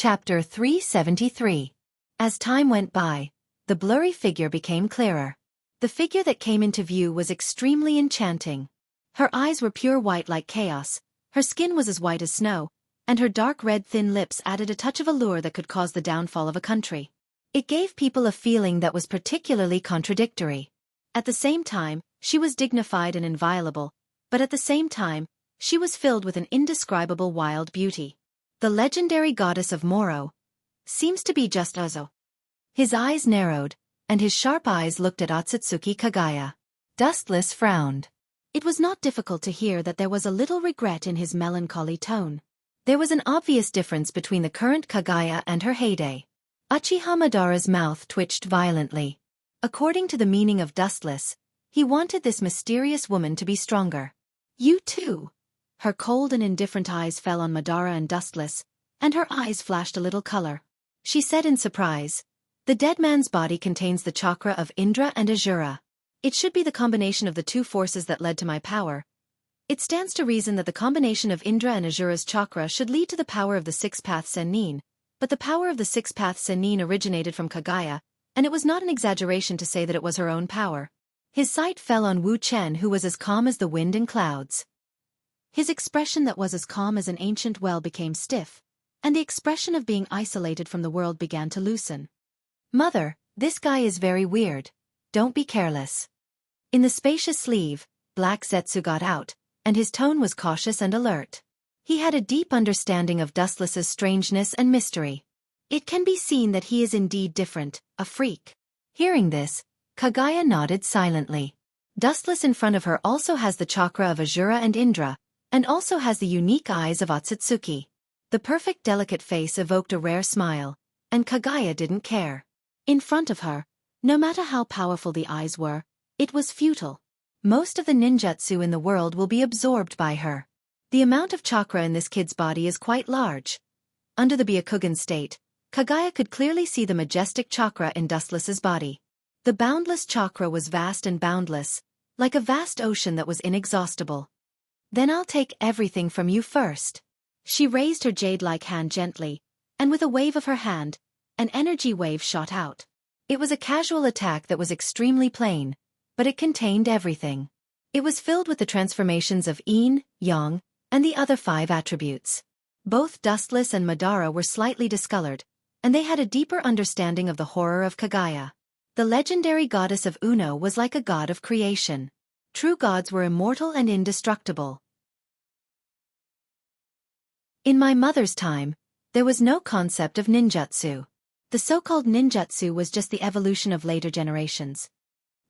Chapter 373. As time went by, the blurry figure became clearer. The figure that came into view was extremely enchanting. Her eyes were pure white like chaos, her skin was as white as snow, and her dark red thin lips added a touch of allure that could cause the downfall of a country. It gave people a feeling that was particularly contradictory. At the same time, she was dignified and inviolable, but at the same time, she was filled with an indescribable wild beauty. The legendary goddess of Moro seems to be just Uzo. His eyes narrowed, and his sharp eyes looked at Otsutsuki Kagaya. Dustless frowned. It was not difficult to hear that there was a little regret in his melancholy tone. There was an obvious difference between the current Kagaya and her heyday. Uchiha Madara's mouth twitched violently. According to the meaning of Dustless, he wanted this mysterious woman to be stronger. You too. Her cold and indifferent eyes fell on Madara and Dustless, and her eyes flashed a little color. She said in surprise, "The dead man's body contains the chakra of Indra and Asura. It should be the combination of the two forces that led to my power. It stands to reason that the combination of Indra and Asura's chakra should lead to the power of the six-path Sennin, but the power of the six-path Sennin originated from Kagaya, and it was not an exaggeration to say that it was her own power." His sight fell on Wu Chen, who was as calm as the wind and clouds. His expression that was as calm as an ancient well became stiff, and the expression of being isolated from the world began to loosen. "Mother, this guy is very weird. Don't be careless." In the spacious sleeve, Black Zetsu got out, and his tone was cautious and alert. He had a deep understanding of Dustless's strangeness and mystery. It can be seen that he is indeed different, a freak. Hearing this, Kagaya nodded silently. Dustless in front of her also has the chakra of Asura and Indra, and also has the unique eyes of Otsutsuki. The perfect delicate face evoked a rare smile, and Kagaya didn't care. In front of her, no matter how powerful the eyes were, it was futile. Most of the ninjutsu in the world will be absorbed by her. The amount of chakra in this kid's body is quite large. Under the Byakugan state, Kagaya could clearly see the majestic chakra in Dustless's body. The boundless chakra was vast and boundless, like a vast ocean that was inexhaustible. "Then I'll take everything from you first." She raised her jade-like hand gently, and with a wave of her hand, an energy wave shot out. It was a casual attack that was extremely plain, but it contained everything. It was filled with the transformations of Yin, Yang, and the other 5 attributes. Both Dustless and Madara were slightly discolored, and they had a deeper understanding of the horror of Kagaya. The legendary goddess of Uno was like a god of creation. True gods were immortal and indestructible. In my mother's time, there was no concept of ninjutsu. The so-called ninjutsu was just the evolution of later generations.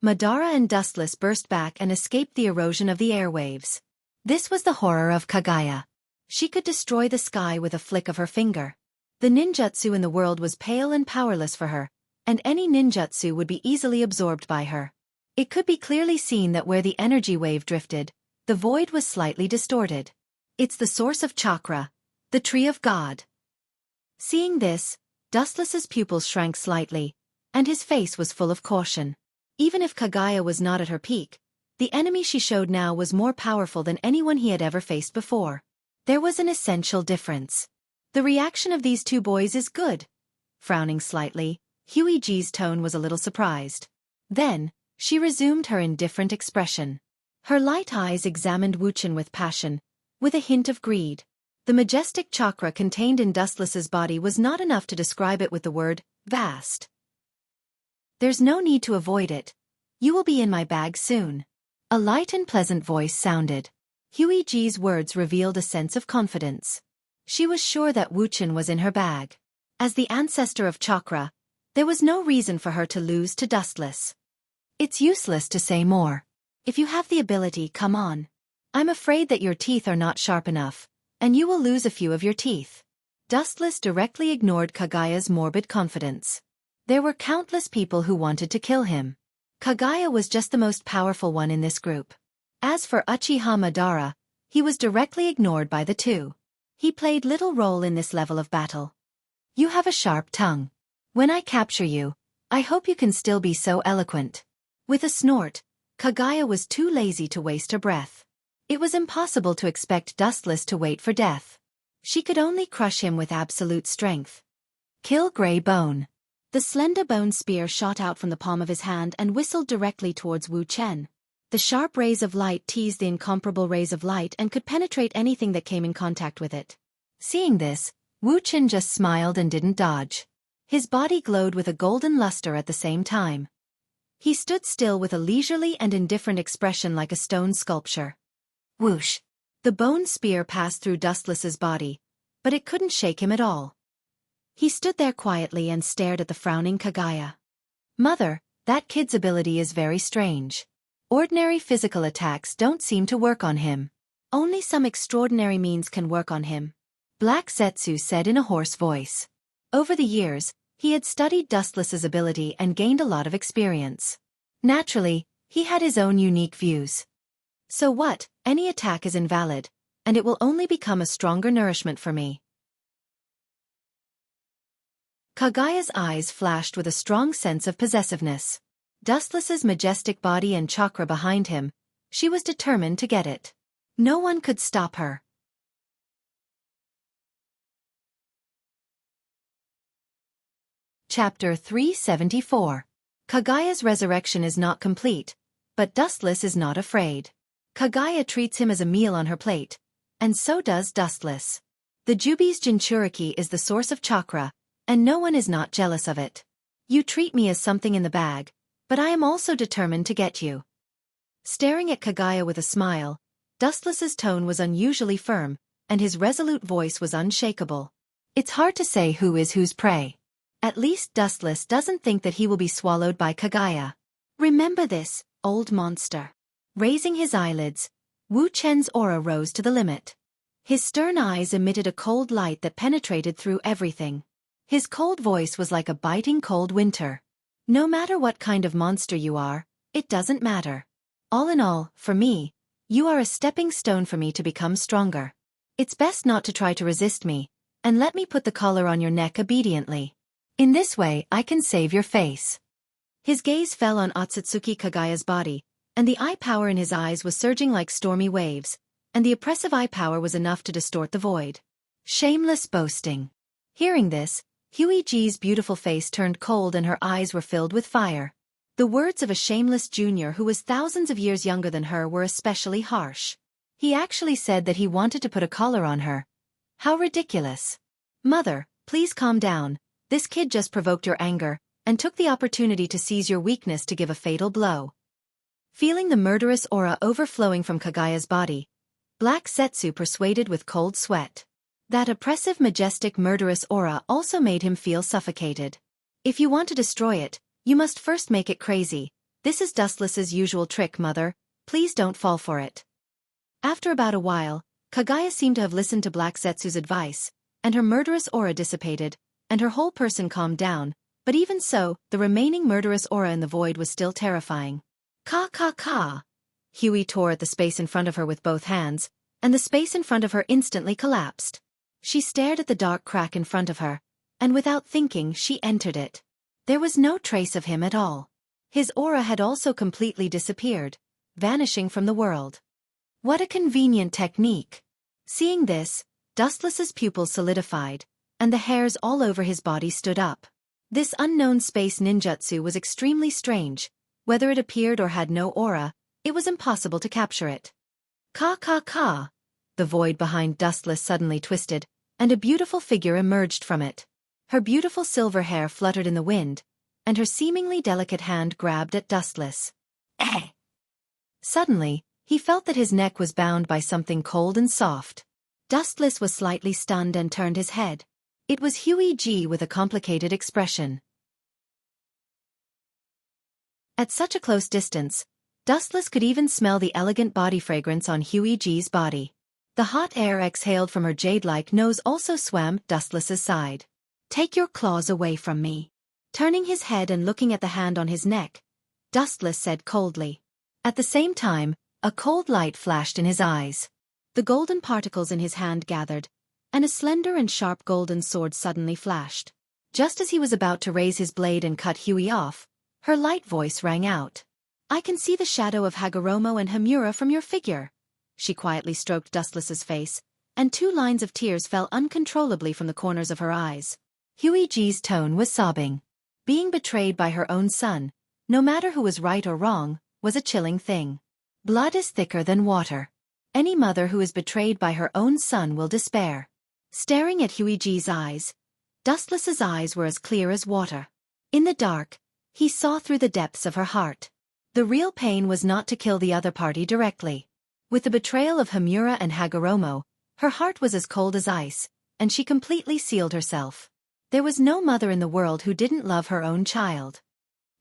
Madara and Dustless burst back and escaped the erosion of the airwaves. This was the horror of Kagaya. She could destroy the sky with a flick of her finger. The ninjutsu in the world was pale and powerless for her, and any ninjutsu would be easily absorbed by her. It could be clearly seen that where the energy wave drifted, the void was slightly distorted. It's the source of chakra, the tree of God. Seeing this, Dustless's pupils shrank slightly, and his face was full of caution. Even if Kagaya was not at her peak, the enemy she showed now was more powerful than anyone he had ever faced before. There was an essential difference. "The reaction of these two boys is good." Frowning slightly, Huiji's tone was a little surprised. Then, she resumed her indifferent expression. Her light eyes examined Wuchen with passion, with a hint of greed. The majestic chakra contained in Dustless's body was not enough to describe it with the word, vast. "There's no need to avoid it. You will be in my bag soon." A light and pleasant voice sounded. Huiji's words revealed a sense of confidence. She was sure that Wuchen was in her bag. As the ancestor of chakra, there was no reason for her to lose to Dustless. "It's useless to say more. If you have the ability, come on. I'm afraid that your teeth are not sharp enough, and you will lose a few of your teeth." Dustless directly ignored Kagaya's morbid confidence. There were countless people who wanted to kill him. Kagaya was just the most powerful one in this group. As for Uchiha Madara, he was directly ignored by the two. He played little role in this level of battle. "You have a sharp tongue. When I capture you, I hope you can still be so eloquent." With a snort, Kagaya was too lazy to waste her breath. It was impossible to expect Dustless to wait for death. She could only crush him with absolute strength. Kill Grey Bone. The slender bone spear shot out from the palm of his hand and whistled directly towards Wu Chen. The sharp rays of light teased the incomparable rays of light and could penetrate anything that came in contact with it. Seeing this, Wu Chen just smiled and didn't dodge. His body glowed with a golden luster at the same time. He stood still with a leisurely and indifferent expression like a stone sculpture. Whoosh! The bone spear passed through Dustless's body, but it couldn't shake him at all. He stood there quietly and stared at the frowning Kaguya. Mother, that kid's ability is very strange. Ordinary physical attacks don't seem to work on him. Only some extraordinary means can work on him. Black Zetsu said in a hoarse voice. Over the years, he had studied Dustless's ability and gained a lot of experience. Naturally, he had his own unique views. So what, any attack is invalid, and it will only become a stronger nourishment for me. Kaguya's eyes flashed with a strong sense of possessiveness. Dustless's majestic body and chakra behind him, she was determined to get it. No one could stop her. Chapter 374. Kaguya's resurrection is not complete, but Dustless is not afraid. Kaguya treats him as a meal on her plate, and so does Dustless. The Jubi's Jinchuriki is the source of chakra, and no one is not jealous of it. You treat me as something in the bag, but I am also determined to get you. Staring at Kaguya with a smile, Dustless's tone was unusually firm, and his resolute voice was unshakable. It's hard to say who is whose prey. At least Dustless doesn't think that he will be swallowed by Kaguya. Remember this, old monster. Raising his eyelids, Wu Chen's aura rose to the limit. His stern eyes emitted a cold light that penetrated through everything. His cold voice was like a biting cold winter. No matter what kind of monster you are, it doesn't matter. All in all, for me, you are a stepping stone for me to become stronger. It's best not to try to resist me, and let me put the collar on your neck obediently. In this way I can save your face. His gaze fell on Otsutsuki Kaguya's body, and the eye power in his eyes was surging like stormy waves, and the oppressive eye power was enough to distort the void. Shameless boasting. Hearing this, Huiji's beautiful face turned cold and her eyes were filled with fire. The words of a shameless junior who was thousands of years younger than her were especially harsh. He actually said that he wanted to put a collar on her. How ridiculous. Mother, please calm down. This kid just provoked your anger, and took the opportunity to seize your weakness to give a fatal blow. Feeling the murderous aura overflowing from Kaguya's body, Black Zetsu persuaded with cold sweat. That oppressive, majestic, murderous aura also made him feel suffocated. If you want to destroy it, you must first make it crazy. This is Dustless's usual trick, mother. Please don't fall for it. After about a while, Kaguya seemed to have listened to Black Zetsu's advice, and her murderous aura dissipated, and her whole person calmed down, but even so, the remaining murderous aura in the void was still terrifying. Ka ka ka! Huey tore at the space in front of her with both hands, and the space in front of her instantly collapsed. She stared at the dark crack in front of her, and without thinking she entered it. There was no trace of him at all. His aura had also completely disappeared, vanishing from the world. What a convenient technique! Seeing this, Dustless's pupils solidified, and the hairs all over his body stood up. This unknown space ninjutsu was extremely strange. Whether it appeared or had no aura, it was impossible to capture it. Ka ka ka! The void behind Dustless suddenly twisted, and a beautiful figure emerged from it. Her beautiful silver hair fluttered in the wind, and her seemingly delicate hand grabbed at Dustless. Suddenly, he felt that his neck was bound by something cold and soft. Dustless was slightly stunned and turned his head. It was Huiji with a complicated expression. At such a close distance, Dustless could even smell the elegant body fragrance on Huiji's body. The hot air exhaled from her jade-like nose also swam Dustless's side. Take your claws away from me. Turning his head and looking at the hand on his neck, Dustless said coldly. At the same time, a cold light flashed in his eyes. The golden particles in his hand gathered, and a slender and sharp golden sword suddenly flashed. Just as he was about to raise his blade and cut Huey off, her light voice rang out. I can see the shadow of Hagoromo and Hamura from your figure. She quietly stroked Dustless's face, and 2 lines of tears fell uncontrollably from the corners of her eyes. Huiji's tone was sobbing. Being betrayed by her own son, no matter who was right or wrong, was a chilling thing. Blood is thicker than water. Any mother who is betrayed by her own son will despair. Staring at Huiji's eyes, Dustless's eyes were as clear as water. In the dark, he saw through the depths of her heart. The real pain was not to kill the other party directly. With the betrayal of Hamura and Hagoromo, her heart was as cold as ice, and she completely sealed herself. There was no mother in the world who didn't love her own child.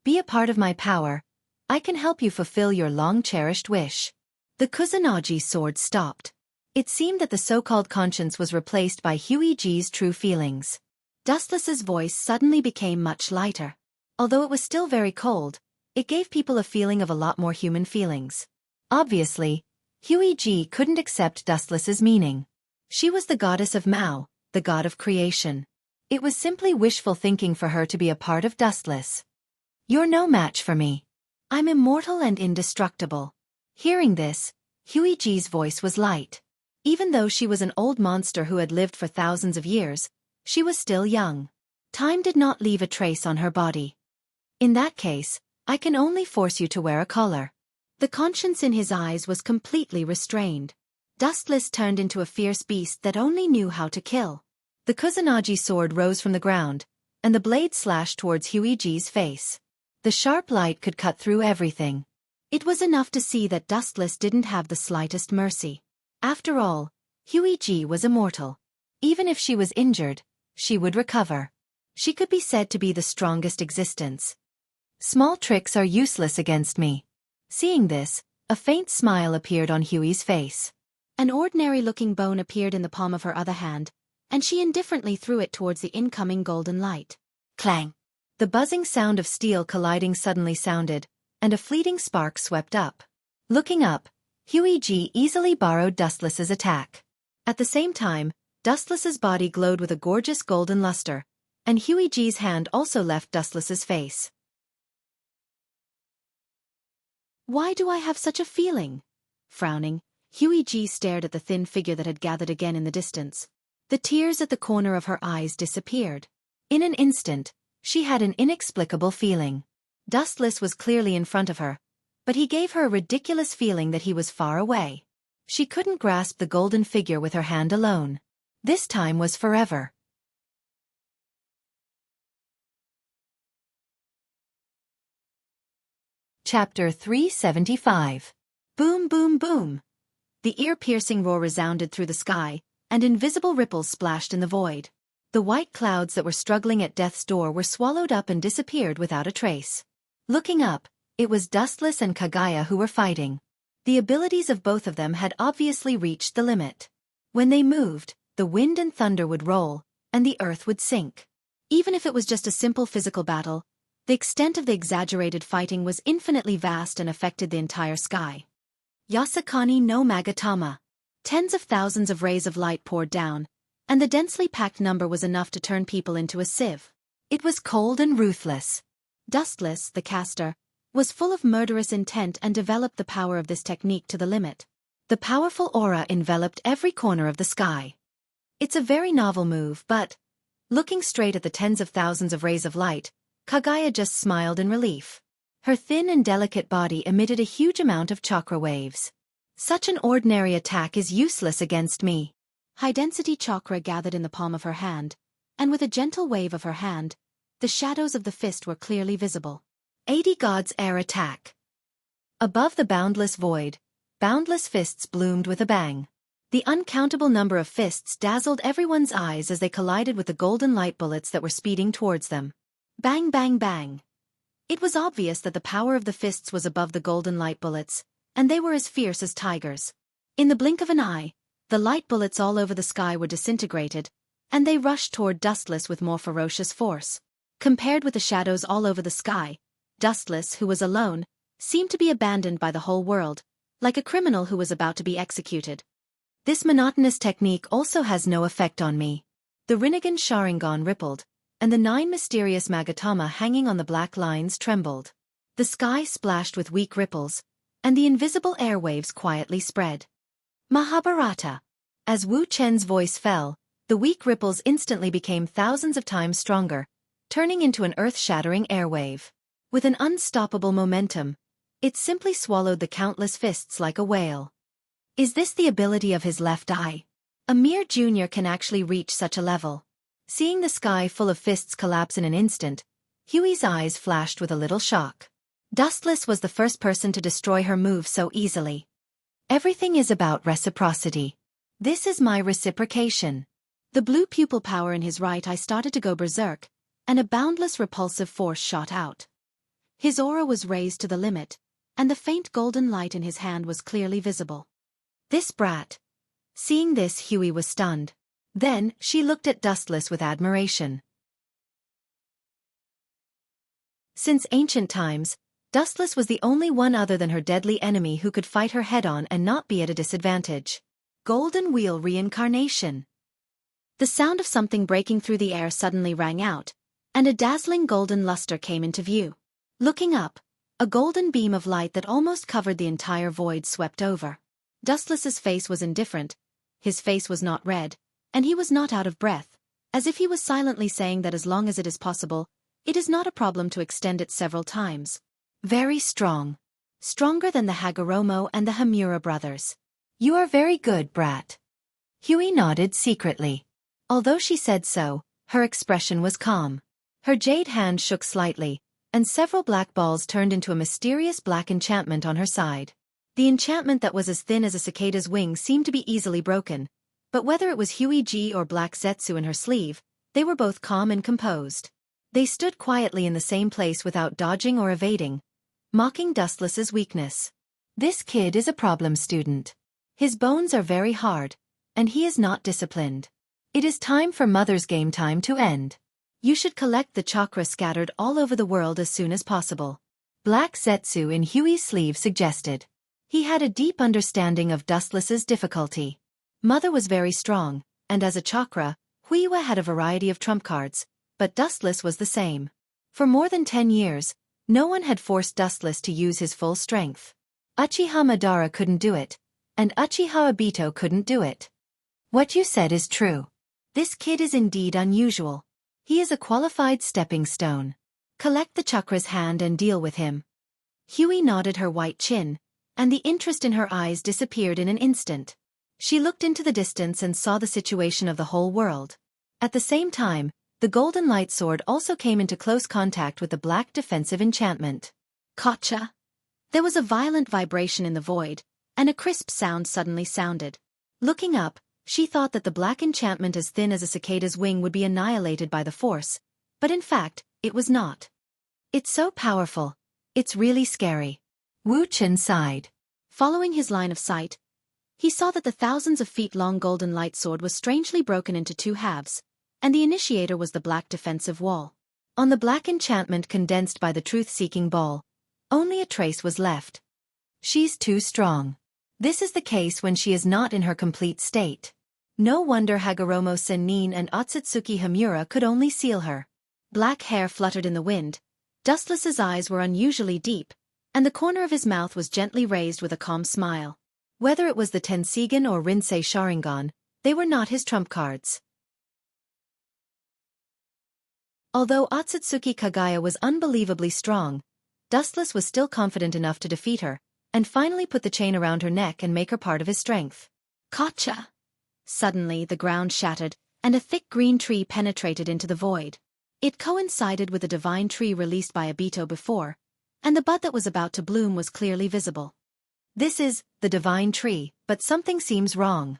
Be a part of my power. I can help you fulfill your long-cherished wish. The Kusanagi sword stopped. It seemed that the so-called conscience was replaced by Huiji's true feelings. Dustless's voice suddenly became much lighter. Although it was still very cold, it gave people a feeling of a lot more human feelings. Obviously, Huiji couldn't accept Dustless's meaning. She was the goddess of Mao, the god of creation. It was simply wishful thinking for her to be a part of Dustless. You're no match for me. I'm immortal and indestructible. Hearing this, Huiji's voice was light. Even though she was an old monster who had lived for thousands of years, she was still young. Time did not leave a trace on her body. In that case, I can only force you to wear a collar. The conscience in his eyes was completely restrained. Dustless turned into a fierce beast that only knew how to kill. The Kusanagi sword rose from the ground, and the blade slashed towards Huiji's face. The sharp light could cut through everything. It was enough to see that Dustless didn't have the slightest mercy. After all, Huiji was immortal. Even if she was injured, she would recover. She could be said to be the strongest existence. Small tricks are useless against me. Seeing this, a faint smile appeared on Hui's face. An ordinary-looking bone appeared in the palm of her other hand, and she indifferently threw it towards the incoming golden light. Clang! The buzzing sound of steel colliding suddenly sounded, and a fleeting spark swept up. Looking up, Huiji easily borrowed Dustless's attack. At the same time, Dustless's body glowed with a gorgeous golden luster, and Huiji's hand also left Dustless's face. Why do I have such a feeling? Frowning, Huiji stared at the thin figure that had gathered again in the distance. The tears at the corner of her eyes disappeared. In an instant, she had an inexplicable feeling. Dustless was clearly in front of her, but he gave her a ridiculous feeling that he was far away. She couldn't grasp the golden figure with her hand alone. This time was forever. Chapter 375. Boom, boom, boom. The ear-piercing roar resounded through the sky, and invisible ripples splashed in the void. The white clouds that were struggling at death's door were swallowed up and disappeared without a trace. Looking up, it was Dustless and Kaguya who were fighting. The abilities of both of them had obviously reached the limit. When they moved, the wind and thunder would roll, and the earth would sink. Even if it was just a simple physical battle, the extent of the exaggerated fighting was infinitely vast and affected the entire sky. Yasakani no Magatama. Tens of thousands of rays of light poured down, and the densely packed number was enough to turn people into a sieve. It was cold and ruthless. Dustless, the caster, was full of murderous intent and developed the power of this technique to the limit. The powerful aura enveloped every corner of the sky. It's a very novel move, but, looking straight at the tens of thousands of rays of light, Kaguya just smiled in relief. Her thin and delicate body emitted a huge amount of chakra waves. Such an ordinary attack is useless against me. High-density chakra gathered in the palm of her hand, and with a gentle wave of her hand, the shadows of the fist were clearly visible. 80 God's air attack. Above the boundless void, boundless fists bloomed with a bang. The uncountable number of fists dazzled everyone's eyes as they collided with the golden light bullets that were speeding towards them. Bang, bang, bang. It was obvious that the power of the fists was above the golden light bullets, and they were as fierce as tigers. In the blink of an eye, the light bullets all over the sky were disintegrated, and they rushed toward Dustless with more ferocious force. Compared with the shadows all over the sky, Dustless, who was alone, seemed to be abandoned by the whole world, like a criminal who was about to be executed. This monotonous technique also has no effect on me. The Rinnegan Sharingan rippled, and the 9 mysterious Magatama hanging on the black lines trembled. The sky splashed with weak ripples, and the invisible airwaves quietly spread. Mahabharata. As Wu Chen's voice fell, the weak ripples instantly became thousands of times stronger, turning into an earth-shattering airwave. With an unstoppable momentum, it simply swallowed the countless fists like a whale. Is this the ability of his left eye? A mere junior can actually reach such a level. Seeing the sky full of fists collapse in an instant, Huey's eyes flashed with a little shock. Dustless was the first person to destroy her move so easily. Everything is about reciprocity. This is my reciprocation. The blue pupil power in his right eye started to go berserk, and a boundless repulsive force shot out. His aura was raised to the limit, and the faint golden light in his hand was clearly visible. This brat. Seeing this, Huey was stunned. Then, she looked at Dustless with admiration. Since ancient times, Dustless was the only one other than her deadly enemy who could fight her head-on and not be at a disadvantage. Golden Wheel Reincarnation. The sound of something breaking through the air suddenly rang out, and a dazzling golden luster came into view. Looking up, a golden beam of light that almost covered the entire void swept over. Dustless's face was indifferent, his face was not red, and he was not out of breath, as if he was silently saying that as long as it is possible, it is not a problem to extend it several times. Very strong. Stronger than the Hagoromo and the Hamura brothers. You are very good, brat. Huey nodded secretly. Although she said so, her expression was calm. Her jade hand shook slightly, and several black balls turned into a mysterious black enchantment on her side. The enchantment that was as thin as a cicada's wing seemed to be easily broken, but whether it was Huey Ji or Black Zetsu in her sleeve, they were both calm and composed. They stood quietly in the same place without dodging or evading, mocking Dustless's weakness. This kid is a problem student. His bones are very hard, and he is not disciplined. It is time for Mother's game time to end. You should collect the chakra scattered all over the world as soon as possible. Black Zetsu in Huey's sleeve suggested. He had a deep understanding of Dustless's difficulty. Mother was very strong, and as a chakra, Huiwa had a variety of trump cards, but Dustless was the same. For more than 10 years, no one had forced Dustless to use his full strength. Uchiha Madara couldn't do it, and Uchiha Obito couldn't do it. What you said is true. This kid is indeed unusual. He is a qualified stepping stone. Collect the chakra's hand and deal with him. Huey nodded her white chin, and the interest in her eyes disappeared in an instant. She looked into the distance and saw the situation of the whole world. At the same time, the golden light sword also came into close contact with the black defensive enchantment. Gotcha! There was a violent vibration in the void, and a crisp sound suddenly sounded. Looking up, she thought that the black enchantment as thin as a cicada's wing would be annihilated by the force, but in fact, it was not. It's so powerful. It's really scary. Wu Chen sighed. Following his line of sight, he saw that the thousands of feet-long golden light sword was strangely broken into 2 halves, and the initiator was the black defensive wall. On the black enchantment condensed by the truth-seeking ball, only a trace was left. She's too strong. This is the case when she is not in her complete state. No wonder Hagoromo Sennin and Otsutsuki Hamura could only seal her. Black hair fluttered in the wind, Dustless's eyes were unusually deep, and the corner of his mouth was gently raised with a calm smile. Whether it was the Tensigan or Rinsei Sharingan, they were not his trump cards. Although Otsutsuki Kagaya was unbelievably strong, Dustless was still confident enough to defeat her, and finally put the chain around her neck and make her part of his strength. Gotcha! Suddenly, the ground shattered, and a thick green tree penetrated into the void. It coincided with the divine tree released by Obito before, and the bud that was about to bloom was clearly visible. This is the divine tree, but something seems wrong.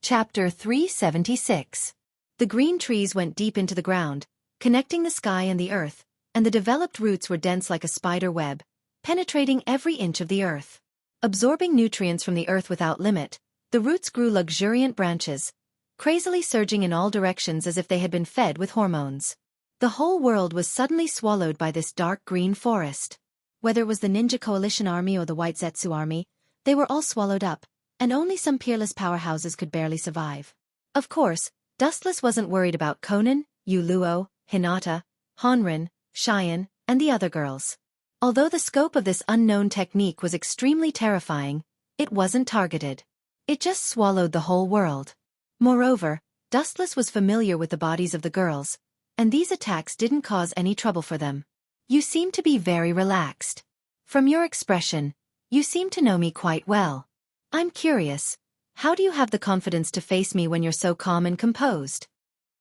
Chapter 376. The green trees went deep into the ground, connecting the sky and the earth, and the developed roots were dense like a spider web, penetrating every inch of the earth. Absorbing nutrients from the earth without limit, the roots grew luxuriant branches, crazily surging in all directions as if they had been fed with hormones. The whole world was suddenly swallowed by this dark green forest. Whether it was the Ninja Coalition Army or the White Zetsu Army, they were all swallowed up, and only some peerless powerhouses could barely survive. Of course, Dustless wasn't worried about Konan, Yuluo, Hinata, Honrin, Cheyenne, and the other girls. Although the scope of this unknown technique was extremely terrifying, it wasn't targeted. It just swallowed the whole world. Moreover, Dustless was familiar with the bodies of the girls, and these attacks didn't cause any trouble for them. You seem to be very relaxed. From your expression, you seem to know me quite well. I'm curious, how do you have the confidence to face me when you're so calm and composed?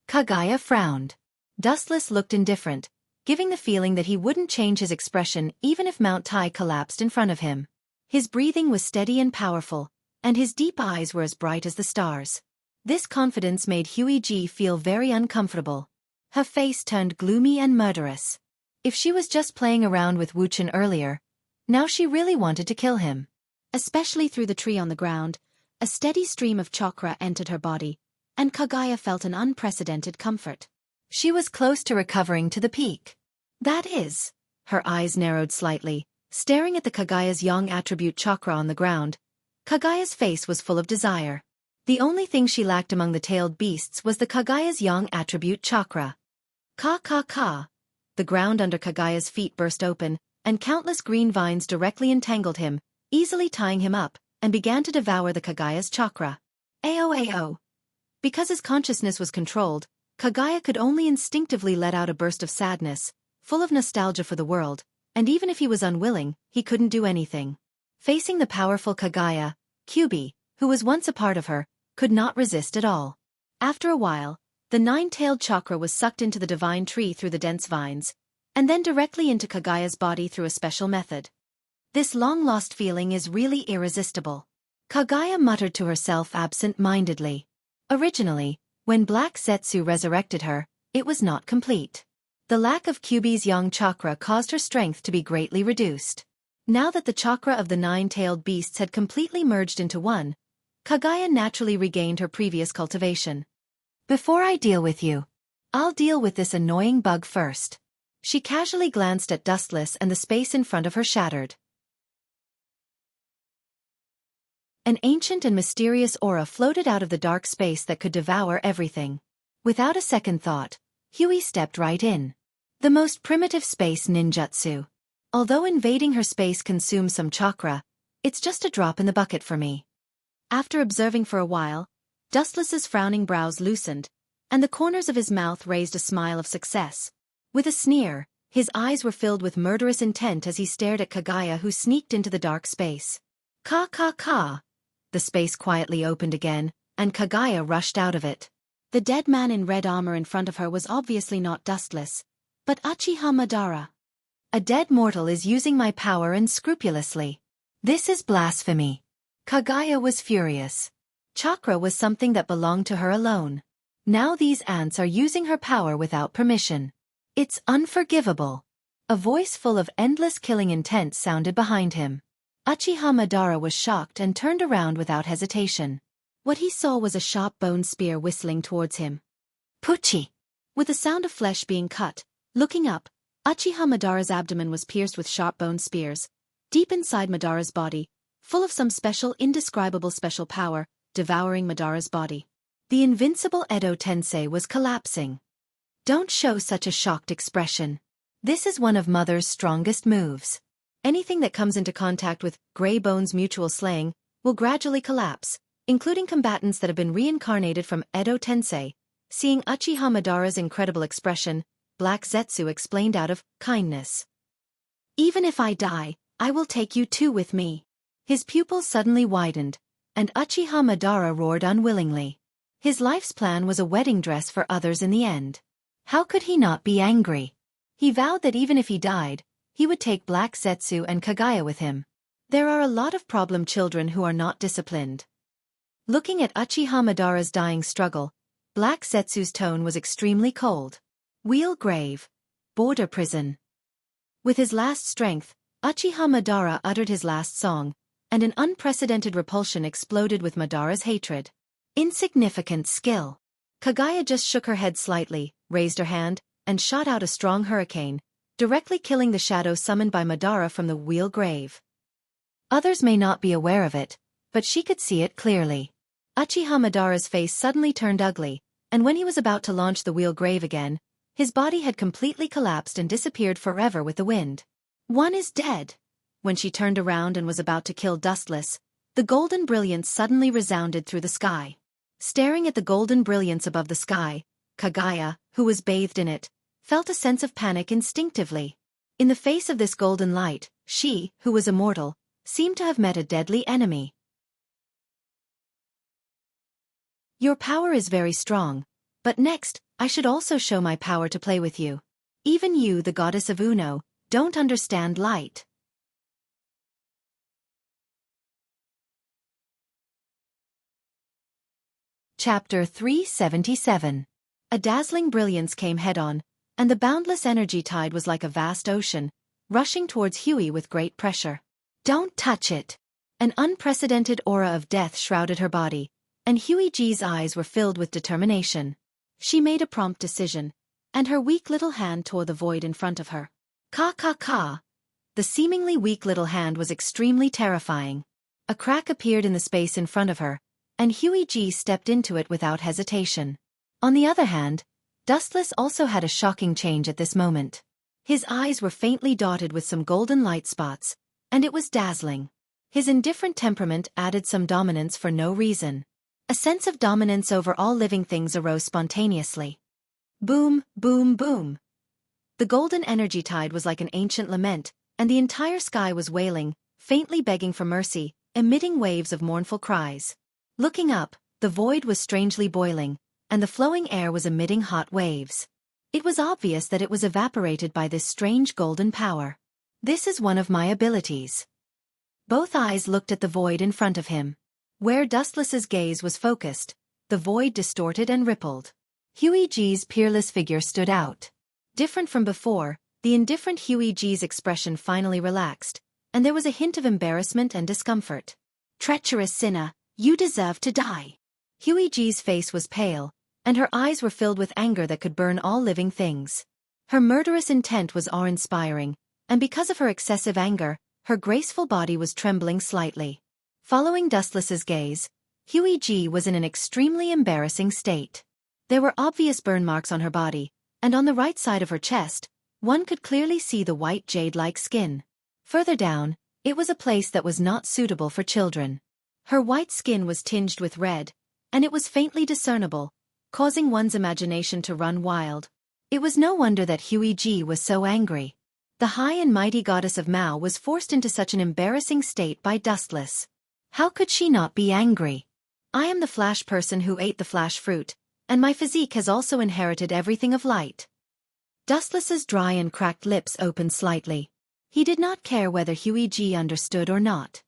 Kagaya frowned. Dustless looked indifferent, giving the feeling that he wouldn't change his expression even if Mount Tai collapsed in front of him. His breathing was steady and powerful, and his deep eyes were as bright as the stars. This confidence made Huiji feel very uncomfortable. Her face turned gloomy and murderous. If she was just playing around with Wuchen earlier, now she really wanted to kill him. Especially through the tree on the ground, a steady stream of chakra entered her body, and Kagaya felt an unprecedented comfort. She was close to recovering to the peak. That is, her eyes narrowed slightly, staring at the Kagaya's yang attribute chakra on the ground. Kagaya's face was full of desire. The only thing she lacked among the tailed beasts was the Kagaya's yang attribute chakra. Ka. The ground under Kagaya's feet burst open, and countless green vines directly entangled him, easily tying him up, and began to devour the Kagaya's chakra. Ao. Because his consciousness was controlled, Kagaya could only instinctively let out a burst of sadness, full of nostalgia for the world, and even if he was unwilling, he couldn't do anything. Facing the powerful Kagaya, Kyubi, who was once a part of her, could not resist at all. After a while, the nine-tailed chakra was sucked into the divine tree through the dense vines, and then directly into Kagaya's body through a special method. This long-lost feeling is really irresistible. Kagaya muttered to herself absent-mindedly. Originally, when Black Zetsu resurrected her, it was not complete. The lack of Kyubi's yang chakra caused her strength to be greatly reduced. Now that the chakra of the nine-tailed beasts had completely merged into one, Kagaya naturally regained her previous cultivation. Before I deal with you, I'll deal with this annoying bug first. She casually glanced at Dustless and the space in front of her shattered. An ancient and mysterious aura floated out of the dark space that could devour everything. Without a second thought, Huey stepped right in. The most primitive space ninjutsu. Although invading her space consumes some chakra, it's just a drop in the bucket for me. After observing for a while, Dustless's frowning brows loosened, and the corners of his mouth raised a smile of success. With a sneer, his eyes were filled with murderous intent as he stared at Kagaya, who sneaked into the dark space. Ka. The space quietly opened again, and Kagaya rushed out of it. The dead man in red armor in front of her was obviously not Dustless, but Uchiha Madara. A dead mortal is using my power unscrupulously. This is blasphemy. Kagaya was furious. Chakra was something that belonged to her alone. Now these ants are using her power without permission. It's unforgivable. A voice full of endless killing intent sounded behind him. Uchiha Madara was shocked and turned around without hesitation. What he saw was a sharp bone spear whistling towards him. Puchi! With the sound of flesh being cut, looking up, Uchiha Madara's abdomen was pierced with sharp bone spears, deep inside Madara's body, full of some special indescribable special power, devouring Madara's body. The invincible Edo Tensei was collapsing. Don't show such a shocked expression. This is one of Mother's strongest moves. Anything that comes into contact with Grey Bone's mutual slaying will gradually collapse, including combatants that have been reincarnated from Edo Tensei. Seeing Uchiha Madara's incredible expression, Black Zetsu explained out of kindness. Even if I die, I will take you too with me. His pupils suddenly widened, and Uchiha Madara roared unwillingly. His life's plan was a wedding dress for others in the end. How could he not be angry? He vowed that even if he died, he would take Black Zetsu and Kagaya with him. There are a lot of problem children who are not disciplined. Looking at Uchiha Madara's dying struggle, Black Zetsu's tone was extremely cold. Wheel grave. Border prison. With his last strength, Uchiha Madara uttered his last song, and an unprecedented repulsion exploded with Madara's hatred. Insignificant skill. Kagaya just shook her head slightly, raised her hand, and shot out a strong hurricane, directly killing the shadow summoned by Madara from the wheel grave. Others may not be aware of it, but she could see it clearly. Uchiha Madara's face suddenly turned ugly, and when he was about to launch the wheel grave again, his body had completely collapsed and disappeared forever with the wind. One is dead. When she turned around and was about to kill Dustless, the golden brilliance suddenly resounded through the sky. Staring at the golden brilliance above the sky, Kaguya, who was bathed in it, felt a sense of panic instinctively. In the face of this golden light, she, who was immortal, seemed to have met a deadly enemy. Your power is very strong, but next, I should also show my power to play with you. Even you, the goddess of Uno, don't understand light. Chapter 377. A dazzling brilliance came head-on, and the boundless energy tide was like a vast ocean, rushing towards Huey with great pressure. Don't touch it! An unprecedented aura of death shrouded her body, and Huey G's eyes were filled with determination. She made a prompt decision, and her weak little hand tore the void in front of her. Ka. The seemingly weak little hand was extremely terrifying. A crack appeared in the space in front of her, and Huey G stepped into it without hesitation. On the other hand, Dustless also had a shocking change at this moment. His eyes were faintly dotted with some golden light spots, and it was dazzling. His indifferent temperament added some dominance for no reason. A sense of dominance over all living things arose spontaneously. Boom, boom, boom. The golden energy tide was like an ancient lament, and the entire sky was wailing, faintly begging for mercy, emitting waves of mournful cries. Looking up, the void was strangely boiling, and the flowing air was emitting hot waves. It was obvious that it was evaporated by this strange golden power. This is one of my abilities. Both eyes looked at the void in front of him. Where Dustless's gaze was focused, the void distorted and rippled. Huey G's peerless figure stood out. Different from before, the indifferent Huey G's expression finally relaxed, and there was a hint of embarrassment and discomfort. Treacherous sinner, you deserve to die. Huey G's face was pale, and her eyes were filled with anger that could burn all living things. Her murderous intent was awe-inspiring, and because of her excessive anger, her graceful body was trembling slightly. Following Dustless's gaze, Huey G was in an extremely embarrassing state. There were obvious burn marks on her body, and on the right side of her chest, one could clearly see the white jade-like skin. Further down, it was a place that was not suitable for children. Her white skin was tinged with red, and it was faintly discernible, causing one's imagination to run wild. It was no wonder that Huey G was so angry. The high and mighty goddess of Mao was forced into such an embarrassing state by Dustless. How could she not be angry? I am the flash person who ate the flash fruit, and my physique has also inherited everything of light. Dustless's dry and cracked lips opened slightly. He did not care whether Huey G understood or not.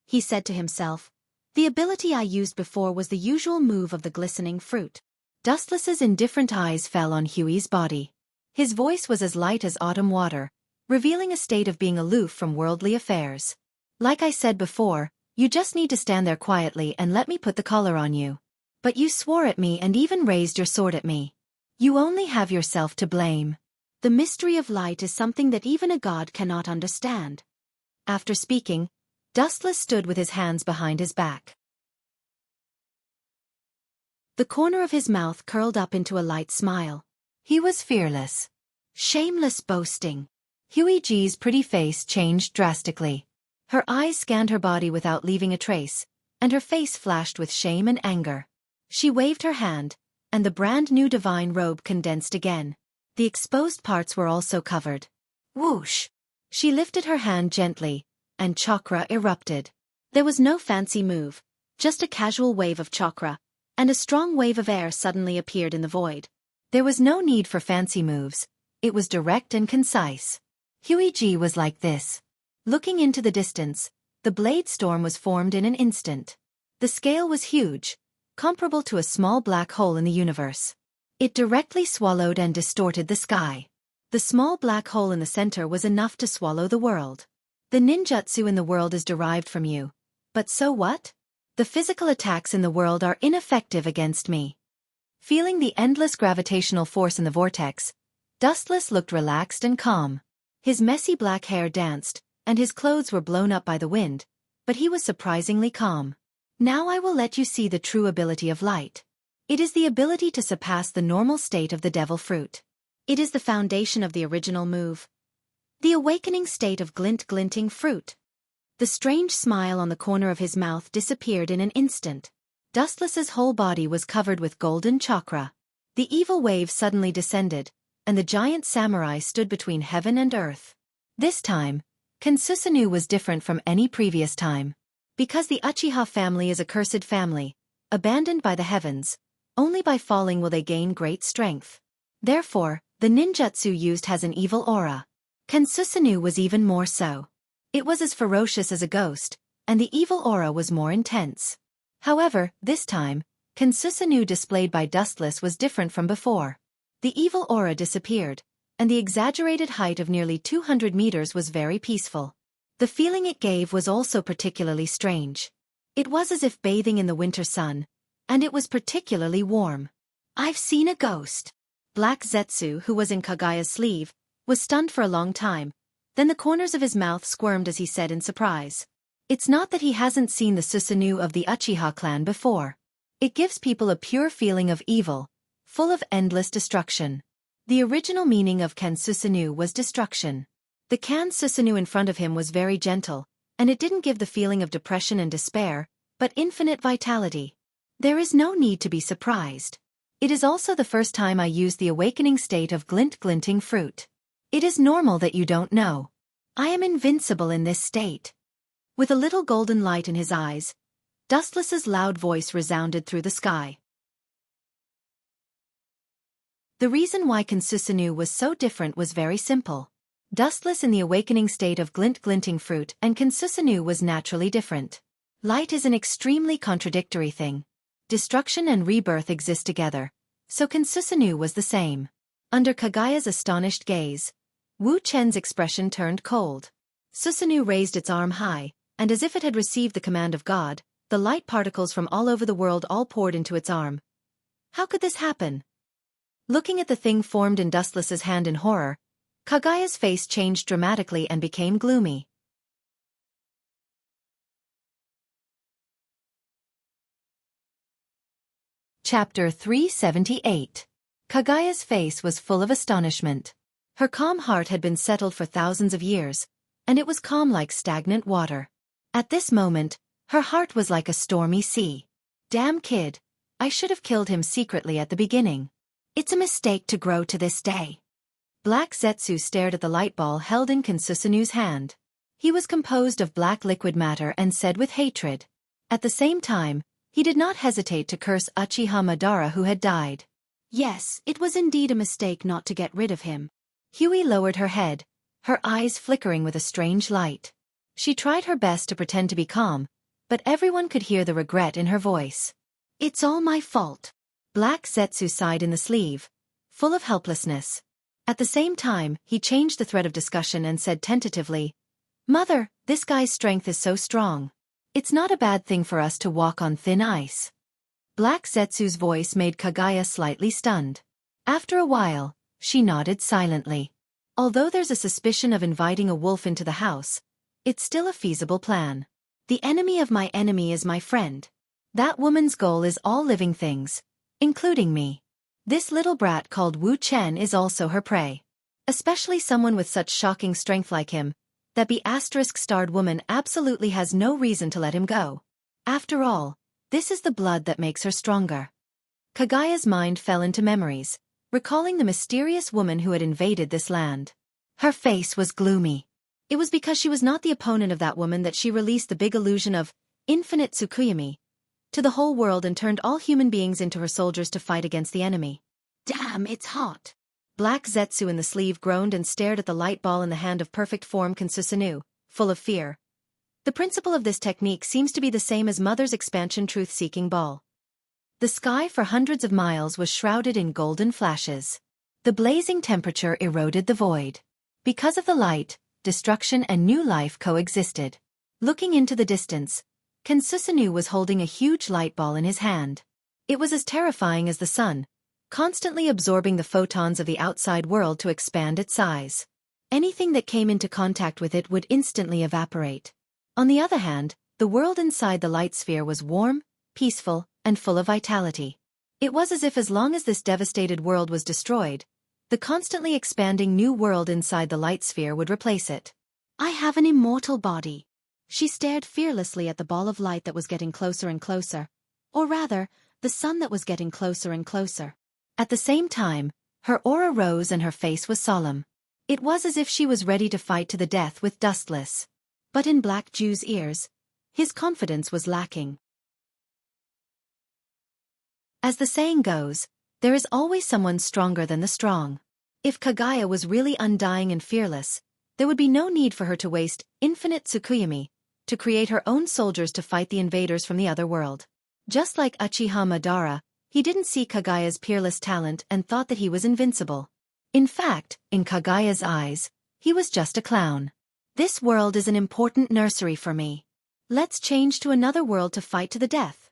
He said to himself, the ability I used before was the usual move of the glistening fruit. Dustless's indifferent eyes fell on Huey's body. His voice was as light as autumn water, revealing a state of being aloof from worldly affairs. Like I said before, you just need to stand there quietly and let me put the collar on you. But you swore at me and even raised your sword at me. You only have yourself to blame. The mystery of light is something that even a god cannot understand. After speaking, Dustless stood with his hands behind his back. The corner of his mouth curled up into a light smile. He was fearless. Shameless boasting. Huey G's pretty face changed drastically. Her eyes scanned her body without leaving a trace, and her face flashed with shame and anger. She waved her hand, and the brand new divine robe condensed again. The exposed parts were also covered. Whoosh! She lifted her hand gently, and chakra erupted. There was no fancy move, just a casual wave of chakra, and a strong wave of air suddenly appeared in the void. There was no need for fancy moves, it was direct and concise. Huey G was like this. Looking into the distance, the blade storm was formed in an instant. The scale was huge, comparable to a small black hole in the universe. It directly swallowed and distorted the sky. The small black hole in the center was enough to swallow the world. The ninjutsu in the world is derived from you. But so what? The physical attacks in the world are ineffective against me. Feeling the endless gravitational force in the vortex, Dustless looked relaxed and calm. His messy black hair danced, and his clothes were blown up by the wind, but he was surprisingly calm. Now I will let you see the true ability of light. It is the ability to surpass the normal state of the devil fruit. It is the foundation of the original move. The awakening state of glinting fruit. The strange smile on the corner of his mouth disappeared in an instant. Dustless's whole body was covered with golden chakra. The evil wave suddenly descended, and the giant samurai stood between heaven and earth. This time, Kensusanoo was different from any previous time. Because the Uchiha family is a cursed family, abandoned by the heavens, only by falling will they gain great strength. Therefore, the ninjutsu used has an evil aura. Kensusanoo was even more so. It was as ferocious as a ghost, and the evil aura was more intense. However, this time, Kensusanoo displayed by Dustless was different from before. The evil aura disappeared, and the exaggerated height of nearly 200 meters was very peaceful. The feeling it gave was also particularly strange. It was as if bathing in the winter sun, and it was particularly warm. I've seen a ghost. Black Zetsu, who was in Kagaya's sleeve, was stunned for a long time, then the corners of his mouth squirmed as he said in surprise. It's not that he hasn't seen the Susanoo of the Uchiha clan before. It gives people a pure feeling of evil, full of endless destruction. The original meaning of Kensusanoo was destruction. The Kensusanoo in front of him was very gentle, and it didn't give the feeling of depression and despair, but infinite vitality. There is no need to be surprised. It is also the first time I used the awakening state of glinting fruit. It is normal that you don't know. I am invincible in this state. With a little golden light in his eyes, Dustless's loud voice resounded through the sky. The reason why Kensusanoo was so different was very simple. Dustless in the awakening state of glinting fruit and Kensusanoo was naturally different. Light is an extremely contradictory thing. Destruction and rebirth exist together, so Kensusanoo was the same. Under Kagaya's astonished gaze, Wu Chen's expression turned cold. Susanoo raised its arm high, and as if it had received the command of God, the light particles from all over the world all poured into its arm. How could this happen? Looking at the thing formed in Dustless's hand in horror, Kagaya's face changed dramatically and became gloomy. Chapter 378. Kagaya's face was full of astonishment. Her calm heart had been settled for thousands of years, and it was calm like stagnant water. At this moment, her heart was like a stormy sea. Damn kid, I should have killed him secretly at the beginning. It's a mistake to grow to this day. Black Zetsu stared at the light ball held in Kensusanoo's hand. He was composed of black liquid matter and said with hatred. At the same time, he did not hesitate to curse Uchiha Madara who had died. Yes, it was indeed a mistake not to get rid of him. Huey lowered her head, her eyes flickering with a strange light. She tried her best to pretend to be calm, but everyone could hear the regret in her voice. It's all my fault. Black Zetsu sighed in the sleeve, full of helplessness. At the same time, he changed the thread of discussion and said tentatively, Mother, this guy's strength is so strong. It's not a bad thing for us to walk on thin ice. Black Zetsu's voice made Kagaya slightly stunned. After a while, she nodded silently. Although there's a suspicion of inviting a wolf into the house, it's still a feasible plan. The enemy of my enemy is my friend. That woman's goal is all living things, including me. This little brat called Wu Chen is also her prey. Especially someone with such shocking strength like him, that B***-starred woman absolutely has no reason to let him go. After all, this is the blood that makes her stronger. Kagaya's mind fell into memories, recalling the mysterious woman who had invaded this land. Her face was gloomy. It was because she was not the opponent of that woman that she released the big illusion of infinite Tsukuyomi to the whole world and turned all human beings into her soldiers to fight against the enemy. Damn, it's hot. Black Zetsu in the sleeve groaned and stared at the light ball in the hand of perfect form Kensusanoo, full of fear. The principle of this technique seems to be the same as Mother's expansion truth-seeking ball. The sky for hundreds of miles was shrouded in golden flashes. The blazing temperature eroded the void. Because of the light, destruction and new life coexisted. Looking into the distance, Kensusanoo was holding a huge light ball in his hand. It was as terrifying as the sun, constantly absorbing the photons of the outside world to expand its size. Anything that came into contact with it would instantly evaporate. On the other hand, the world inside the light sphere was warm, peaceful, and full of vitality. It was as if as long as this devastated world was destroyed, The constantly expanding new world inside the light sphere would replace it. I have an immortal body. She stared fearlessly at the ball of light that was getting closer and closer. Or rather, the sun that was getting closer and closer. At the same time, her aura rose and her face was solemn. It was as if she was ready to fight to the death with Dustless. But in Black Jew's ears, his confidence was lacking. As the saying goes, there is always someone stronger than the strong. If Kaguya was really undying and fearless, there would be no need for her to waste infinite Tsukuyomi to create her own soldiers to fight the invaders from the other world. Just like Uchiha Madara, he didn't see Kaguya's peerless talent and thought that he was invincible. In fact, in Kaguya's eyes, he was just a clown. This world is an important nursery for me. Let's change to another world to fight to the death.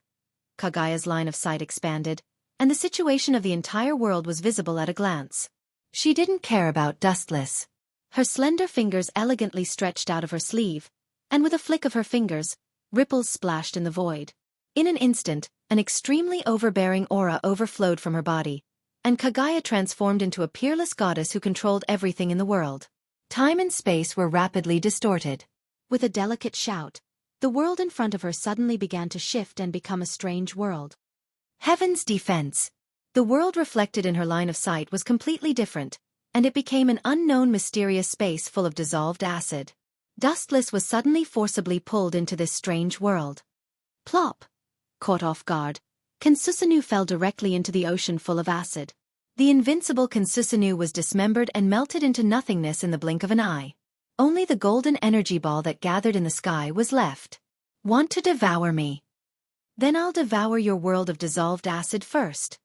Kaguya's line of sight expanded, and the situation of the entire world was visible at a glance. She didn't care about Dustless. Her slender fingers elegantly stretched out of her sleeve, and with a flick of her fingers, ripples splashed in the void. In an instant, an extremely overbearing aura overflowed from her body, and Kaguya transformed into a peerless goddess who controlled everything in the world. Time and space were rapidly distorted. With a delicate shout, the world in front of her suddenly began to shift and become a strange world. Heaven's defense! The world reflected in her line of sight was completely different, and it became an unknown mysterious space full of dissolved acid. Dustless was suddenly forcibly pulled into this strange world. Plop! Caught off guard, Kensusanoo fell directly into the ocean full of acid. The invincible Kensusanoo was dismembered and melted into nothingness in the blink of an eye. Only the golden energy ball that gathered in the sky was left. Want to devour me? Then I'll devour your world of dissolved acid first.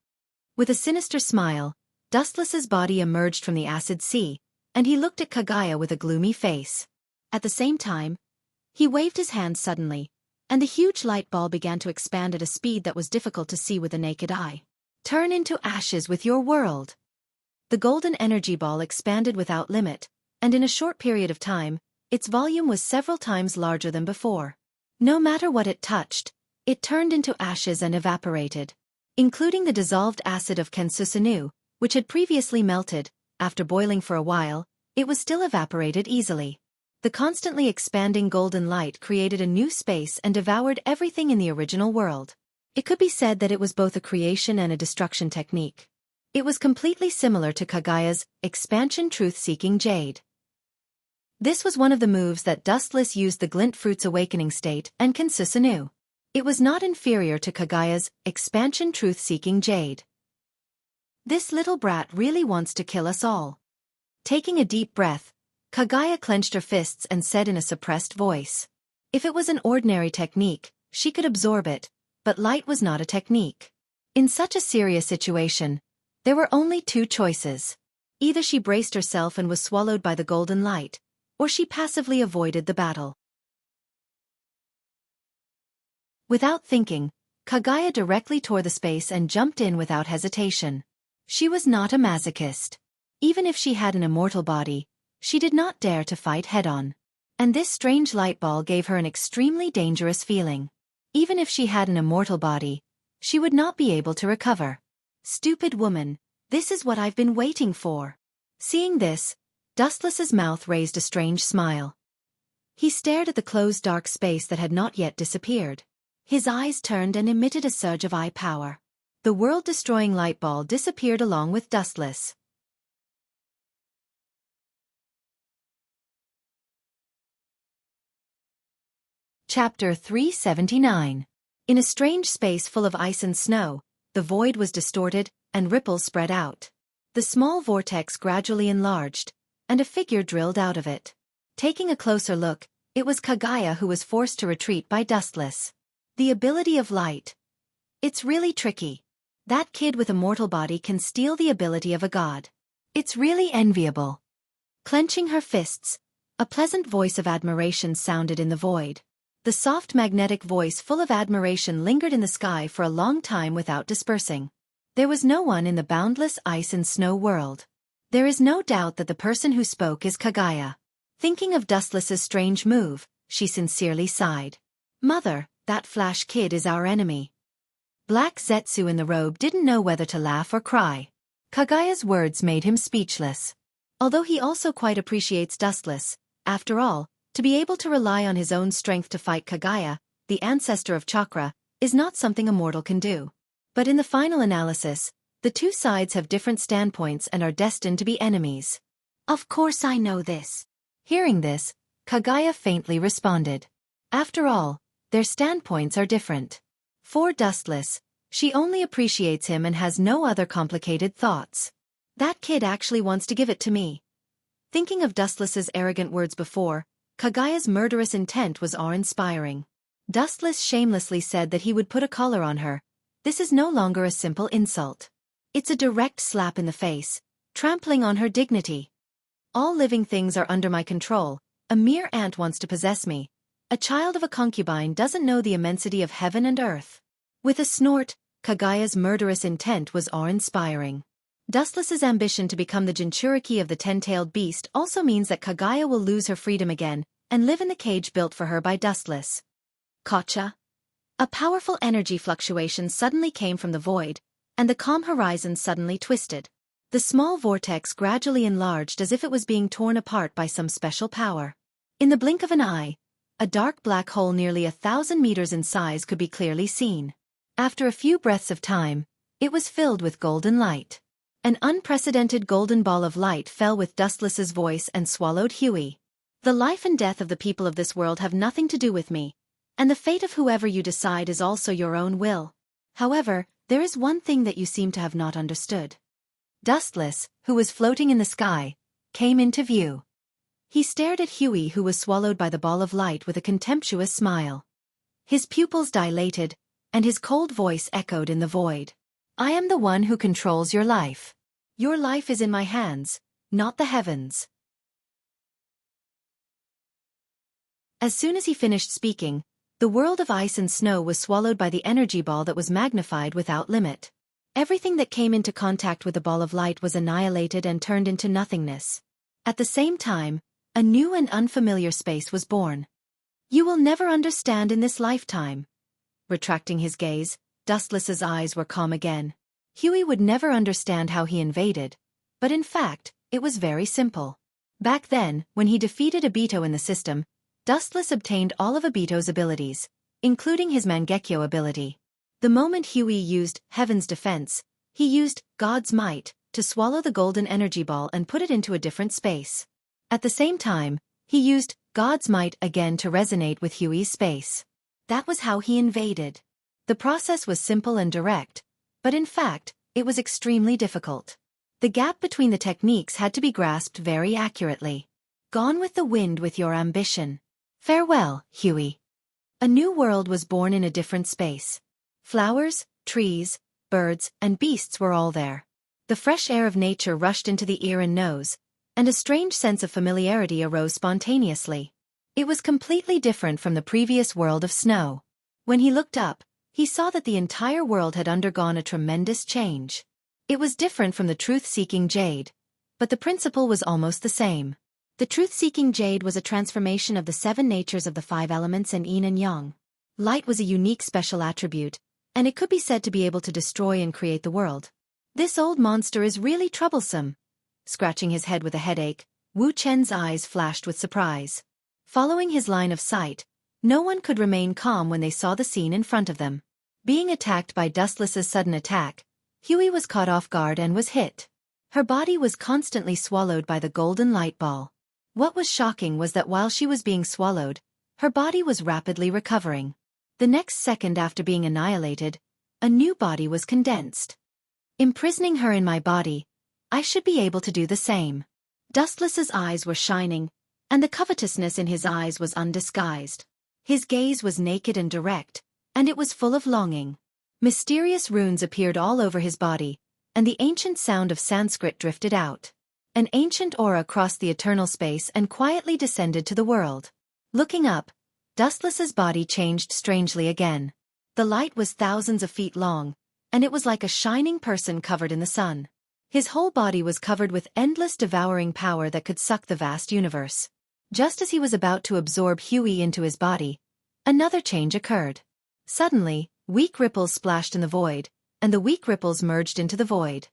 With a sinister smile, Dustless's body emerged from the acid sea, and he looked at Kaguya with a gloomy face. At the same time, he waved his hand suddenly, and the huge light ball began to expand at a speed that was difficult to see with the naked eye. Turn into ashes with your world. The golden energy ball expanded without limit, and in a short period of time, its volume was several times larger than before. No matter what it touched, it turned into ashes and evaporated. Including the dissolved acid of Kensusanoo, which had previously melted. After boiling for a while, it was still evaporated easily. The constantly expanding golden light created a new space and devoured everything in the original world. It could be said that it was both a creation and a destruction technique. It was completely similar to Kaguya's expansion truth-seeking jade. This was one of the moves that Dustless used the Glint Fruit's awakening state and Kensusanoo. It was not inferior to Kaguya's expansion truth-seeking jade. This little brat really wants to kill us all. Taking a deep breath, Kaguya clenched her fists and said in a suppressed voice. If it was an ordinary technique, she could absorb it, but light was not a technique. In such a serious situation, there were only two choices. Either she braced herself and was swallowed by the golden light, or she passively avoided the battle. Without thinking, Kaguya directly tore the space and jumped in without hesitation. She was not a masochist. Even if she had an immortal body, she did not dare to fight head-on. And this strange light ball gave her an extremely dangerous feeling. Even if she had an immortal body, she would not be able to recover. Stupid woman, this is what I've been waiting for. Seeing this, Dustless's mouth raised a strange smile. He stared at the closed dark space that had not yet disappeared. His eyes turned and emitted a surge of eye power. The world-destroying light ball disappeared along with Dustless. Chapter 379. In a strange space full of ice and snow, the void was distorted, and ripples spread out. The small vortex gradually enlarged, and a figure drilled out of it. Taking a closer look, it was Kaguya who was forced to retreat by Dustless. The ability of light. It's really tricky. That kid with a mortal body can steal the ability of a god. It's really enviable. Clenching her fists, a pleasant voice of admiration sounded in the void. The soft magnetic voice full of admiration lingered in the sky for a long time without dispersing. There was no one in the boundless ice and snow world. There is no doubt that the person who spoke is Kaguya. Thinking of Dustless's strange move, she sincerely sighed. Mother, that Flash kid is our enemy. Black Zetsu in the robe didn't know whether to laugh or cry. Kagaya's words made him speechless. Although he also quite appreciates Dustless, after all, to be able to rely on his own strength to fight Kagaya, the ancestor of chakra, is not something a mortal can do. But in the final analysis, the two sides have different standpoints and are destined to be enemies. Of course I know this. Hearing this, Kagaya faintly responded. After all, their standpoints are different. For Dustless, she only appreciates him and has no other complicated thoughts. That kid actually wants to give it to me. Thinking of Dustless's arrogant words before, Kagaya's murderous intent was awe-inspiring. Dustless shamelessly said that he would put a collar on her. This is no longer a simple insult. It's a direct slap in the face, trampling on her dignity. All living things are under my control. A mere ant wants to possess me. A child of a concubine doesn't know the immensity of heaven and earth. With a snort, Kagaya's murderous intent was awe-inspiring. Dustless's ambition to become the Jinchuriki of the ten-tailed beast also means that Kagaya will lose her freedom again and live in the cage built for her by Dustless. Gotcha. A powerful energy fluctuation suddenly came from the void, and the calm horizon suddenly twisted. The small vortex gradually enlarged as if it was being torn apart by some special power. In the blink of an eye, a dark black hole nearly 1,000 meters in size could be clearly seen. After a few breaths of time, it was filled with golden light. An unprecedented golden ball of light fell with Dustless's voice and swallowed Huey. The life and death of the people of this world have nothing to do with me, and the fate of whoever you decide is also your own will. However, there is one thing that you seem to have not understood. Dustless, who was floating in the sky, came into view. He stared at Huey, who was swallowed by the ball of light, with a contemptuous smile. His pupils dilated, and his cold voice echoed in the void. I am the one who controls your life. Your life is in my hands, not the heavens. As soon as he finished speaking, the world of ice and snow was swallowed by the energy ball that was magnified without limit. Everything that came into contact with the ball of light was annihilated and turned into nothingness. At the same time, a new and unfamiliar space was born. You will never understand in this lifetime. Retracting his gaze, Dustless's eyes were calm again. Huey would never understand how he invaded, but in fact, it was very simple. Back then, when he defeated Obito in the system, Dustless obtained all of Obito's abilities, including his Mangekyo ability. The moment Huey used Heaven's Defense, he used God's Might to swallow the golden energy ball and put it into a different space. At the same time, he used God's Might again to resonate with Huey's space. That was how he invaded. The process was simple and direct, but in fact, it was extremely difficult. The gap between the techniques had to be grasped very accurately. Gone with the wind with your ambition. Farewell, Huey. A new world was born in a different space. Flowers, trees, birds, and beasts were all there. The fresh air of nature rushed into the ear and nose, and a strange sense of familiarity arose spontaneously. It was completely different from the previous world of snow. When he looked up, he saw that the entire world had undergone a tremendous change. It was different from the truth-seeking jade, but the principle was almost the same. The truth-seeking jade was a transformation of the 7 natures of the 5 elements and yin and yang. Light was a unique special attribute, and it could be said to be able to destroy and create the world. This old monster is really troublesome. Scratching his head with a headache, Wu Chen's eyes flashed with surprise. Following his line of sight, no one could remain calm when they saw the scene in front of them. Being attacked by Dustless's sudden attack, Huey was caught off guard and was hit. Her body was constantly swallowed by the golden light ball. What was shocking was that while she was being swallowed, her body was rapidly recovering. The next second after being annihilated, a new body was condensed. Imprisoning her in my body, I should be able to do the same. Dustless's eyes were shining, and the covetousness in his eyes was undisguised. His gaze was naked and direct, and it was full of longing. Mysterious runes appeared all over his body, and the ancient sound of Sanskrit drifted out. An ancient aura crossed the eternal space and quietly descended to the world. Looking up, Dustless's body changed strangely again. The light was thousands of feet long, and it was like a shining person covered in the sun. His whole body was covered with endless devouring power that could suck the vast universe. Just as he was about to absorb Huey into his body, another change occurred. Suddenly, weak ripples splashed in the void, and the weak ripples merged into the void.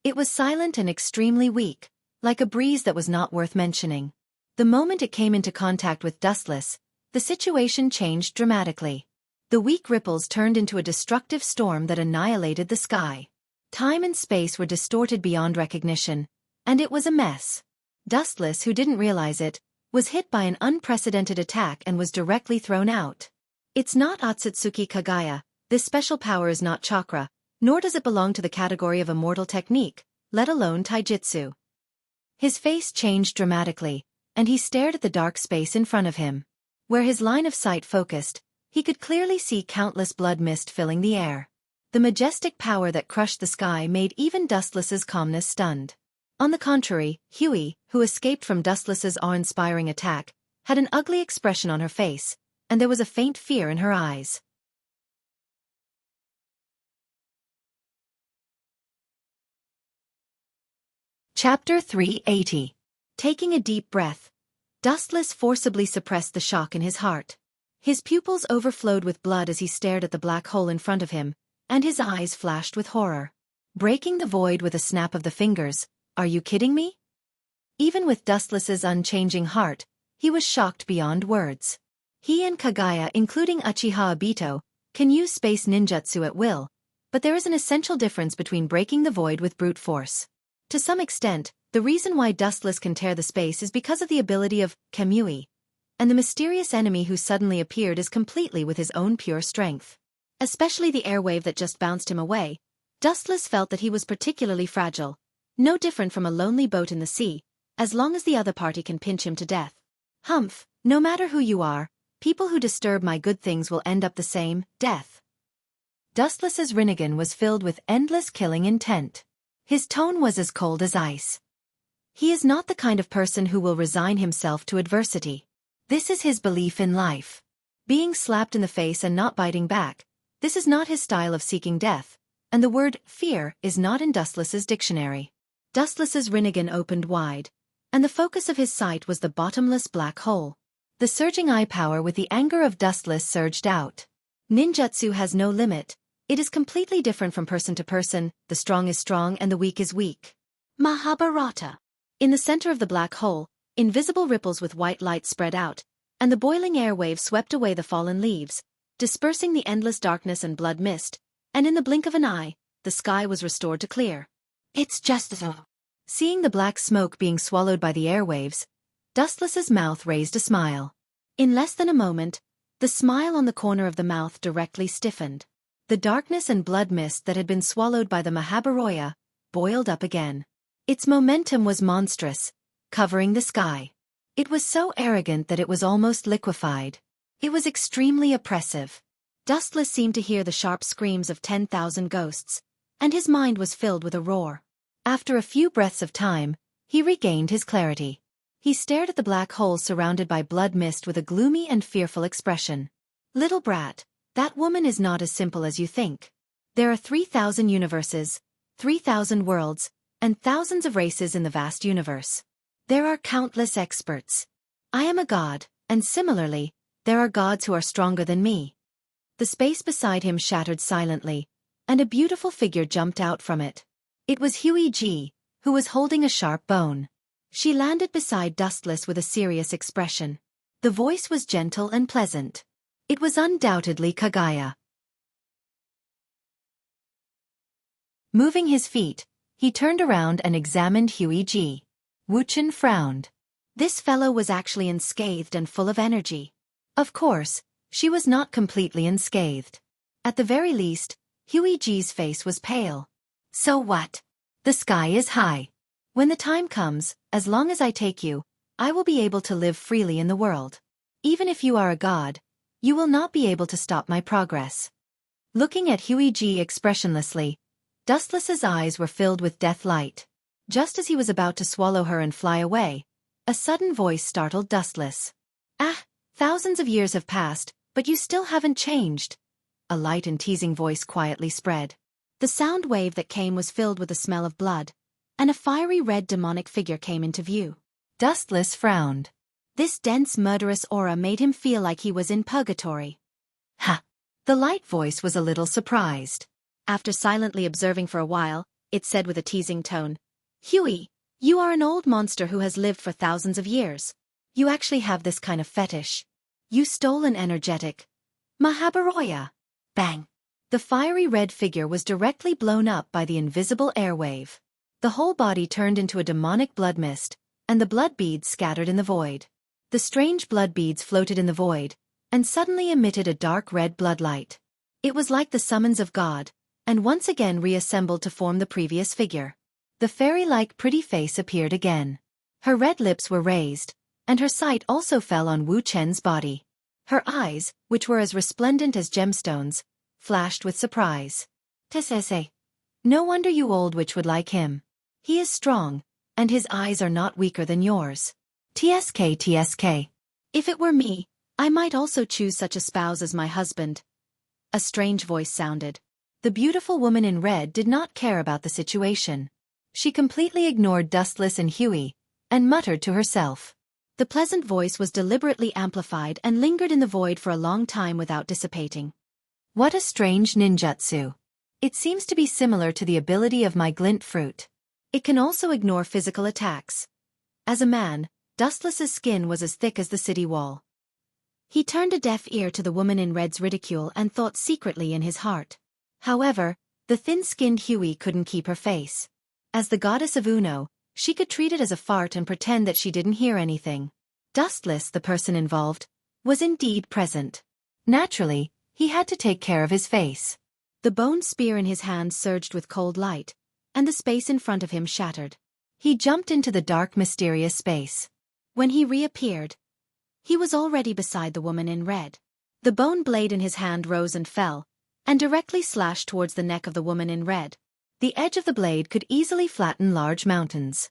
It was silent and extremely weak, like a breeze that was not worth mentioning. The moment it came into contact with Dustless, the situation changed dramatically. The weak ripples turned into a destructive storm that annihilated the sky. Time and space were distorted beyond recognition, and it was a mess. Dustless, who didn't realize it, was hit by an unprecedented attack and was directly thrown out. It's not Otsutsuki Kagaya, this special power is not chakra, nor does it belong to the category of a mortal technique, let alone taijutsu. His face changed dramatically, and he stared at the dark space in front of him. Where his line of sight focused, he could clearly see countless blood mist filling the air. The majestic power that crushed the sky made even Dustless's calmness stunned. On the contrary, Huey, who escaped from Dustless's awe-inspiring attack, had an ugly expression on her face, and there was a faint fear in her eyes. Chapter 380. Taking a deep breath, Dustless forcibly suppressed the shock in his heart. His pupils overflowed with blood as he stared at the black hole in front of him, and his eyes flashed with horror. Breaking the void with a snap of the fingers, are you kidding me? Even with Dustless's unchanging heart, he was shocked beyond words. He and Kagaya, including Uchiha Obito, can use space ninjutsu at will, but there is an essential difference between breaking the void with brute force. To some extent, the reason why Dustless can tear the space is because of the ability of Kamui, and the mysterious enemy who suddenly appeared is completely with his own pure strength. Especially the airwave that just bounced him away, Dustless felt that he was particularly fragile, no different from a lonely boat in the sea, as long as the other party can pinch him to death. Humph, no matter who you are, people who disturb my good things will end up the same, death. Dustless's Rinnegan was filled with endless killing intent. His tone was as cold as ice. He is not the kind of person who will resign himself to adversity. This is his belief in life. Being slapped in the face and not biting back, this is not his style of seeking death, and the word fear is not in Dustless's dictionary. Dustless's Rinnegan opened wide, and the focus of his sight was the bottomless black hole. The surging eye power with the anger of Dustless surged out. Ninjutsu has no limit. It is completely different from person to person, the strong is strong and the weak is weak. Mahabharata. In the center of the black hole, invisible ripples with white light spread out, and the boiling airwave swept away the fallen leaves, dispersing the endless darkness and blood mist, and in the blink of an eye, the sky was restored to clear. It's just so. Seeing the black smoke being swallowed by the airwaves, Dustless's mouth raised a smile. In less than a moment, the smile on the corner of the mouth directly stiffened. The darkness and blood mist that had been swallowed by the Mahabharata boiled up again. Its momentum was monstrous, covering the sky. It was so arrogant that it was almost liquefied. It was extremely oppressive. Dustless seemed to hear the sharp screams of 10,000 ghosts, and his mind was filled with a roar. After a few breaths of time, he regained his clarity. He stared at the black hole surrounded by blood mist with a gloomy and fearful expression. Little brat, that woman is not as simple as you think. There are 3,000 universes, 3,000 worlds, and thousands of races in the vast universe. There are countless experts. I am a god, and similarly, there are gods who are stronger than me. The space beside him shattered silently, and a beautiful figure jumped out from it. It was Huey G, who was holding a sharp bone. She landed beside Dustless with a serious expression. The voice was gentle and pleasant. It was undoubtedly Kagaya. Moving his feet, he turned around and examined Huey G. Wuxia frowned. This fellow was actually unscathed and full of energy. Of course, she was not completely unscathed. At the very least, Huey G's face was pale. So what? The sky is high. When the time comes, as long as I take you, I will be able to live freely in the world. Even if you are a god, you will not be able to stop my progress. Looking at Huey G expressionlessly, Dustless's eyes were filled with death light. Just as he was about to swallow her and fly away, a sudden voice startled Dustless. Ah, thousands of years have passed, but you still haven't changed. A light and teasing voice quietly spread. The sound wave that came was filled with the smell of blood, and a fiery red demonic figure came into view. Dustless frowned. This dense murderous aura made him feel like he was in purgatory. Ha! The light voice was a little surprised. After silently observing for a while, it said with a teasing tone. Huey, you are an old monster who has lived for thousands of years. You actually have this kind of fetish. You stole an energetic Mahabharaya. Bang! The fiery red figure was directly blown up by the invisible airwave. The whole body turned into a demonic blood mist, and the blood beads scattered in the void. The strange blood beads floated in the void, and suddenly emitted a dark red blood light. It was like the summons of God, and once again reassembled to form the previous figure. The fairy-like pretty face appeared again. Her red lips were raised, and her sight also fell on Wu Chen's body. Her eyes, which were as resplendent as gemstones, flashed with surprise. Tsese. No wonder you old witch would like him. He is strong, and his eyes are not weaker than yours. TSK. If it were me, I might also choose such a spouse as my husband. A strange voice sounded. The beautiful woman in red did not care about the situation. She completely ignored Dustless and Huey, and muttered to herself. The pleasant voice was deliberately amplified and lingered in the void for a long time without dissipating. What a strange ninjutsu. It seems to be similar to the ability of my glint fruit. It can also ignore physical attacks. As a man, Dustless's skin was as thick as the city wall. He turned a deaf ear to the woman in red's ridicule and thought secretly in his heart. However, the thin-skinned Huey couldn't keep her face. As the goddess of Uno, she could treat it as a fart and pretend that she didn't hear anything. Dustless, the person involved, was indeed present. Naturally, he had to take care of his face. The bone spear in his hand surged with cold light, and the space in front of him shattered. He jumped into the dark, mysterious space. When he reappeared, he was already beside the woman in red. The bone blade in his hand rose and fell, and directly slashed towards the neck of the woman in red. The edge of the blade could easily flatten large mountains.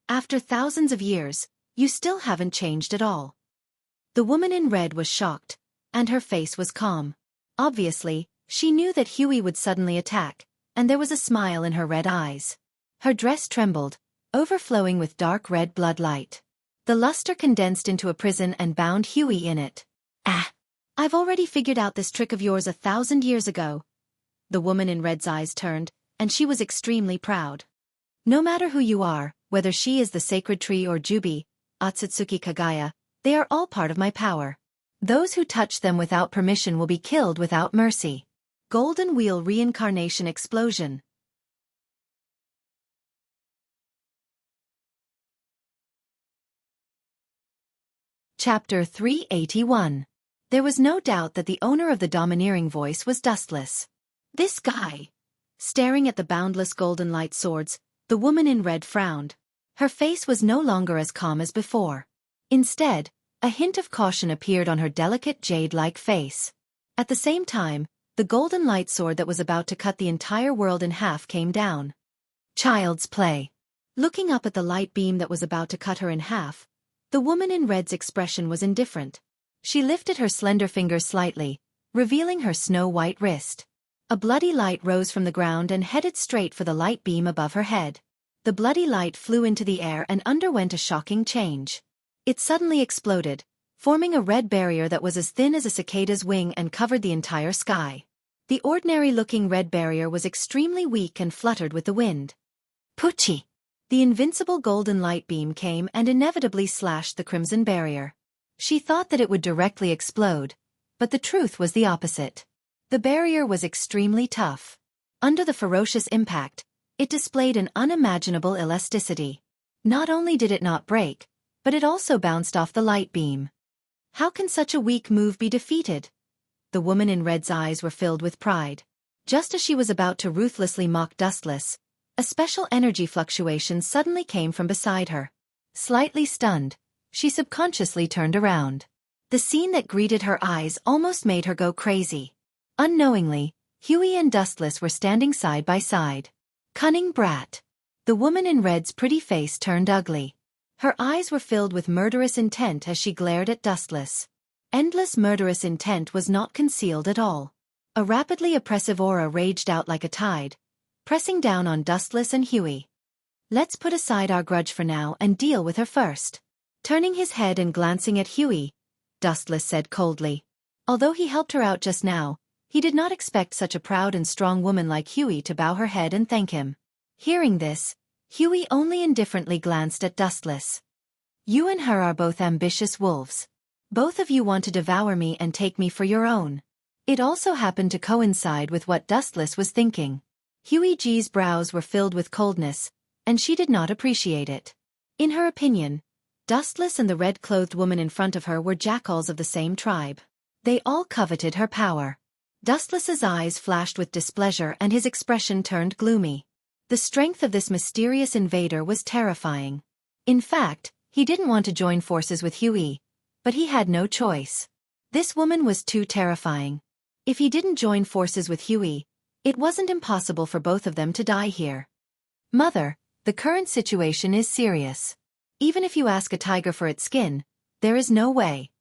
After thousands of years, you still haven't changed at all. The woman in red was shocked, and her face was calm. Obviously, she knew that Huey would suddenly attack, and there was a smile in her red eyes. Her dress trembled, overflowing with dark red blood light. The luster condensed into a prison and bound Huey in it. Ah! I've already figured out this trick of yours 1,000 years ago. The woman in red's eyes turned, and she was extremely proud. No matter who you are, whether she is the sacred tree or Jubi, Otsutsuki Kagaya, they are all part of my power. Those who touch them without permission will be killed without mercy. Golden Wheel Reincarnation Explosion. Chapter 381. There was no doubt that the owner of the domineering voice was Dustless. This guy. Staring at the boundless golden light swords, the woman in red frowned. Her face was no longer as calm as before. Instead, a hint of caution appeared on her delicate jade-like face. At the same time, the golden light sword that was about to cut the entire world in half came down. Child's play. Looking up at the light beam that was about to cut her in half, the woman in red's expression was indifferent. She lifted her slender fingers slightly, revealing her snow-white wrist. A bloody light rose from the ground and headed straight for the light beam above her head. The bloody light flew into the air and underwent a shocking change. It suddenly exploded, forming a red barrier that was as thin as a cicada's wing and covered the entire sky. The ordinary-looking red barrier was extremely weak and fluttered with the wind. Pucci! The invincible golden light beam came and inevitably slashed the crimson barrier. She thought that it would directly explode, but the truth was the opposite. The barrier was extremely tough. Under the ferocious impact, it displayed an unimaginable elasticity. Not only did it not break, but it also bounced off the light beam. How can such a weak move be defeated? The woman in red's eyes were filled with pride. Just as she was about to ruthlessly mock Dustless, a special energy fluctuation suddenly came from beside her. Slightly stunned, she subconsciously turned around. The scene that greeted her eyes almost made her go crazy. Unknowingly, Huey and Dustless were standing side by side. Cunning brat. The woman in red's pretty face turned ugly. Her eyes were filled with murderous intent as she glared at Dustless. Endless murderous intent was not concealed at all. A rapidly oppressive aura raged out like a tide, pressing down on Dustless and Huey. Let's put aside our grudge for now and deal with her first. Turning his head and glancing at Huey, Dustless said coldly. Although he helped her out just now, He did not expect such a proud and strong woman like Huey to bow her head and thank him. Hearing this, Huey only indifferently glanced at Dustless. You and her are both ambitious wolves. Both of you want to devour me and take me for your own. It also happened to coincide with what Dustless was thinking. Huey G's brows were filled with coldness, and she did not appreciate it. In her opinion, Dustless and the red-clothed woman in front of her were jackals of the same tribe. They all coveted her power. Dustless's eyes flashed with displeasure and his expression turned gloomy. The strength of this mysterious invader was terrifying. In fact, he didn't want to join forces with Huey, but he had no choice. This woman was too terrifying. If he didn't join forces with Huey, it wasn't impossible for both of them to die here. Mother, the current situation is serious. Even if you ask a tiger for its skin, there is no way.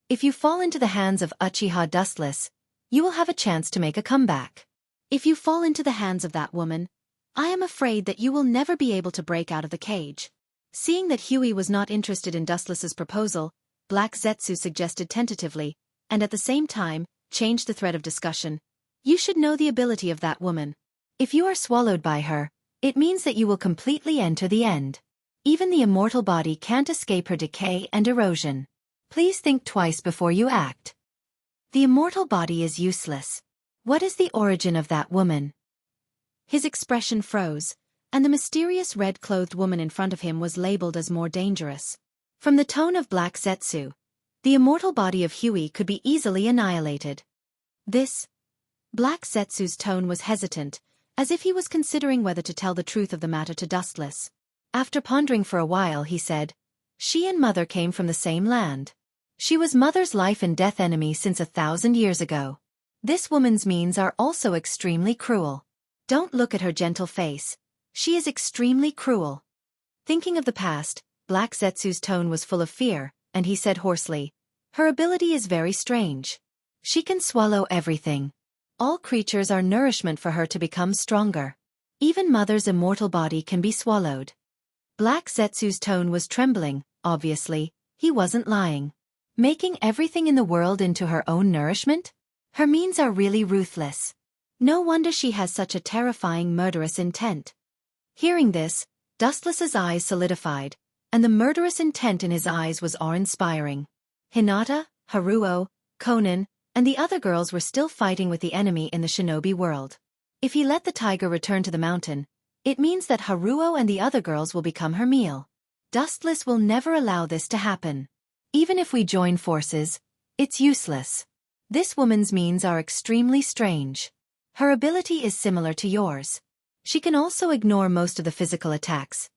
If you fall into the hands of Uchiha Dustless, you will have a chance to make a comeback. If you fall into the hands of that woman, I am afraid that you will never be able to break out of the cage. Seeing that Huey was not interested in Dustless's proposal, Black Zetsu suggested tentatively, and at the same time, changed the thread of discussion. You should know the ability of that woman. If you are swallowed by her, it means that you will completely enter the end. Even the immortal body can't escape her decay and erosion. Please think twice before you act. The immortal body is useless. What is the origin of that woman? His expression froze, and the mysterious red-clothed woman in front of him was labeled as more dangerous. From the tone of Black Zetsu, the immortal body of Huey could be easily annihilated. Black Zetsu's tone was hesitant, as if he was considering whether to tell the truth of the matter to Dustless. After pondering for a while he said, she and Mother came from the same land. She was Mother's life and death enemy since 1,000 years ago. This woman's means are also extremely cruel. Don't look at her gentle face. She is extremely cruel. Thinking of the past, Black Zetsu's tone was full of fear, and he said hoarsely, her ability is very strange. She can swallow everything. All creatures are nourishment for her to become stronger. Even Mother's immortal body can be swallowed. Black Zetsu's tone was trembling, obviously, he wasn't lying. Making everything in the world into her own nourishment? Her means are really ruthless. No wonder she has such a terrifying murderous intent. Hearing this, Dustless's eyes solidified, and the murderous intent in his eyes was awe-inspiring. Hinata, Haruo, Konan, and the other girls were still fighting with the enemy in the shinobi world. If he let the tiger return to the mountain, it means that Haruo and the other girls will become her meal. Dustless will never allow this to happen. Even if we join forces, it's useless. This woman's means are extremely strange. Her ability is similar to yours. She can also ignore most of the physical attacks.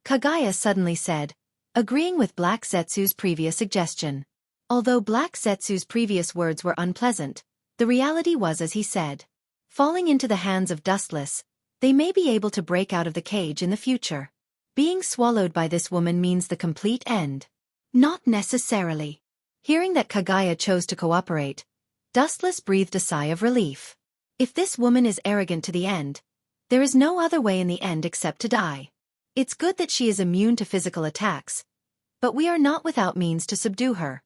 Kagaya suddenly said, agreeing with Black Zetsu's previous suggestion. Although Black Zetsu's previous words were unpleasant, the reality was as he said. Falling into the hands of Dustless, they may be able to break out of the cage in the future. Being swallowed by this woman means the complete end. Not necessarily. Hearing that Kagaya chose to cooperate, Dustless breathed a sigh of relief. If this woman is arrogant to the end, there is no other way in the end except to die. It's good that she is immune to physical attacks, but we are not without means to subdue her.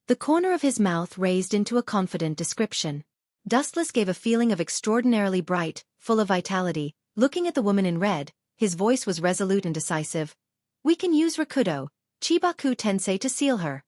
The corner of his mouth raised into a confident description. Dustless gave a feeling of extraordinarily bright, full of vitality. Looking at the woman in red, his voice was resolute and decisive. We can use Rakudo, Chibaku Tensei to seal her.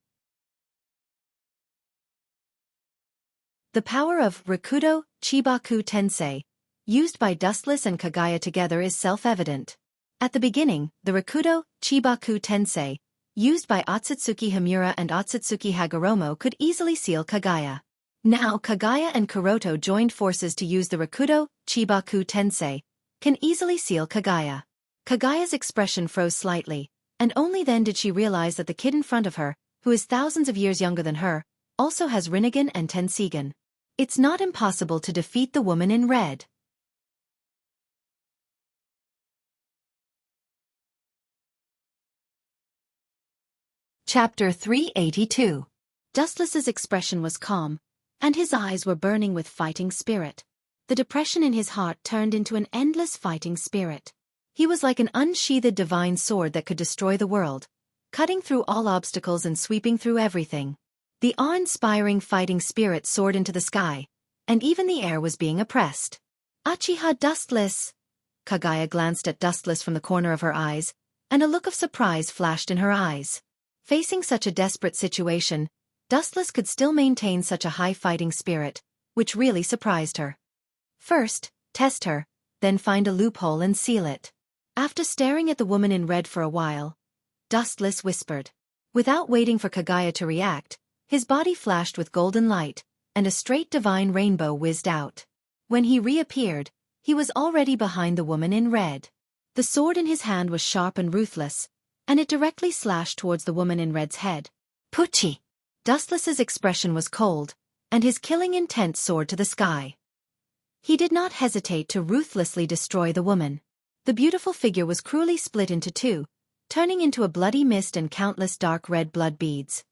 The power of Rakudo, Chibaku Tensei, used by Dustless and Kagaya together is self-evident. At the beginning, the Rakudo, Chibaku Tensei, used by Otsutsuki Himura and Otsutsuki Hagoromo could easily seal Kagaya. Now Kagaya and Kuroto joined forces to use the Rakudo, Chibaku Tensei, can easily seal Kagaya. Kagaya's expression froze slightly, and only then did she realize that the kid in front of her, who is thousands of years younger than her, also has Rinnegan and Tensegan. It's not impossible to defeat the woman in red. Chapter 382. Dustless's expression was calm, and his eyes were burning with fighting spirit. The depression in his heart turned into an endless fighting spirit. He was like an unsheathed divine sword that could destroy the world, cutting through all obstacles and sweeping through everything. The awe-inspiring fighting spirit soared into the sky, and even the air was being oppressed. Uchiha Dustless! Kaguya glanced at Dustless from the corner of her eyes, and a look of surprise flashed in her eyes. Facing such a desperate situation, Dustless could still maintain such a high fighting spirit, which really surprised her. First, test her, then find a loophole and seal it. After staring at the woman in red for a while, Dustless whispered. Without waiting for Kaguya to react, his body flashed with golden light, and a straight divine rainbow whizzed out. When he reappeared, he was already behind the woman in red. The sword in his hand was sharp and ruthless, and it directly slashed towards the woman in red's head. Pucci! Dustless's expression was cold, and his killing intent soared to the sky. He did not hesitate to ruthlessly destroy the woman. The beautiful figure was cruelly split into two, turning into a bloody mist and countless dark red blood beads.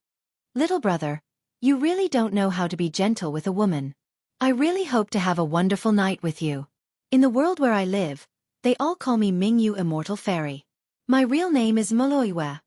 Little brother, you really don't know how to be gentle with a woman. I really hope to have a wonderful night with you. In the world where I live, they all call me Mingyu Immortal Fairy. My real name is Moloiwe.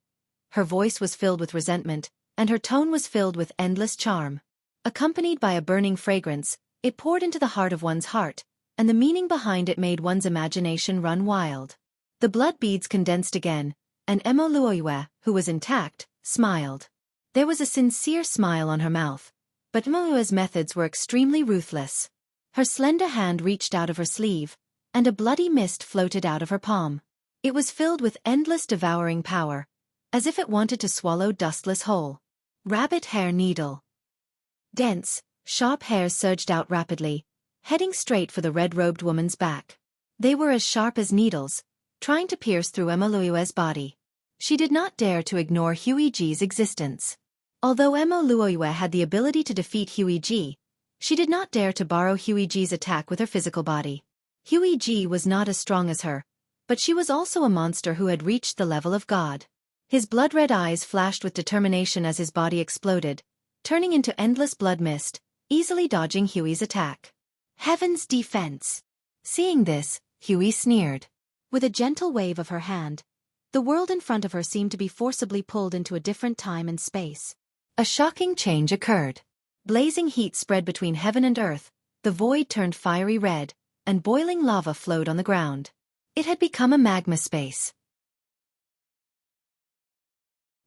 Her voice was filled with resentment, and her tone was filled with endless charm. Accompanied by a burning fragrance, it poured into the heart of one's heart, and the meaning behind it made one's imagination run wild. The blood beads condensed again, and Moloiwe, who was intact, smiled. There was a sincere smile on her mouth, but Moloiwe's methods were extremely ruthless. Her slender hand reached out of her sleeve, and a bloody mist floated out of her palm. It was filled with endless devouring power, as if it wanted to swallow Dustless whole. Rabbit hair needle. Dense, sharp hairs surged out rapidly, heading straight for the red-robed woman's back. They were as sharp as needles, trying to pierce through Moloiwe's body. She did not dare to ignore Huiji's existence. Although Moloiwe had the ability to defeat Huiji, she did not dare to borrow Huiji's attack with her physical body. Huiji was not as strong as her, but she was also a monster who had reached the level of God. His blood-red eyes flashed with determination as his body exploded, turning into endless blood mist, easily dodging Hui's attack. Heaven's defense! Seeing this, Hui sneered. With a gentle wave of her hand, the world in front of her seemed to be forcibly pulled into a different time and space. A shocking change occurred. Blazing heat spread between heaven and earth, the void turned fiery red, and boiling lava flowed on the ground. It had become a magma space.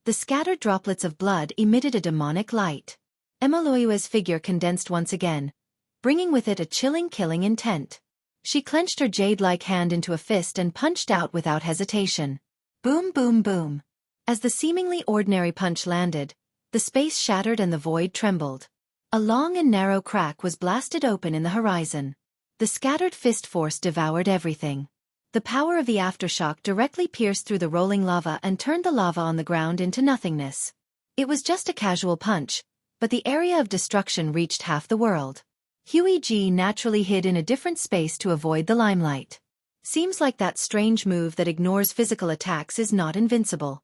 The scattered droplets of blood emitted a demonic light. Moloiwe's figure condensed once again, bringing with it a chilling killing intent. She clenched her jade-like hand into a fist and punched out without hesitation. Boom, boom, boom. As the seemingly ordinary punch landed, the space shattered and the void trembled. A long and narrow crack was blasted open in the horizon. The scattered fist force devoured everything. The power of the aftershock directly pierced through the rolling lava and turned the lava on the ground into nothingness. It was just a casual punch, but the area of destruction reached half the world. Huiji naturally hid in a different space to avoid the limelight. Seems like that strange move that ignores physical attacks is not invincible.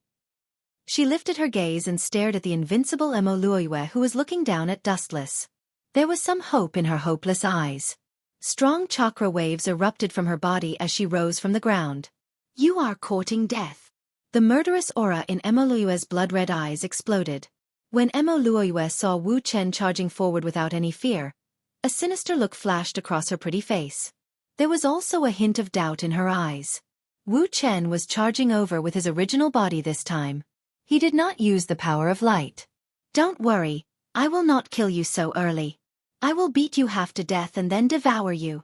She lifted her gaze and stared at the invincible Moloiwe, who was looking down at Dustless. There was some hope in her hopeless eyes. Strong chakra waves erupted from her body as she rose from the ground. You are courting death. The murderous aura in Moloiwe's blood-red eyes exploded. When Moloiwe saw Wu Chen charging forward without any fear, a sinister look flashed across her pretty face. There was also a hint of doubt in her eyes. Wu Chen was charging over with his original body this time. He did not use the power of light. Don't worry, I will not kill you so early. I will beat you half to death and then devour you.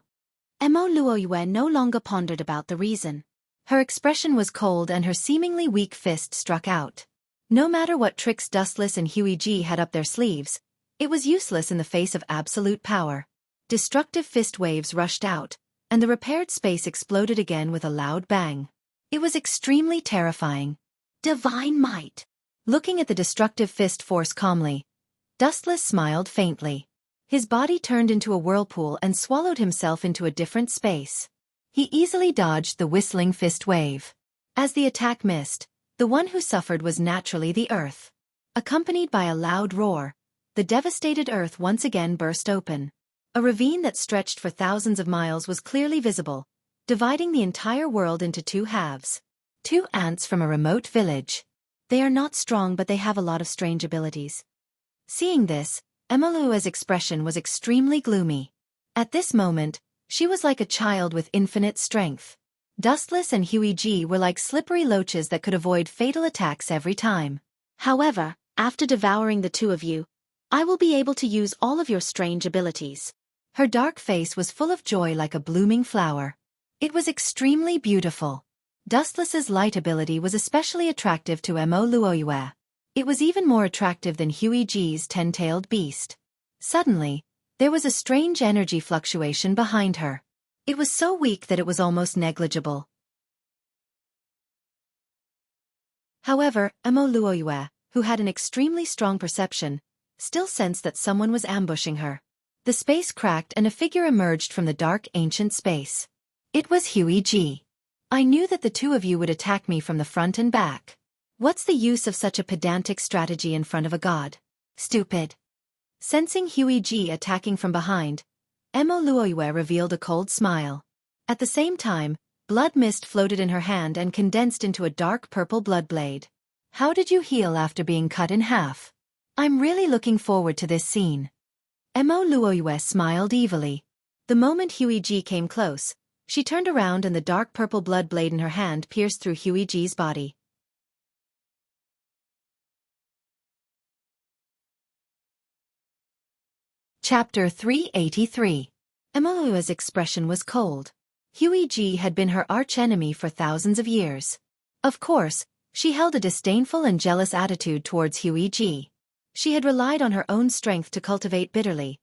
Moloiwe no longer pondered about the reason. Her expression was cold and her seemingly weak fist struck out. No matter what tricks Dustless and Huiji had up their sleeves, it was useless in the face of absolute power. Destructive fist waves rushed out, and the repaired space exploded again with a loud bang. It was extremely terrifying. Divine might. Looking at the destructive fist force calmly, Dustless smiled faintly. His body turned into a whirlpool and swallowed himself into a different space. He easily dodged the whistling fist wave. As the attack missed, the one who suffered was naturally the earth. Accompanied by a loud roar, the devastated earth once again burst open. A ravine that stretched for thousands of miles was clearly visible, dividing the entire world into two halves. Two ants from a remote village. They are not strong, but they have a lot of strange abilities. Seeing this, Emolua's expression was extremely gloomy. At this moment, she was like a child with infinite strength. Dustless and Huiji were like slippery loaches that could avoid fatal attacks every time. However, after devouring the two of you, I will be able to use all of your strange abilities. Her dark face was full of joy like a blooming flower. It was extremely beautiful. Dustless's light ability was especially attractive to Emoluoyue. It was even more attractive than Huiji's 10-tailed beast. Suddenly, there was a strange energy fluctuation behind her. It was so weak that it was almost negligible. However, Emoluoyue, who had an extremely strong perception, still sensed that someone was ambushing her. The space cracked and a figure emerged from the dark ancient space. It was Huiji. I knew that the two of you would attack me from the front and back. What's the use of such a pedantic strategy in front of a god? Stupid. Sensing Huiji attacking from behind, Emoluoyue revealed a cold smile. At the same time, blood mist floated in her hand and condensed into a dark purple blood blade. How did you heal after being cut in half? I'm really looking forward to this scene. Emoluoyue smiled evilly. The moment Huiji came close, she turned around and the dark purple blood blade in her hand pierced through Huiji's body. Chapter 383. Emoluoyue's expression was cold. Huiji had been her arch-enemy for thousands of years. Of course, she held a disdainful and jealous attitude towards Huiji. She had relied on her own strength to cultivate bitterly,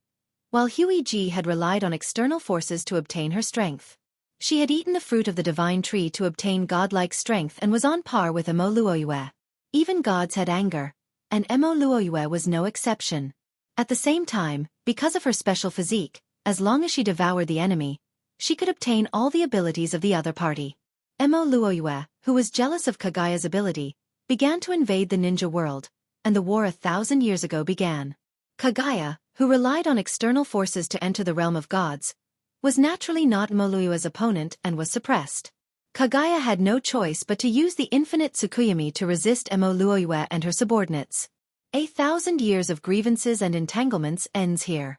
while Huiji had relied on external forces to obtain her strength. She had eaten the fruit of the divine tree to obtain godlike strength and was on par with Emoluoyue. Even gods had anger, and Emoluoyue was no exception. At the same time, because of her special physique, as long as she devoured the enemy, she could obtain all the abilities of the other party. Emoluoyue, who was jealous of Kagaya's ability, began to invade the ninja world, and the war 1,000 years ago began. Kagaya, who relied on external forces to enter the realm of gods, was naturally not Emoluoyue's opponent and was suppressed. Kagaya had no choice but to use the infinite Tsukuyomi to resist Emoluoyue and her subordinates. 1,000 years of grievances and entanglements ends here.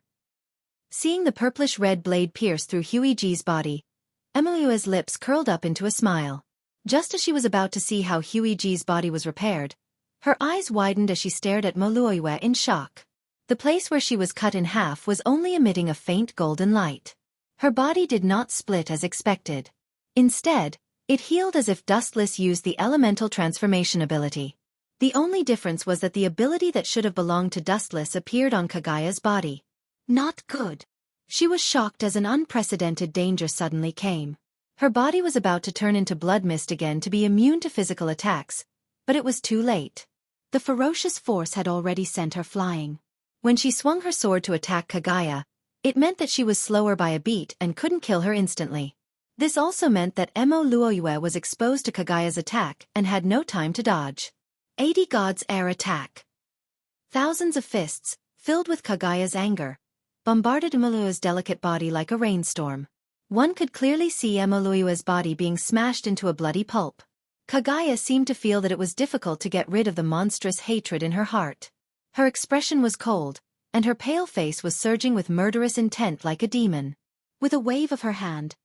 Seeing the purplish-red blade pierce through Huiji's body, Emoluoyue's lips curled up into a smile. Just as she was about to see how Huiji's body was repaired, her eyes widened as she stared at Emoluoyue in shock. The place where she was cut in half was only emitting a faint golden light. Her body did not split as expected. Instead, it healed as if Dustless used the elemental transformation ability. The only difference was that the ability that should have belonged to Dustless appeared on Kagaya's body. Not good. She was shocked as an unprecedented danger suddenly came. Her body was about to turn into blood mist again to be immune to physical attacks, but it was too late. The ferocious force had already sent her flying. When she swung her sword to attack Kagaya, it meant that she was slower by a beat and couldn't kill her instantly. This also meant that Emoluoyue was exposed to Kagaya's attack and had no time to dodge. 80 Gods' air attack. Thousands of fists, filled with Kagaya's anger, bombarded Emoluoyue's delicate body like a rainstorm. One could clearly see Emoluoyue's body being smashed into a bloody pulp. Kagaya seemed to feel that it was difficult to get rid of the monstrous hatred in her heart. Her expression was cold, and her pale face was surging with murderous intent like a demon. With a wave of her hand,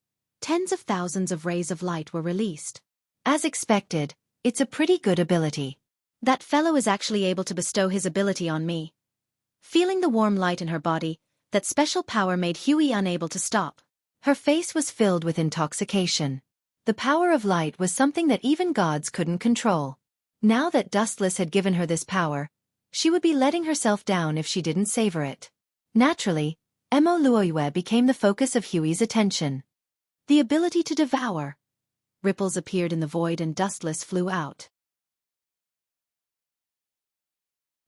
tens of thousands of rays of light were released. As expected, it's a pretty good ability. That fellow is actually able to bestow his ability on me. Feeling the warm light in her body, that special power made Huey unable to stop. Her face was filled with intoxication. The power of light was something that even gods couldn't control. Now that Dustless had given her this power, she would be letting herself down if she didn't savor it. Naturally, Emoluoyue became the focus of Huey's attention. The ability to devour. Ripples appeared in the void and Dustless flew out.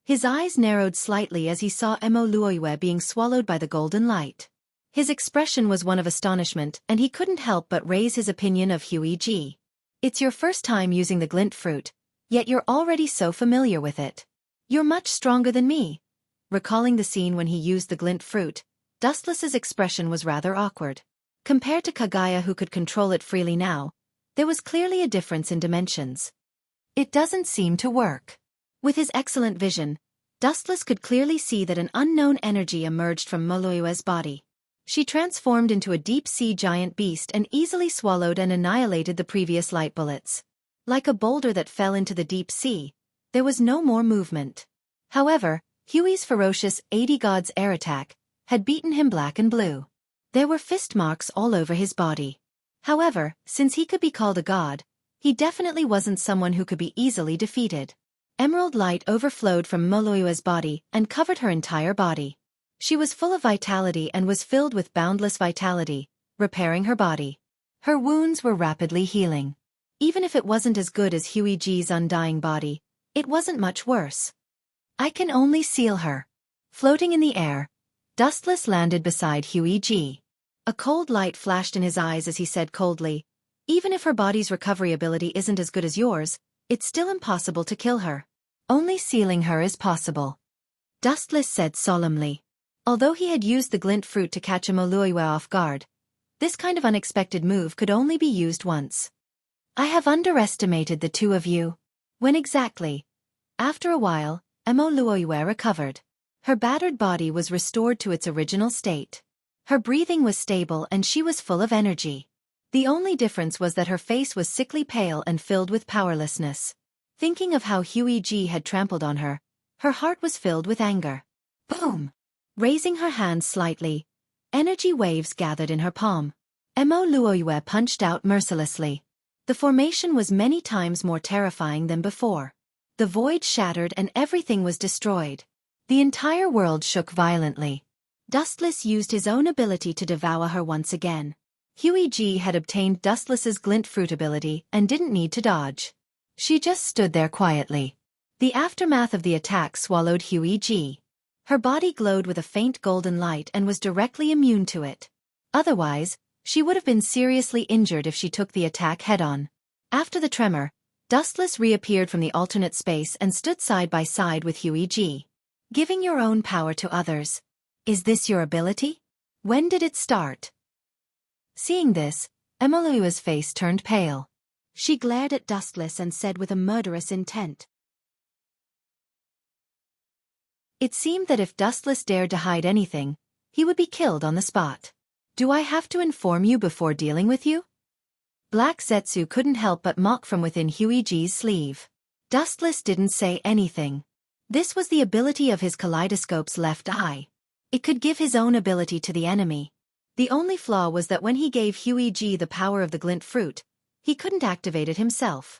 His eyes narrowed slightly as he saw Emoluoyue being swallowed by the golden light. His expression was one of astonishment and he couldn't help but raise his opinion of Huiji. It's your first time using the glint fruit, yet you're already so familiar with it. You're much stronger than me. Recalling the scene when he used the glint fruit, Dustless's expression was rather awkward. Compared to Kagaya who could control it freely now, there was clearly a difference in dimensions. It doesn't seem to work. With his excellent vision, Dustless could clearly see that an unknown energy emerged from Moluiwe's body. She transformed into a deep-sea giant beast and easily swallowed and annihilated the previous light bullets. Like a boulder that fell into the deep sea, there was no more movement. However, Huey's ferocious 80 God's air attack had beaten him black and blue. There were fist marks all over his body. However, since he could be called a god, he definitely wasn't someone who could be easily defeated. Emerald light overflowed from Moluiwe's body and covered her entire body. She was full of vitality and was filled with boundless vitality, repairing her body. Her wounds were rapidly healing. Even if it wasn't as good as Huey G's undying body, it wasn't much worse. I can only seal her. Floating in the air, Dustless landed beside Huey G. A cold light flashed in his eyes as he said coldly, "Even if her body's recovery ability isn't as good as yours, it's still impossible to kill her. Only sealing her is possible." Dustless said solemnly. Although he had used the glint fruit to catch a Moluiwe off guard, this kind of unexpected move could only be used once. I have underestimated the two of you. When exactly? After a while, Moluiwe recovered. Her battered body was restored to its original state. Her breathing was stable and she was full of energy. The only difference was that her face was sickly pale and filled with powerlessness. Thinking of how Huey G had trampled on her, her heart was filled with anger. Boom! Raising her hands slightly, energy waves gathered in her palm. Moluiwe punched out mercilessly. The formation was many times more terrifying than before. The void shattered and everything was destroyed. The entire world shook violently. Dustless used his own ability to devour her once again. Huey G had obtained Dustless's glint fruit ability and didn't need to dodge. She just stood there quietly. The aftermath of the attack swallowed Huey G. Her body glowed with a faint golden light and was directly immune to it. Otherwise, she would have been seriously injured if she took the attack head-on. After the tremor, Dustless reappeared from the alternate space and stood side by side with Huey G. Giving your own power to others. Is this your ability? When did it start? Seeing this, Moluiwe's face turned pale. She glared at Dustless and said with a murderous intent. It seemed that if Dustless dared to hide anything, he would be killed on the spot. Do I have to inform you before dealing with you? Black Zetsu couldn't help but mock from within Huey G's sleeve. Dustless didn't say anything. This was the ability of his kaleidoscope's left eye. It could give his own ability to the enemy. The only flaw was that when he gave Huey G the power of the glint fruit, he couldn't activate it himself.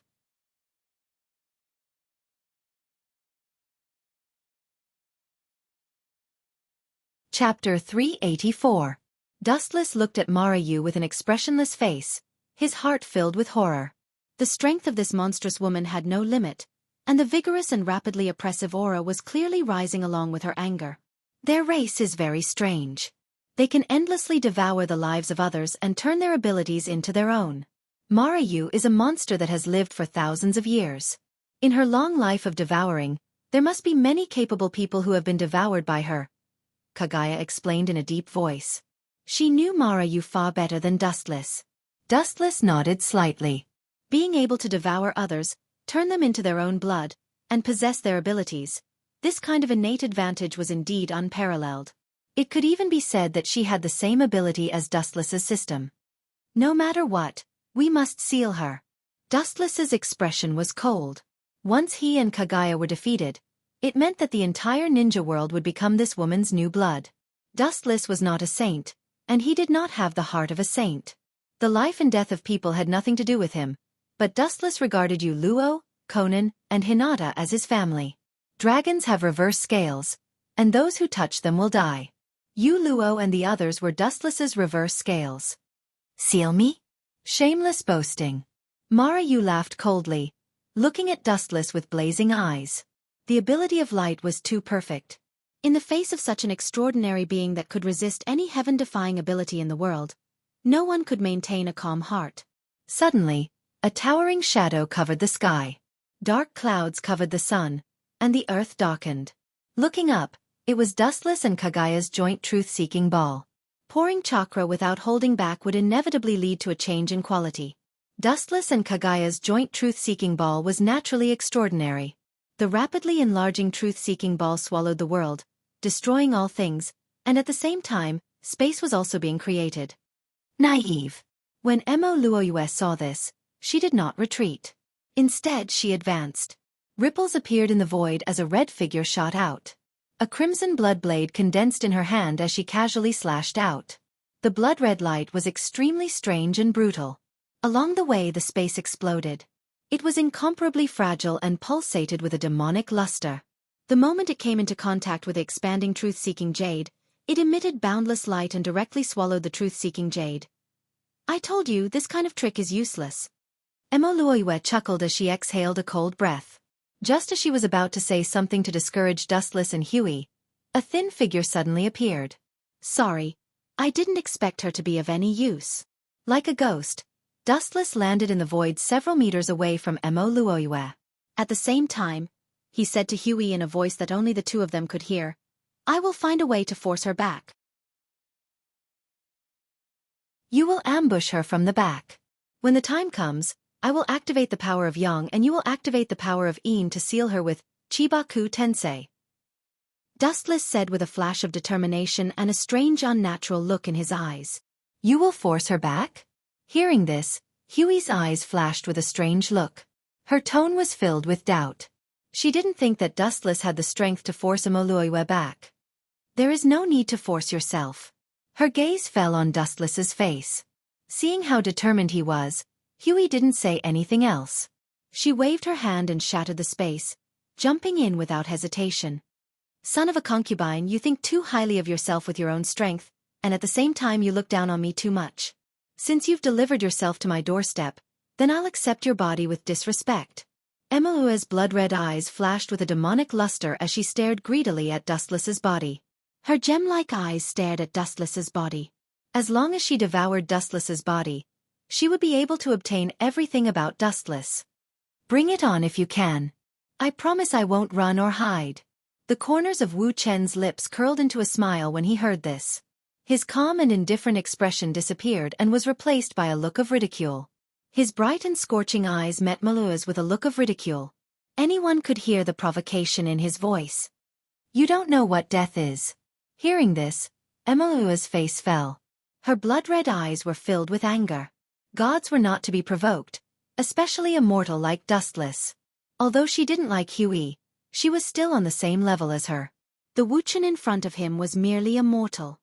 Chapter 384. Dustless looked at Marayu with an expressionless face, his heart filled with horror. The strength of this monstrous woman had no limit, and the vigorous and rapidly oppressive aura was clearly rising along with her anger. Their race is very strange. They can endlessly devour the lives of others and turn their abilities into their own. Marayu is a monster that has lived for thousands of years. In her long life of devouring, there must be many capable people who have been devoured by her, Kaguya explained in a deep voice. She knew Marayu far better than Dustless. Dustless nodded slightly. Being able to devour others, turn them into their own blood, and possess their abilities, this kind of innate advantage was indeed unparalleled. It could even be said that she had the same ability as Dustless's system. No matter what, we must seal her. Dustless's expression was cold. Once he and Kaguya were defeated, it meant that the entire ninja world would become this woman's new blood. Dustless was not a saint, and he did not have the heart of a saint. The life and death of people had nothing to do with him, but Dustless regarded Yu Luo, Conan, and Hinata as his family. Dragons have reverse scales, and those who touch them will die. Yu Luo and the others were Dustless's reverse scales. Seal me? Shameless boasting. Marayu laughed coldly, looking at Dustless with blazing eyes. The ability of light was too perfect. In the face of such an extraordinary being that could resist any heaven-defying ability in the world, no one could maintain a calm heart. Suddenly, a towering shadow covered the sky. Dark clouds covered the sun, and the earth darkened. Looking up, it was Dustless and Kaguya's joint truth-seeking ball. Pouring chakra without holding back would inevitably lead to a change in quality. Dustless and Kaguya's joint truth-seeking ball was naturally extraordinary. The rapidly enlarging truth-seeking ball swallowed the world, destroying all things, and at the same time, space was also being created. Naive. When Mo Luoyue saw this, she did not retreat. Instead, she advanced. Ripples appeared in the void as a red figure shot out. A crimson blood blade condensed in her hand as she casually slashed out. The blood-red light was extremely strange and brutal. Along the way, the space exploded. It was incomparably fragile and pulsated with a demonic luster. The moment it came into contact with the expanding truth-seeking jade, it emitted boundless light and directly swallowed the truth-seeking jade. I told you, this kind of trick is useless. Mo Luoyue chuckled as she exhaled a cold breath. Just as she was about to say something to discourage Dustless and Huey, a thin figure suddenly appeared. Sorry, I didn't expect her to be of any use. Like a ghost, Dustless landed in the void several meters away from Mo Luoyue. At the same time, he said to Huey in a voice that only the two of them could hear, I will find a way to force her back. You will ambush her from the back. When the time comes, I will activate the power of Yang and you will activate the power of Yin to seal her with Chibaku Tensei. Dustless said with a flash of determination and a strange unnatural look in his eyes. You will force her back? Hearing this, Huey's eyes flashed with a strange look. Her tone was filled with doubt. She didn't think that Dustless had the strength to force Mo Luoyue back. There is no need to force yourself. Her gaze fell on Dustless's face. Seeing how determined he was, Huey didn't say anything else. She waved her hand and shattered the space, jumping in without hesitation. Son of a concubine, you think too highly of yourself with your own strength, and at the same time you look down on me too much. Since you've delivered yourself to my doorstep, then I'll accept your body with disrespect. Emilua's blood-red eyes flashed with a demonic luster as she stared greedily at Dustless's body. Her gem-like eyes stared at Dustless's body. As long as she devoured Dustless's body, she would be able to obtain everything about Dustless. Bring it on if you can. I promise I won't run or hide. The corners of Wu Chen's lips curled into a smile when he heard this. His calm and indifferent expression disappeared and was replaced by a look of ridicule. His bright and scorching eyes met Malua's with a look of ridicule. Anyone could hear the provocation in his voice. You don't know what death is. Hearing this, Malua's face fell. Her blood-red eyes were filled with anger. Gods were not to be provoked, especially a mortal like Dustless. Although she didn't like Huey, she was still on the same level as her. The Wuchen in front of him was merely a mortal.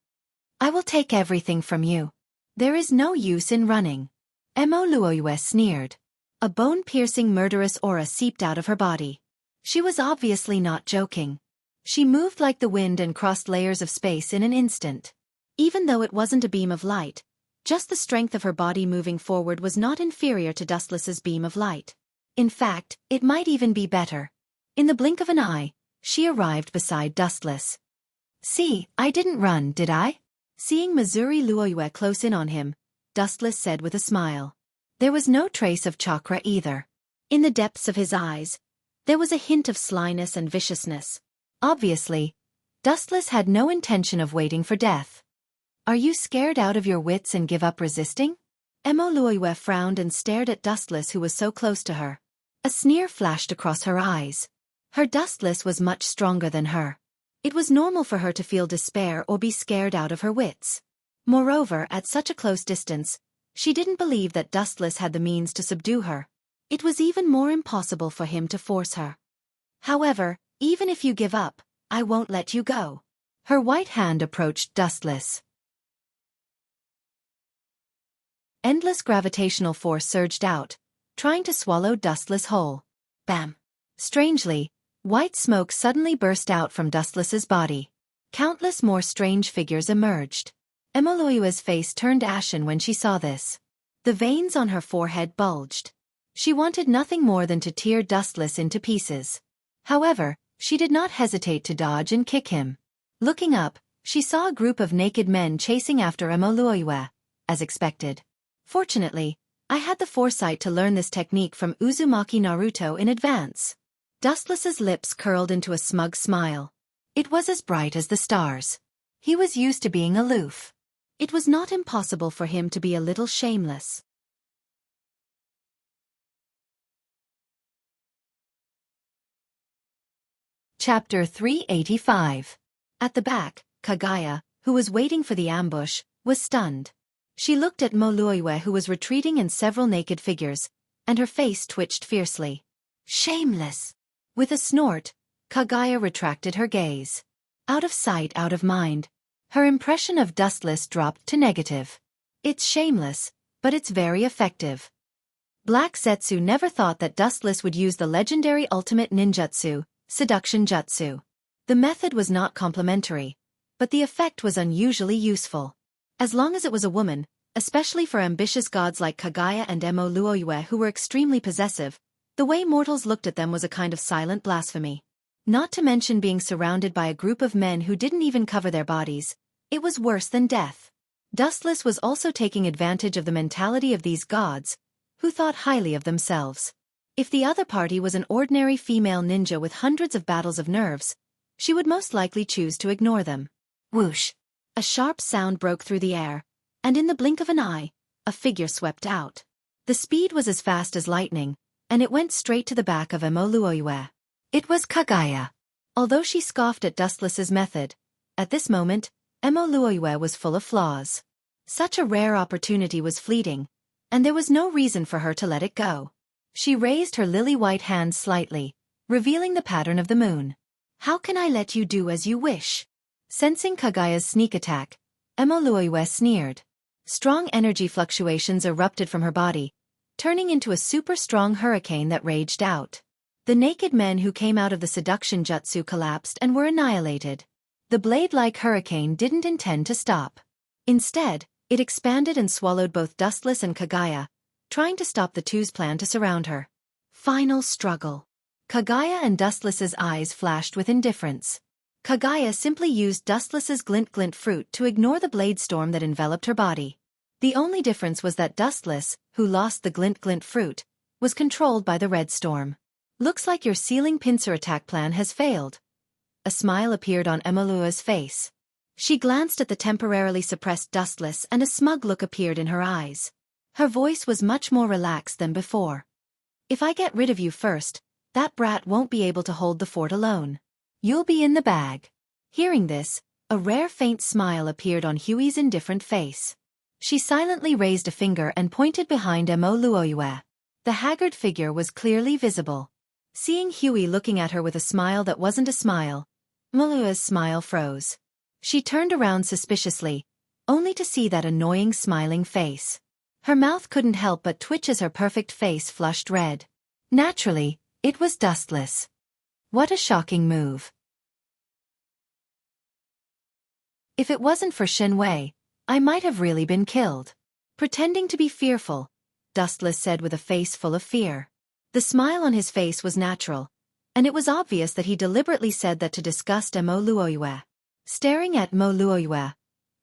I will take everything from you. There is no use in running. Mo Luoyue sneered. A bone-piercing murderous aura seeped out of her body. She was obviously not joking. She moved like the wind and crossed layers of space in an instant. Even though it wasn't a beam of light, just the strength of her body moving forward was not inferior to Dustless's beam of light. In fact, it might even be better. In the blink of an eye, she arrived beside Dustless. See, I didn't run, did I? Seeing Missouri Luoyue close in on him, Dustless said with a smile. There was no trace of chakra either. In the depths of his eyes, there was a hint of slyness and viciousness. Obviously, Dustless had no intention of waiting for death. Are you scared out of your wits and give up resisting? Mo Luoyue frowned and stared at Dustless, who was so close to her. A sneer flashed across her eyes. Her Dustless was much stronger than her. It was normal for her to feel despair or be scared out of her wits. Moreover, at such a close distance, she didn't believe that Dustless had the means to subdue her. It was even more impossible for him to force her. However, even if you give up, I won't let you go. Her white hand approached Dustless. Endless gravitational force surged out, trying to swallow Dustless whole. Bam! Strangely, white smoke suddenly burst out from Dustless's body. Countless more strange figures emerged. Emoluia's face turned ashen when she saw this. The veins on her forehead bulged. She wanted nothing more than to tear Dustless into pieces. However, she did not hesitate to dodge and kick him. Looking up, she saw a group of naked men chasing after Emoluia, as expected. Fortunately, I had the foresight to learn this technique from Uzumaki Naruto in advance. Dustless's lips curled into a smug smile. It was as bright as the stars. He was used to being aloof. It was not impossible for him to be a little shameless. Chapter 385. At the back, Kaguya, who was waiting for the ambush, was stunned. She looked at Moluiwe, who was retreating, and several naked figures, and her face twitched fiercely. Shameless! With a snort, Kaguya retracted her gaze. Out of sight, out of mind. Her impression of Dustless dropped to negative. It's shameless, but it's very effective. Black Zetsu never thought that Dustless would use the legendary ultimate ninjutsu, seduction jutsu. The method was not complimentary, but the effect was unusually useful. As long as it was a woman, especially for ambitious gods like Kaguya and Moluiwe, who were extremely possessive, the way mortals looked at them was a kind of silent blasphemy. Not to mention being surrounded by a group of men who didn't even cover their bodies. It was worse than death. Dustless was also taking advantage of the mentality of these gods, who thought highly of themselves. If the other party was an ordinary female ninja with hundreds of battles of nerves, she would most likely choose to ignore them. Whoosh! A sharp sound broke through the air, and in the blink of an eye, a figure swept out. The speed was as fast as lightning, and it went straight to the back of Moluiwe. It was Kaguya. Although she scoffed at Dustless's method, at this moment, Moluiwe was full of flaws. Such a rare opportunity was fleeting, and there was no reason for her to let it go. She raised her lily-white hand slightly, revealing the pattern of the moon. How can I let you do as you wish? Sensing Kaguya's sneak attack, Moluiwe sneered. Strong energy fluctuations erupted from her body, turning into a super-strong hurricane that raged out. The naked men who came out of the seduction jutsu collapsed and were annihilated. The blade-like hurricane didn't intend to stop. Instead, it expanded and swallowed both Dustless and Kaguya, trying to stop the two's plan to surround her. Final struggle. Kaguya and Dustless's eyes flashed with indifference. Kaguya simply used Dustless's glint-glint fruit to ignore the blade storm that enveloped her body. The only difference was that Dustless, who lost the glint-glint fruit, was controlled by the red storm. Looks like your ceiling pincer attack plan has failed. A smile appeared on Moluiwe's face. She glanced at the temporarily suppressed Dustless, and a smug look appeared in her eyes. Her voice was much more relaxed than before. If I get rid of you first, that brat won't be able to hold the fort alone. You'll be in the bag. Hearing this, a rare faint smile appeared on Huey's indifferent face. She silently raised a finger and pointed behind Moluiwe. The haggard figure was clearly visible. Seeing Huey looking at her with a smile that wasn't a smile, Moluiwe's smile froze. She turned around suspiciously, only to see that annoying smiling face. Her mouth couldn't help but twitch as her perfect face flushed red. Naturally, it was Dustless. What a shocking move. If it wasn't for Shenwei, I might have really been killed. Pretending to be fearful, Dustless said with a face full of fear. The smile on his face was natural, and it was obvious that he deliberately said that to disgust Moluiwe. Staring at Moluiwe,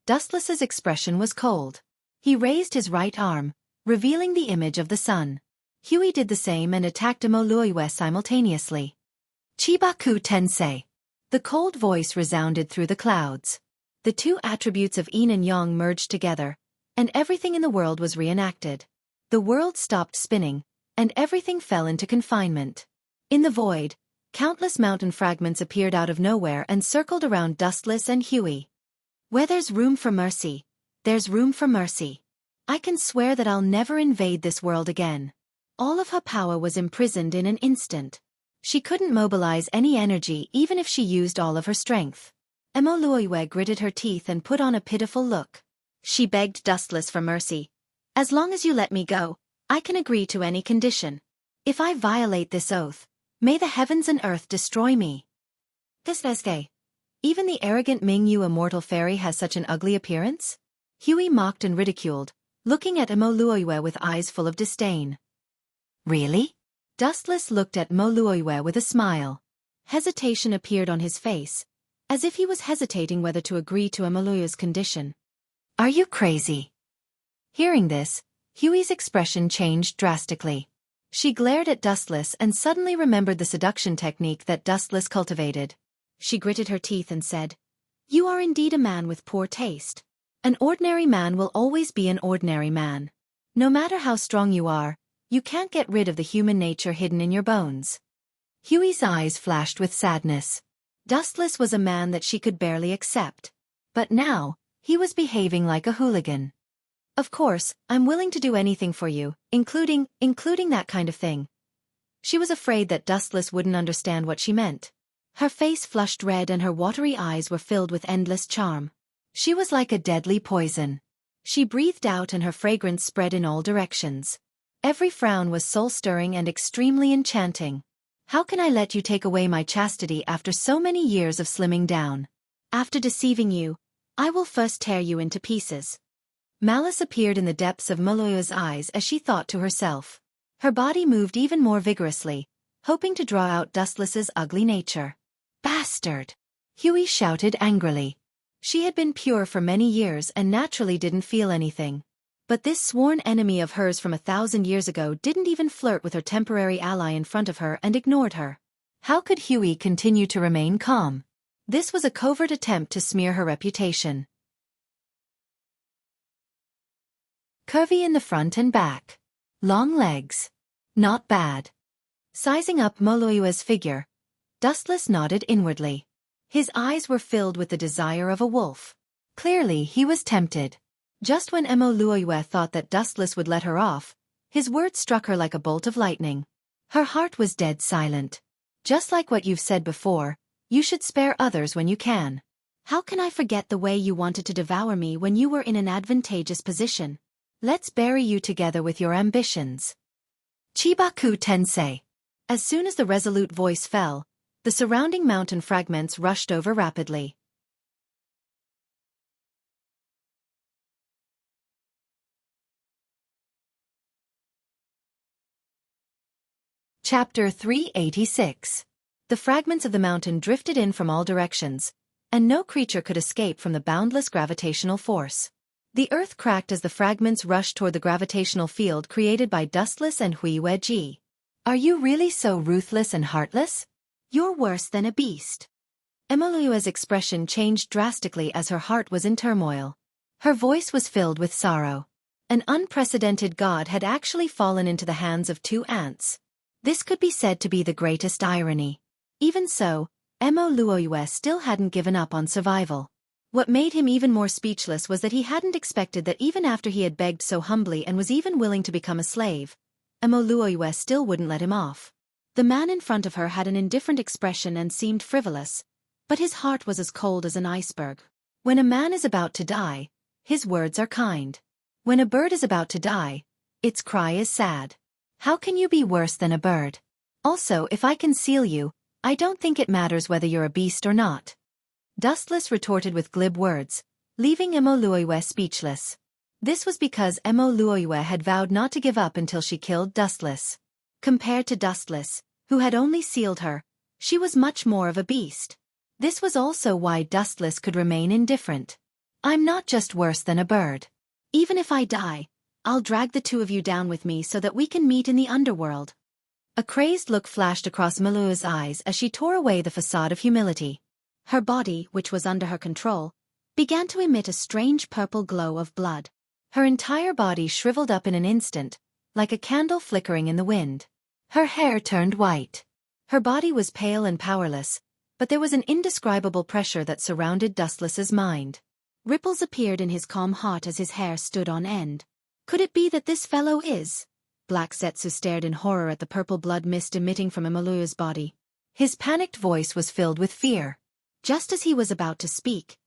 Dustless's expression was cold. He raised his right arm, revealing the image of the sun. Huey did the same and attacked Moluiwe simultaneously. Chibaku Tensei. The cold voice resounded through the clouds. The two attributes of yin and yang merged together, and everything in the world was reenacted. The world stopped spinning, and everything fell into confinement. In the void, countless mountain fragments appeared out of nowhere and circled around Dustless and Huey. Where there's room for mercy, there's room for mercy. I can swear that I'll never invade this world again. All of her power was imprisoned in an instant. She couldn't mobilize any energy even if she used all of her strength. Moluiwe gritted her teeth and put on a pitiful look. She begged Dustless for mercy. As long as you let me go, I can agree to any condition. If I violate this oath, may the heavens and earth destroy me. Kisveske. Even the arrogant Mingyu immortal fairy has such an ugly appearance? Huey mocked and ridiculed, looking at Moluiwe with eyes full of disdain. Really? Dustless looked at Moluiwe with a smile. Hesitation appeared on his face, as if he was hesitating whether to agree to Moluiwe's condition. Are you crazy? Hearing this, Huey's expression changed drastically. She glared at Dustless and suddenly remembered the seduction technique that Dustless cultivated. She gritted her teeth and said, "You are indeed a man with poor taste. An ordinary man will always be an ordinary man. No matter how strong you are, you can't get rid of the human nature hidden in your bones." Huey's eyes flashed with sadness. Dustless was a man that she could barely accept. But now, he was behaving like a hooligan. Of course, I'm willing to do anything for you, including that kind of thing. She was afraid that Dustless wouldn't understand what she meant. Her face flushed red and her watery eyes were filled with endless charm. She was like a deadly poison. She breathed out and her fragrance spread in all directions. Every frown was soul-stirring and extremely enchanting. How can I let you take away my chastity after so many years of slimming down? After deceiving you, I will first tear you into pieces. Malice appeared in the depths of Maloya's eyes as she thought to herself. Her body moved even more vigorously, hoping to draw out Dustless's ugly nature. Bastard! Huey shouted angrily. She had been pure for many years and naturally didn't feel anything. But this sworn enemy of hers from 1,000 years ago didn't even flirt with her temporary ally in front of her and ignored her. How could Huey continue to remain calm? This was a covert attempt to smear her reputation. Curvy in the front and back. Long legs. Not bad. Sizing up Maloya's figure, Dustless nodded inwardly. His eyes were filled with the desire of a wolf. Clearly he was tempted. Just when Maloya thought that Dustless would let her off, his words struck her like a bolt of lightning. Her heart was dead silent. Just like what you've said before, you should spare others when you can. How can I forget the way you wanted to devour me when you were in an advantageous position? Let's bury you together with your ambitions. Chibaku Tensei. As soon as the resolute voice fell, the surrounding mountain fragments rushed over rapidly. Chapter 386. The fragments of the mountain drifted in from all directions, and no creature could escape from the boundless gravitational force. The earth cracked as the fragments rushed toward the gravitational field created by Dustless and Huiweji. Are you really so ruthless and heartless? You're worse than a beast. Emilua's expression changed drastically as her heart was in turmoil. Her voice was filled with sorrow. An unprecedented god had actually fallen into the hands of two ants. This could be said to be the greatest irony. Even so, Emiluo still hadn't given up on survival. What made him even more speechless was that he hadn't expected that even after he had begged so humbly and was even willing to become a slave, Emiluo still wouldn't let him off. The man in front of her had an indifferent expression and seemed frivolous, but his heart was as cold as an iceberg. When a man is about to die, his words are kind. When a bird is about to die, its cry is sad. How can you be worse than a bird? Also, if I conceal you, I don't think it matters whether you're a beast or not. Dustless retorted with glib words, leaving Emiluo speechless. This was because Emiluo had vowed not to give up until she killed Dustless. Compared to Dustless, who had only sealed her, she was much more of a beast. This was also why Dustless could remain indifferent. I'm not just worse than a bird. Even if I die, I'll drag the two of you down with me so that we can meet in the underworld. A crazed look flashed across Melua's eyes as she tore away the facade of humility. Her body, which was under her control, began to emit a strange purple glow of blood. Her entire body shriveled up in an instant, like a candle flickering in the wind. Her hair turned white. Her body was pale and powerless, but there was an indescribable pressure that surrounded Dustless's mind. Ripples appeared in his calm heart as his hair stood on end. Could it be that this fellow is? Black Zetsu stared in horror at the purple blood mist emitting from Emilua's body. His panicked voice was filled with fear. Just as he was about to speak,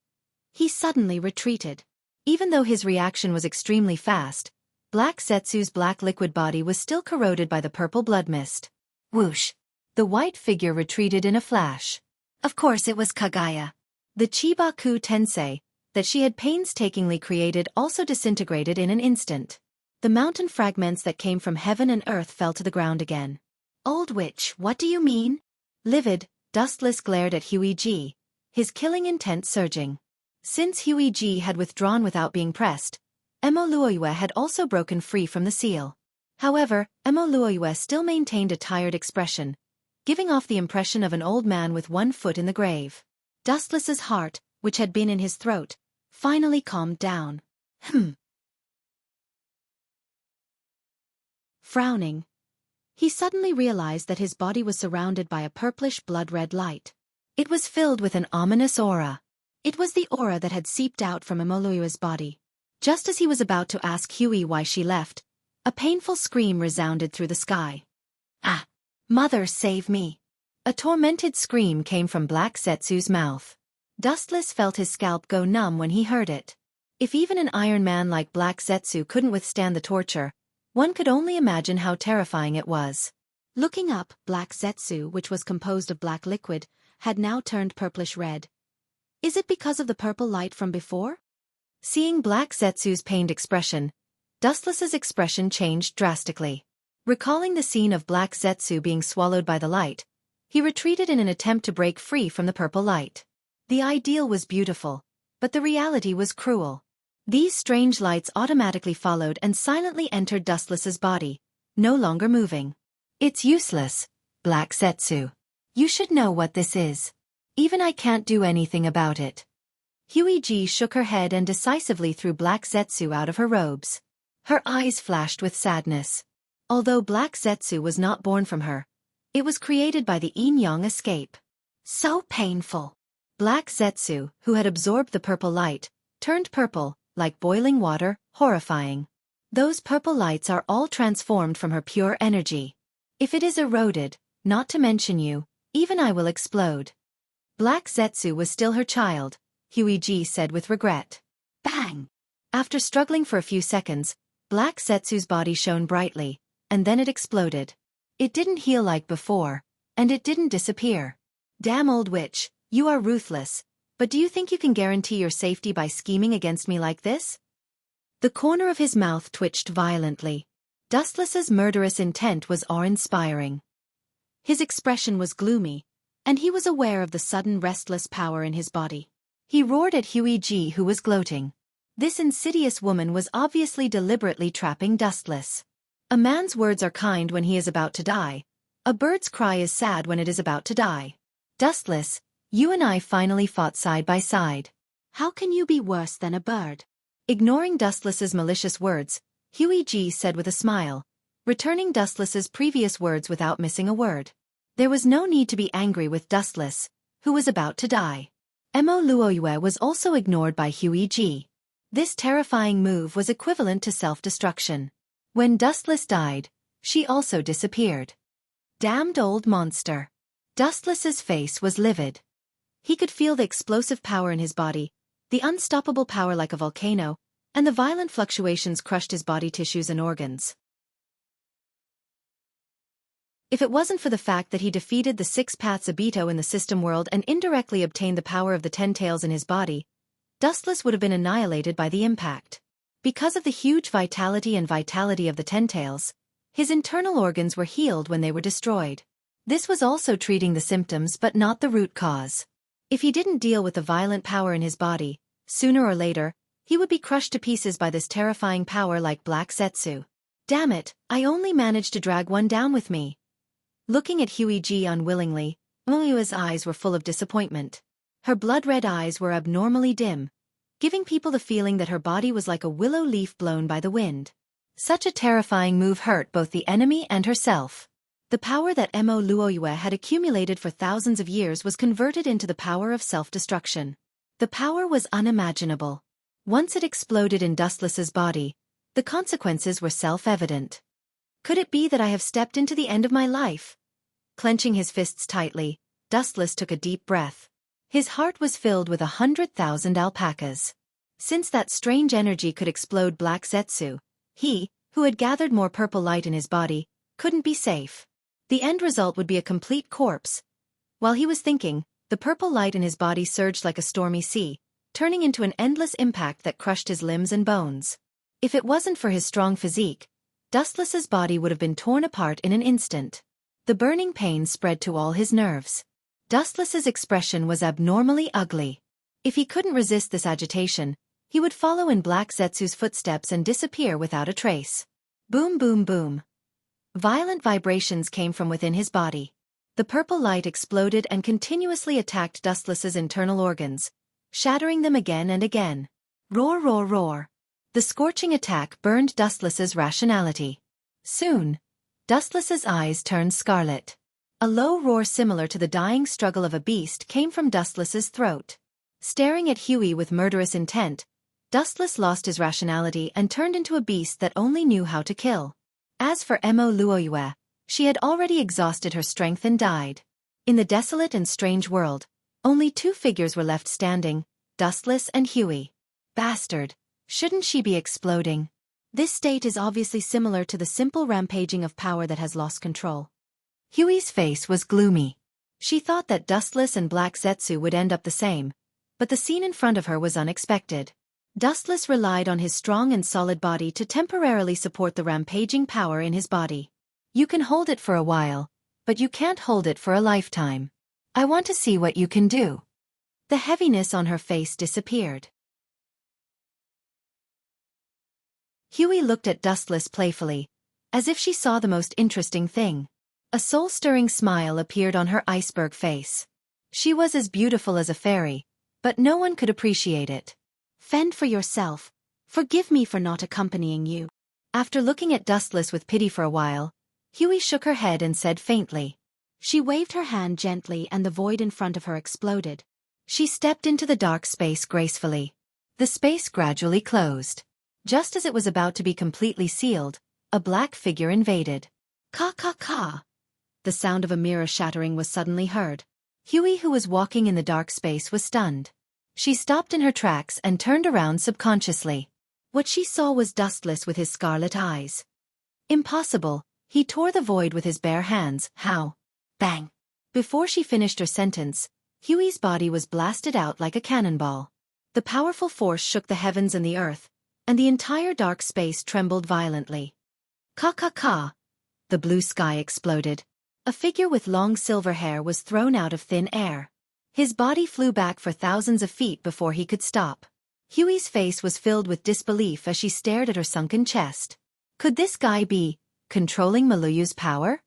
he suddenly retreated. Even though his reaction was extremely fast, Black Zetsu's black liquid body was still corroded by the purple blood mist. Whoosh! The white figure retreated in a flash. Of course it was Kagaya. The Chibaku Tensei that she had painstakingly created also disintegrated in an instant. The mountain fragments that came from heaven and earth fell to the ground again. Old witch, what do you mean? Livid, Dustless glared at Huiji, his killing intent surging. Since Huiji had withdrawn without being pressed, Emiluo had also broken free from the seal. However, Emiluo still maintained a tired expression, giving off the impression of an old man with one foot in the grave. Dustless's heart, which had been in his throat, finally calmed down. Frowning, he suddenly realized that his body was surrounded by a purplish blood-red light. It was filled with an ominous aura. It was the aura that had seeped out from Emolua's body. Just as he was about to ask Huey why she left, a painful scream resounded through the sky. Ah! Mother, save me! A tormented scream came from Black Zetsu's mouth. Dustless felt his scalp go numb when he heard it. If even an Iron Man like Black Zetsu couldn't withstand the torture, one could only imagine how terrifying it was. Looking up, Black Zetsu, which was composed of black liquid, had now turned purplish red. Is it because of the purple light from before? Seeing Black Zetsu's pained expression, Dustless's expression changed drastically. Recalling the scene of Black Zetsu being swallowed by the light, he retreated in an attempt to break free from the purple light. The ideal was beautiful, but the reality was cruel. These strange lights automatically followed and silently entered Dustless's body, no longer moving. It's useless, Black Zetsu. You should know what this is. Even I can't do anything about it. Huey shook her head and decisively threw Black Zetsu out of her robes. Her eyes flashed with sadness. Although Black Zetsu was not born from her, it was created by the yin-yang escape. So painful. Black Zetsu, who had absorbed the purple light, turned purple, like boiling water, horrifying. Those purple lights are all transformed from her pure energy. If it is eroded, not to mention you, even I will explode. Black Zetsu was still her child, Huey said with regret. Bang! After struggling for a few seconds, Black Zetsu's body shone brightly, and then it exploded. It didn't heal like before, and it didn't disappear. Damn old witch, you are ruthless, but do you think you can guarantee your safety by scheming against me like this? The corner of his mouth twitched violently. Dustless's murderous intent was awe-inspiring. His expression was gloomy, and he was aware of the sudden restless power in his body. He roared at Huey, who was gloating. This insidious woman was obviously deliberately trapping Dustless. A man's words are kind when he is about to die. A bird's cry is sad when it is about to die. Dustless, you and I finally fought side by side. How can you be worse than a bird? Ignoring Dustless's malicious words, Huey said with a smile, returning Dustless's previous words without missing a word. There was no need to be angry with Dustless, who was about to die. Emoluoyue was also ignored by Huey. This terrifying move was equivalent to self-destruction. When Dustless died, she also disappeared. Damned old monster. Dustless's face was livid. He could feel the explosive power in his body, the unstoppable power like a volcano, and the violent fluctuations crushed his body tissues and organs. If it wasn't for the fact that he defeated the 6 Paths Obito in the system world and indirectly obtained the power of the 10 tails in his body, Dustless would have been annihilated by the impact. Because of the huge vitality of the 10 tails, his internal organs were healed when they were destroyed. This was also treating the symptoms but not the root cause. If he didn't deal with the violent power in his body, sooner or later, he would be crushed to pieces by this terrifying power like Black Zetsu. Damn it, I only managed to drag one down with me. Looking at Huey unwillingly, Emolua's eyes were full of disappointment. Her blood-red eyes were abnormally dim, giving people the feeling that her body was like a willow leaf blown by the wind. Such a terrifying move hurt both the enemy and herself. The power that Emoluoyue had accumulated for thousands of years was converted into the power of self-destruction. The power was unimaginable. Once it exploded in Dustless's body, the consequences were self-evident. Could it be that I have stepped into the end of my life? Clenching his fists tightly, Dustless took a deep breath. His heart was filled with 100,000 alpacas. Since that strange energy could explode Black Zetsu, he, who had gathered more purple light in his body, couldn't be safe. The end result would be a complete corpse. While he was thinking, the purple light in his body surged like a stormy sea, turning into an endless impact that crushed his limbs and bones. If it wasn't for his strong physique, Dustless's body would have been torn apart in an instant. The burning pain spread to all his nerves. Dustless's expression was abnormally ugly. If he couldn't resist this agitation, he would follow in Black Zetsu's footsteps and disappear without a trace. Boom, boom, boom. Violent vibrations came from within his body. The purple light exploded and continuously attacked Dustless's internal organs, shattering them again and again. Roar, roar, roar. The scorching attack burned Dustless's rationality. Soon, Dustless's eyes turned scarlet. A low roar similar to the dying struggle of a beast came from Dustless's throat. Staring at Huey with murderous intent, Dustless lost his rationality and turned into a beast that only knew how to kill. As for Mo Luoyue, she had already exhausted her strength and died. In the desolate and strange world, only two figures were left standing, Dustless and Huey. Bastard! Shouldn't she be exploding? This state is obviously similar to the simple rampaging of power that has lost control. Huey's face was gloomy. She thought that Dustless and Black Zetsu would end up the same, but the scene in front of her was unexpected. Dustless relied on his strong and solid body to temporarily support the rampaging power in his body. You can hold it for a while, but you can't hold it for a lifetime. I want to see what you can do. The heaviness on her face disappeared. Huey looked at Dustless playfully, as if she saw the most interesting thing. A soul-stirring smile appeared on her iceberg face. She was as beautiful as a fairy, but no one could appreciate it. Fend for yourself. Forgive me for not accompanying you. After looking at Dustless with pity for a while, Huey shook her head and said faintly. She waved her hand gently and the void in front of her exploded. She stepped into the dark space gracefully. The space gradually closed. Just as it was about to be completely sealed, a black figure invaded. Ka ka ka! The sound of a mirror shattering was suddenly heard. Huey, who was walking in the dark space, was stunned. She stopped in her tracks and turned around subconsciously. What she saw was Dustless with his scarlet eyes. Impossible, he tore the void with his bare hands. How? Bang! Before she finished her sentence, Huey's body was blasted out like a cannonball. The powerful force shook the heavens and the earth, and the entire dark space trembled violently. Ka ka ka! The blue sky exploded. A figure with long silver hair was thrown out of thin air. His body flew back for thousands of feet before he could stop. Huey's face was filled with disbelief as she stared at her sunken chest. Could this guy be controlling Maluyu's power?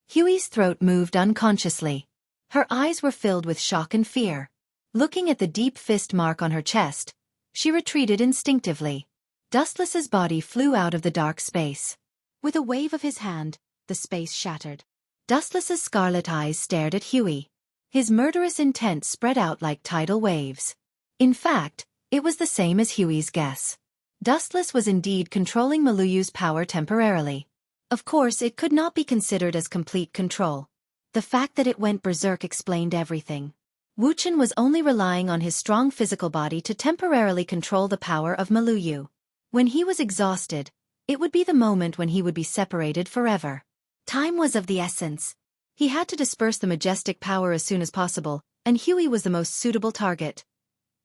Huey's throat moved unconsciously. Her eyes were filled with shock and fear. Looking at the deep fist mark on her chest, she retreated instinctively. Dustless's body flew out of the dark space. With a wave of his hand, the space shattered. Dustless's scarlet eyes stared at Huey. His murderous intent spread out like tidal waves. In fact, it was the same as Huey's guess. Dustless was indeed controlling Maluyu's power temporarily. Of course, it could not be considered as complete control. The fact that it went berserk explained everything. Wuxian was only relying on his strong physical body to temporarily control the power of Maluyu. When he was exhausted, it would be the moment when he would be separated forever. Time was of the essence. He had to disperse the majestic power as soon as possible, and Huey was the most suitable target.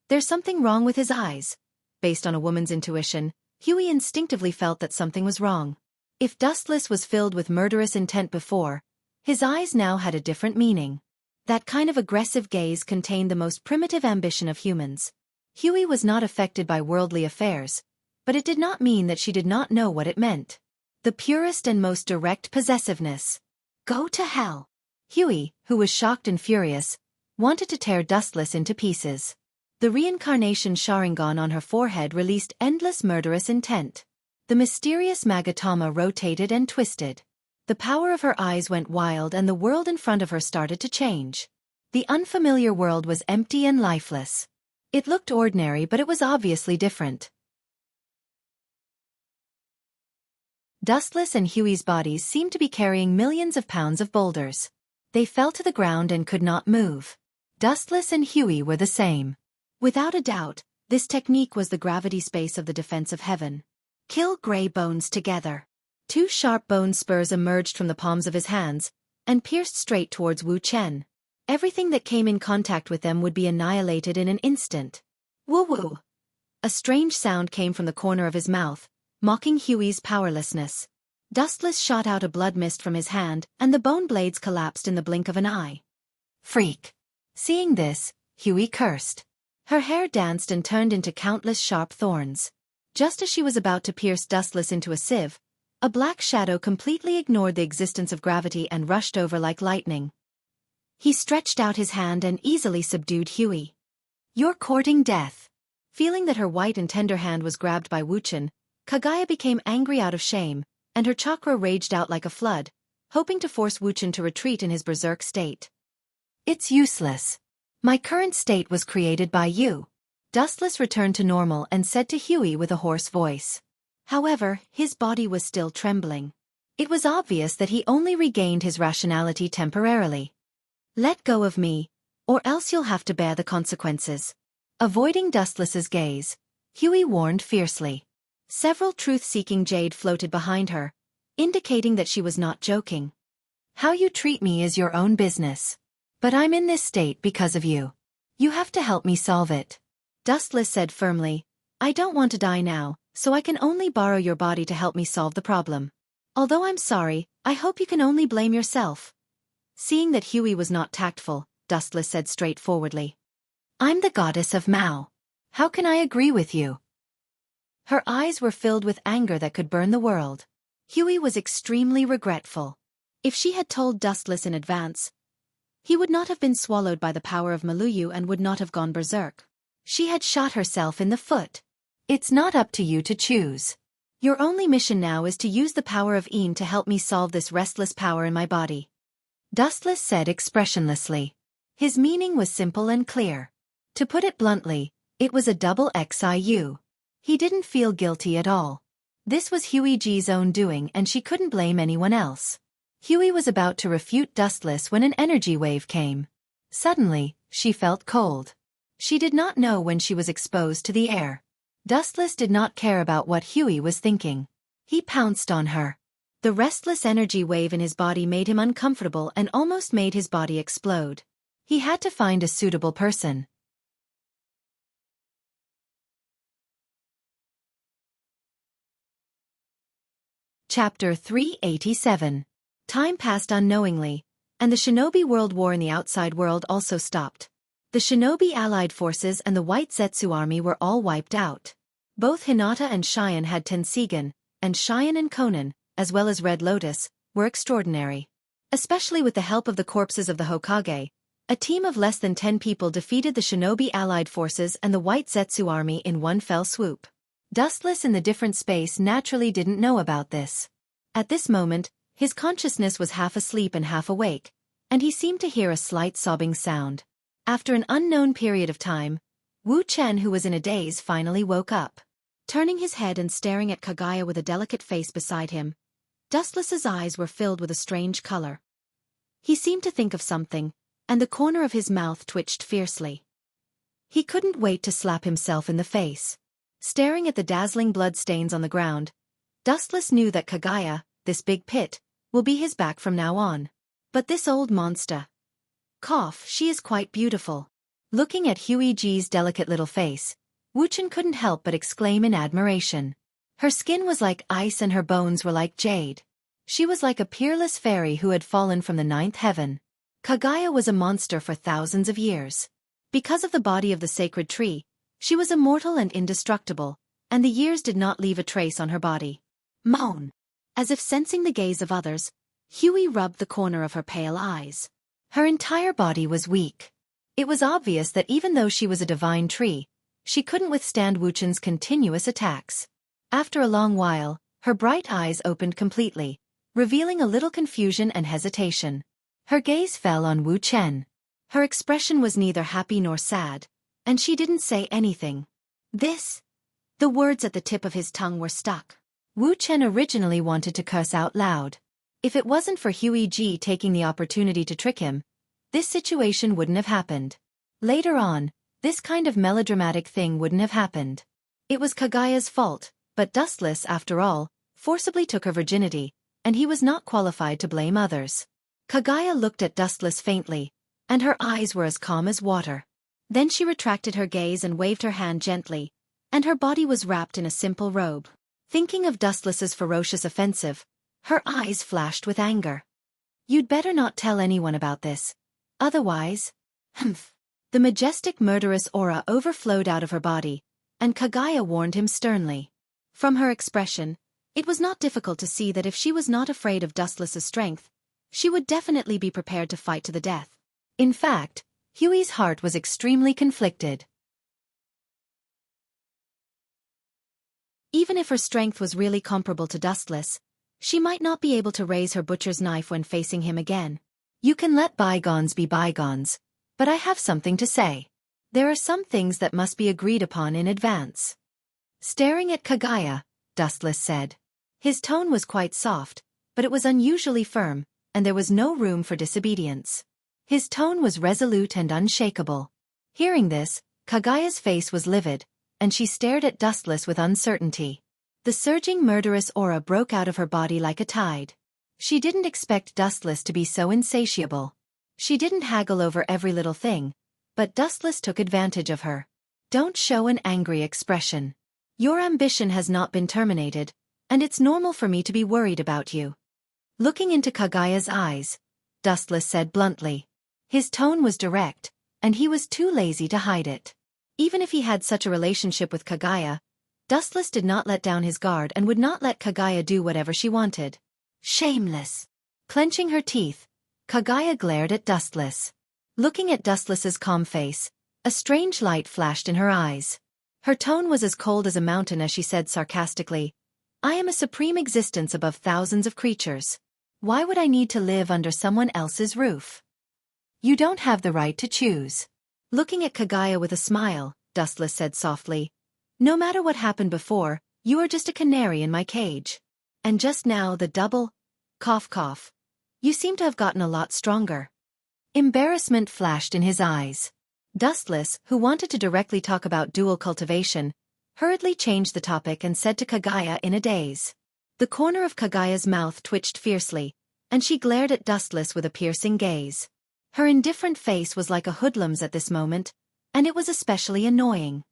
There's something wrong with his eyes. Based on a woman's intuition, Huey instinctively felt that something was wrong. If Dustless was filled with murderous intent before, his eyes now had a different meaning. That kind of aggressive gaze contained the most primitive ambition of humans. Huey was not affected by worldly affairs, but it did not mean that she did not know what it meant. The purest and most direct possessiveness. Go to hell! Huey, who was shocked and furious, wanted to tear Dustless into pieces. The reincarnation Sharingan on her forehead released endless murderous intent. The mysterious Magatama rotated and twisted. The power of her eyes went wild and the world in front of her started to change. The unfamiliar world was empty and lifeless. It looked ordinary, but it was obviously different. Dustless and Huey's bodies seemed to be carrying millions of pounds of boulders. They fell to the ground and could not move. Dustless and Huey were the same. Without a doubt, this technique was the gravity space of the defense of heaven. Kill gray bones together. Two sharp bone spurs emerged from the palms of his hands and pierced straight towards Wu Chen. Everything that came in contact with them would be annihilated in an instant. Woo-woo! A strange sound came from the corner of his mouth, mocking Huey's powerlessness. Dustless shot out a blood mist from his hand, and the bone blades collapsed in the blink of an eye. Freak! Seeing this, Huey cursed. Her hair danced and turned into countless sharp thorns. Just as she was about to pierce Dustless into a sieve, a black shadow completely ignored the existence of gravity and rushed over like lightning. He stretched out his hand and easily subdued Huey. You're courting death. Feeling that her white and tender hand was grabbed by Wuxian, Kagaya became angry out of shame, and her chakra raged out like a flood, hoping to force Wuchen to retreat in his berserk state. It's useless. My current state was created by you. Dustless returned to normal and said to Huey with a hoarse voice. However, his body was still trembling. It was obvious that he only regained his rationality temporarily. Let go of me, or else you'll have to bear the consequences. Avoiding Dustless's gaze, Huey warned fiercely. Several truth-seeking jade floated behind her, indicating that she was not joking. How you treat me is your own business. But I'm in this state because of you. You have to help me solve it. Dustless said firmly, I don't want to die now, so I can only borrow your body to help me solve the problem. Although I'm sorry, I hope you can only blame yourself. Seeing that Huey was not tactful, Dustless said straightforwardly. I'm the goddess of Mao. How can I agree with you? Her eyes were filled with anger that could burn the world. Huey was extremely regretful. If she had told Dustless in advance, he would not have been swallowed by the power of Maluyu and would not have gone berserk. She had shot herself in the foot. It's not up to you to choose. Your only mission now is to use the power of Een to help me solve this restless power in my body. Dustless said expressionlessly. His meaning was simple and clear. To put it bluntly, it was a double XIU. He didn't feel guilty at all. This was Huey G's own doing and she couldn't blame anyone else. Huey was about to refute Dustless when an energy wave came. Suddenly, she felt cold. She did not know when she was exposed to the air. Dustless did not care about what Huey was thinking. He pounced on her. The restless energy wave in his body made him uncomfortable and almost made his body explode. He had to find a suitable person. Chapter 387. Time passed unknowingly, and the shinobi world war in the outside world also stopped. The shinobi allied forces and the White Zetsu army were all wiped out. Both Hinata and Cheyenne had Tensigan, and Cheyenne and Conan, as well as Red Lotus, were extraordinary. Especially with the help of the corpses of the Hokage, a team of less than 10 people defeated the shinobi allied forces and the White Zetsu army in one fell swoop. Dustless in the different space naturally didn't know about this. At this moment, his consciousness was half asleep and half awake, and he seemed to hear a slight sobbing sound. After an unknown period of time, Wu Chen, who was in a daze, finally woke up. Turning his head and staring at Kaguya with a delicate face beside him, Dustless's eyes were filled with a strange color. He seemed to think of something, and the corner of his mouth twitched fiercely. He couldn't wait to slap himself in the face. Staring at the dazzling blood stains on the ground, Dustless knew that Kaguya, this big pit, will be his back from now on. But this old monster. Cough, she is quite beautiful. Looking at Huey G's delicate little face, Wuchen couldn't help but exclaim in admiration. Her skin was like ice and her bones were like jade. She was like a peerless fairy who had fallen from the 9th heaven. Kaguya was a monster for thousands of years. Because of the body of the sacred tree, she was immortal and indestructible, and the years did not leave a trace on her body. Moan. As if sensing the gaze of others, Huey rubbed the corner of her pale eyes. Her entire body was weak. It was obvious that even though she was a divine tree, she couldn't withstand Wuchen's continuous attacks. After a long while, her bright eyes opened completely, revealing a little confusion and hesitation. Her gaze fell on Wu Chen. Her expression was neither happy nor sad, and she didn't say anything. This? The words at the tip of his tongue were stuck. Wu Chen originally wanted to curse out loud. If it wasn't for Huey G taking the opportunity to trick him, this situation wouldn't have happened. Later on, this kind of melodramatic thing wouldn't have happened. It was Kaguya's fault, but Dustless, after all, forcibly took her virginity, and he was not qualified to blame others. Kaguya looked at Dustless faintly, and her eyes were as calm as water. Then she retracted her gaze and waved her hand gently, and her body was wrapped in a simple robe. Thinking of Dustless's ferocious offensive, her eyes flashed with anger. You'd better not tell anyone about this. Otherwise... Humph. The majestic murderous aura overflowed out of her body, and Kaguya warned him sternly. From her expression, it was not difficult to see that if she was not afraid of Dustless's strength, she would definitely be prepared to fight to the death. In fact, Huey's heart was extremely conflicted. Even if her strength was really comparable to Dustless, She might not be able to raise her butcher's knife when facing him again. You can let bygones be bygones, but I have something to say. There are some things that must be agreed upon in advance. Staring at Kaguya, Dustless said. His tone was quite soft, but it was unusually firm, and there was no room for disobedience. His tone was resolute and unshakable. Hearing this, Kaguya's face was livid, and she stared at Dustless with uncertainty. The surging murderous aura broke out of her body like a tide. She didn't expect Dustless to be so insatiable. She didn't haggle over every little thing, but Dustless took advantage of her. Don't show an angry expression. Your ambition has not been terminated, and it's normal for me to be worried about you. Looking into Kaguya's eyes, Dustless said bluntly. His tone was direct, and he was too lazy to hide it. Even if he had such a relationship with Kaguya, Dustless did not let down his guard and would not let Kaguya do whatever she wanted. Shameless. Clenching her teeth, Kaguya glared at Dustless. Looking at Dustless's calm face, a strange light flashed in her eyes. Her tone was as cold as a mountain as she said sarcastically, I am a supreme existence above thousands of creatures. Why would I need to live under someone else's roof? You don't have the right to choose. Looking at Kaguya with a smile, Dustless said softly, no matter what happened before, you are just a canary in my cage. And just now the double, cough cough. You seem to have gotten a lot stronger. Embarrassment flashed in his eyes. Dustless, who wanted to directly talk about dual cultivation, hurriedly changed the topic and said to Kaguya in a daze. The corner of Kaguya's mouth twitched fiercely, and she glared at Dustless with a piercing gaze. Her indifferent face was like a hoodlum's at this moment, and it was especially annoying.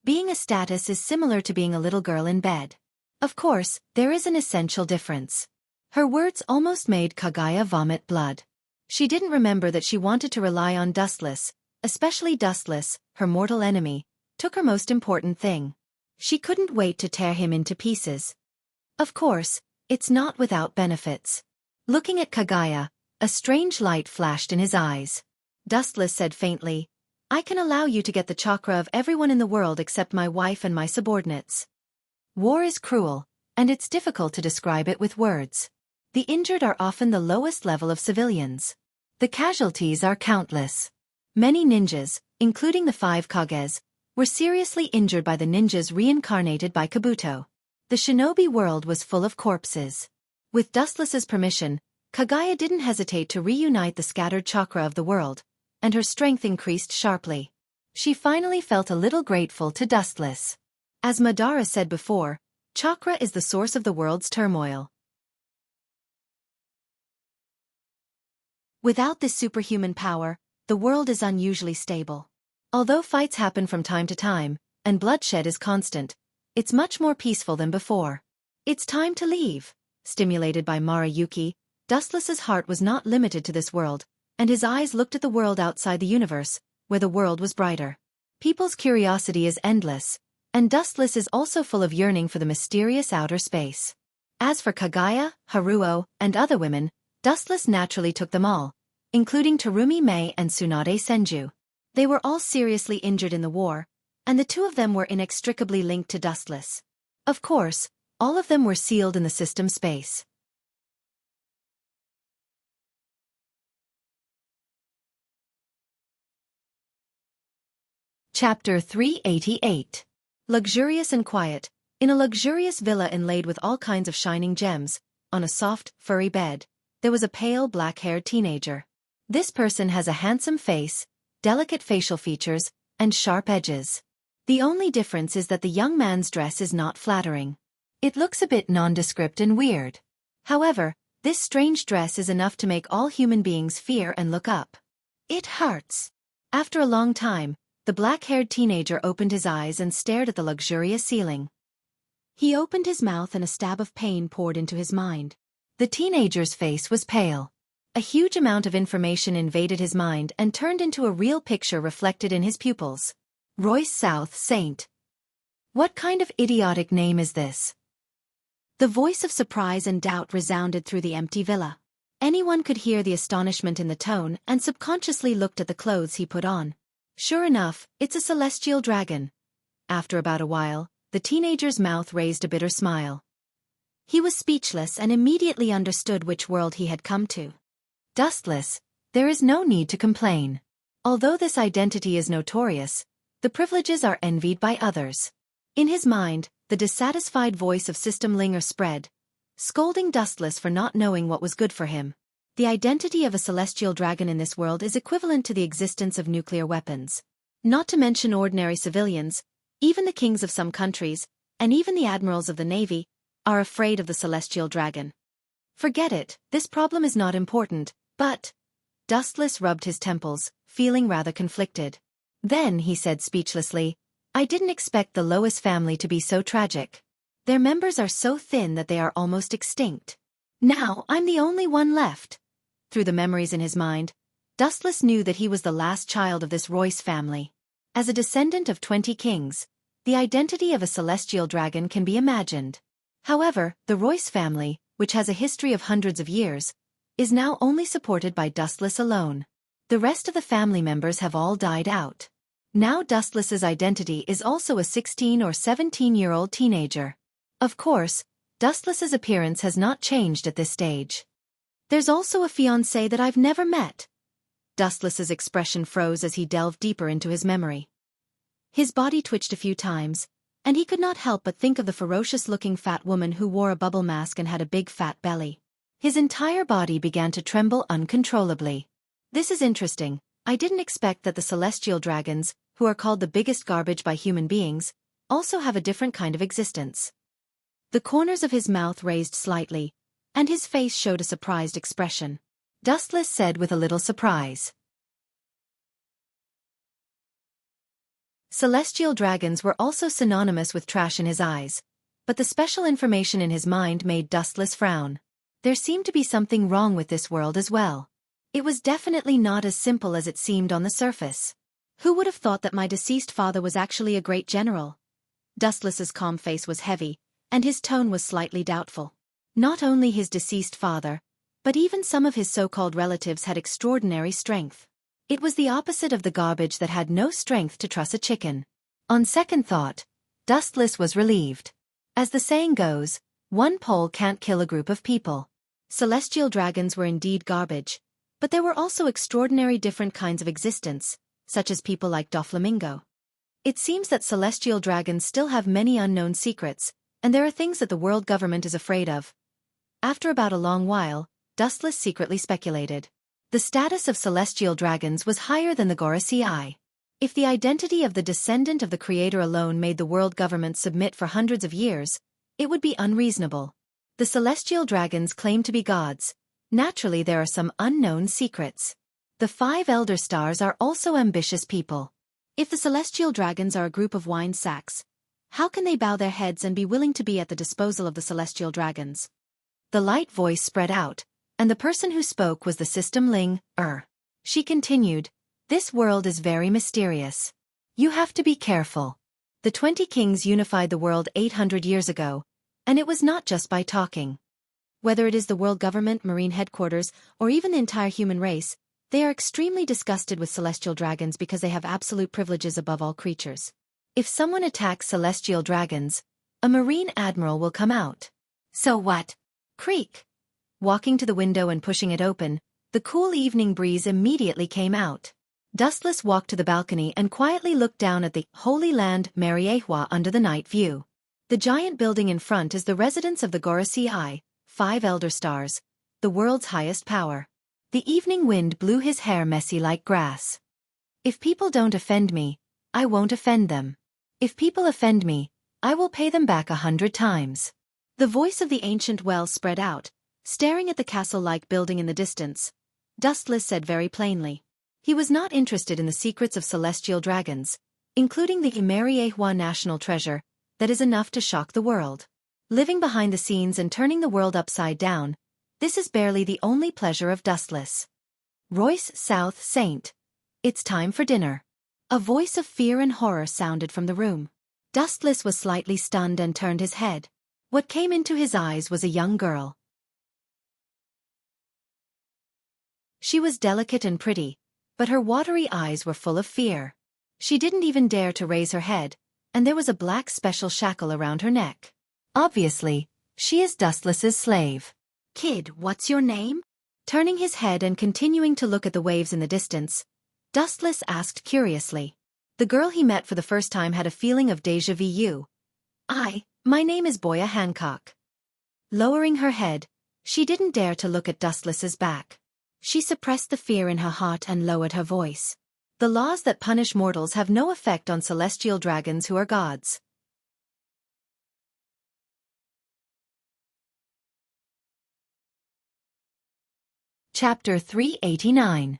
Being a status is similar to being a little girl in bed. Of course, there is an essential difference. Her words almost made Kaguya vomit blood. She didn't remember that she wanted to rely on Dustless, especially Dustless, her mortal enemy, took her most important thing. She couldn't wait to tear him into pieces. Of course, it's not without benefits. Looking at Kaguya, a strange light flashed in his eyes. Dustless said faintly, I can allow you to get the chakra of everyone in the world except my wife and my subordinates. War is cruel, and it's difficult to describe it with words. The injured are often the lowest level of civilians. The casualties are countless. Many ninjas, including the 5 Kages, were seriously injured by the ninjas reincarnated by Kabuto. The shinobi world was full of corpses. With Dustless's permission, Kaguya didn't hesitate to reunite the scattered chakra of the world, and her strength increased sharply. She finally felt a little grateful to Dustless. As Madara said before, chakra is the source of the world's turmoil. Without this superhuman power, the world is unusually stable. Although fights happen from time to time, and bloodshed is constant, it's much more peaceful than before. It's time to leave. Stimulated by Marayuki, Dustless's heart was not limited to this world, and his eyes looked at the world outside the universe, where the world was brighter. People's curiosity is endless, and Dustless is also full of yearning for the mysterious outer space. As for Kaguya, Haruo, and other women, Dustless naturally took them all, including Terumi Mei and Tsunade Senju. They were all seriously injured in the war, and the two of them were inextricably linked to Dustless. Of course, all of them were sealed in the system space. Chapter 388. Luxurious and quiet. In a luxurious villa inlaid with all kinds of shining gems, on a soft, furry bed, there was a pale black-haired teenager. This person has a handsome face, delicate facial features, and sharp edges. The only difference is that the young man's dress is not flattering. It looks a bit nondescript and weird. However, this strange dress is enough to make all human beings fear and look up. It hurts. After a long time, the black-haired teenager opened his eyes and stared at the luxurious ceiling. He opened his mouth and a stab of pain poured into his mind. The teenager's face was pale. A huge amount of information invaded his mind and turned into a real picture reflected in his pupils. Royce South Saint. What kind of idiotic name is this? The voice of surprise and doubt resounded through the empty villa. Anyone could hear the astonishment in the tone and subconsciously looked at the clothes he put on. Sure enough, it's a celestial dragon. After about a while, the teenager's mouth raised a bitter smile. He was speechless and immediately understood which world he had come to. Dustless, there is no need to complain. Although this identity is notorious, the privileges are envied by others. In his mind, the dissatisfied voice of System Linger spread, scolding Dustless for not knowing what was good for him. The identity of a celestial dragon in this world is equivalent to the existence of nuclear weapons. Not to mention ordinary civilians, even the kings of some countries, and even the admirals of the navy, are afraid of the celestial dragon. Forget it, this problem is not important, but... Dustless rubbed his temples, feeling rather conflicted. Then he said speechlessly, I didn't expect the Lois family to be so tragic. Their members are so thin that they are almost extinct. Now I'm the only one left. Through the memories in his mind, Dustless knew that he was the last child of this Royce family. As a descendant of 20 kings, the identity of a celestial dragon can be imagined. However, the Royce family, which has a history of hundreds of years, is now only supported by Dustless alone. The rest of the family members have all died out. Now Dustless's identity is also a 16 or 17-year-old teenager. Of course, Dustless's appearance has not changed at this stage. There's also a fiancé that I've never met. Dustless's expression froze as he delved deeper into his memory. His body twitched a few times, and he could not help but think of the ferocious-looking fat woman who wore a bubble mask and had a big fat belly. His entire body began to tremble uncontrollably. This is interesting. I didn't expect that the celestial dragons, who are called the biggest garbage by human beings, also have a different kind of existence. The corners of his mouth raised slightly, and his face showed a surprised expression. Dustless said with a little surprise. Celestial dragons were also synonymous with trash in his eyes, but the special information in his mind made Dustless frown. There seemed to be something wrong with this world as well. It was definitely not as simple as it seemed on the surface. Who would have thought that my deceased father was actually a great general? Dustless's calm face was heavy, and his tone was slightly doubtful. Not only his deceased father, but even some of his so-called relatives had extraordinary strength. It was the opposite of the garbage that had no strength to truss a chicken. On second thought, Dustless was relieved. As the saying goes, one pole can't kill a group of people. Celestial dragons were indeed garbage, but there were also extraordinary different kinds of existence, such as people like Doflamingo. It seems that celestial dragons still have many unknown secrets, and there are things that the world government is afraid of. After about a long while, Dustless secretly speculated. The status of celestial dragons was higher than the Wuxia. If the identity of the descendant of the creator alone made the world government submit for hundreds of years, it would be unreasonable. The celestial dragons claim to be gods. Naturally there are some unknown secrets. The 5 elder stars are also ambitious people. If the celestial dragons are a group of wine sacks, how can they bow their heads and be willing to be at the disposal of the celestial dragons? The light voice spread out, and the person who spoke was the System Linger. She continued, This world is very mysterious. You have to be careful. The 20 kings unified the world 800 years ago, and it was not just by talking. Whether it is the world government, marine headquarters, or even the entire human race, they are extremely disgusted with celestial dragons because they have absolute privileges above all creatures. If someone attacks celestial dragons, a marine admiral will come out. So what? Creak. Walking to the window and pushing it open, the cool evening breeze immediately came out. Dustless walked to the balcony and quietly looked down at the Holy Land Mariehua under the night view. The giant building in front is the residence of the Wuxia, 5 elder stars, the world's highest power. The evening wind blew his hair messy like grass. If people don't offend me, I won't offend them. If people offend me, I will pay them back 100 times. The voice of the ancient well spread out, staring at the castle-like building in the distance. Dustless said very plainly. He was not interested in the secrets of celestial dragons, including the Mariehua national treasure, that is enough to shock the world. Living behind the scenes and turning the world upside down, this is barely the only pleasure of Dustless. Royce South Saint. It's time for dinner. A voice of fear and horror sounded from the room. Dustless was slightly stunned and turned his head. What came into his eyes was a young girl. She was delicate and pretty, but her watery eyes were full of fear. She didn't even dare to raise her head, and there was a black special shackle around her neck. Obviously, She is Dustless's slave. Kid, what's your name? Turning his head and continuing to look at the waves in the distance, Dustless asked curiously. The girl he met for the first time had a feeling of déjà vu. My name is Boya Hancock. Lowering her head, she didn't dare to look at Dustless's back. She suppressed the fear in her heart and lowered her voice. The laws that punish mortals have no effect on celestial dragons who are gods. Chapter 389.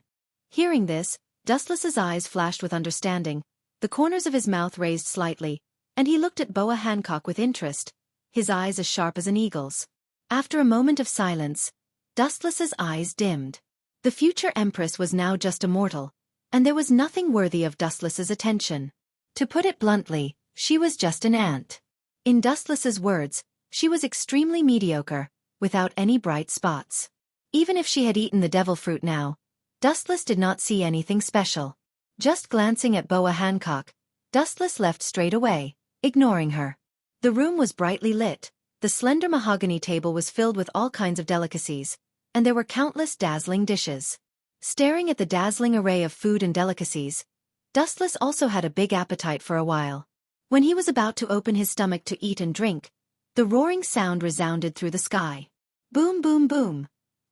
Hearing this, Dustless's eyes flashed with understanding, the corners of his mouth raised slightly, and he looked at Boa Hancock with interest, his eyes as sharp as an eagle's. After a moment of silence, Dustless's eyes dimmed. The future Empress was now just a mortal, and there was nothing worthy of Dustless's attention. To put it bluntly, she was just an ant. In Dustless's words, she was extremely mediocre, without any bright spots. Even if she had eaten the devil fruit now, Dustless did not see anything special. Just glancing at Boa Hancock, Dustless left straight away, ignoring her. The room was brightly lit, the slender mahogany table was filled with all kinds of delicacies, and there were countless dazzling dishes. Staring at the dazzling array of food and delicacies, Dustless also had a big appetite for a while. When he was about to open his stomach to eat and drink, the roaring sound resounded through the sky. Boom, boom, boom.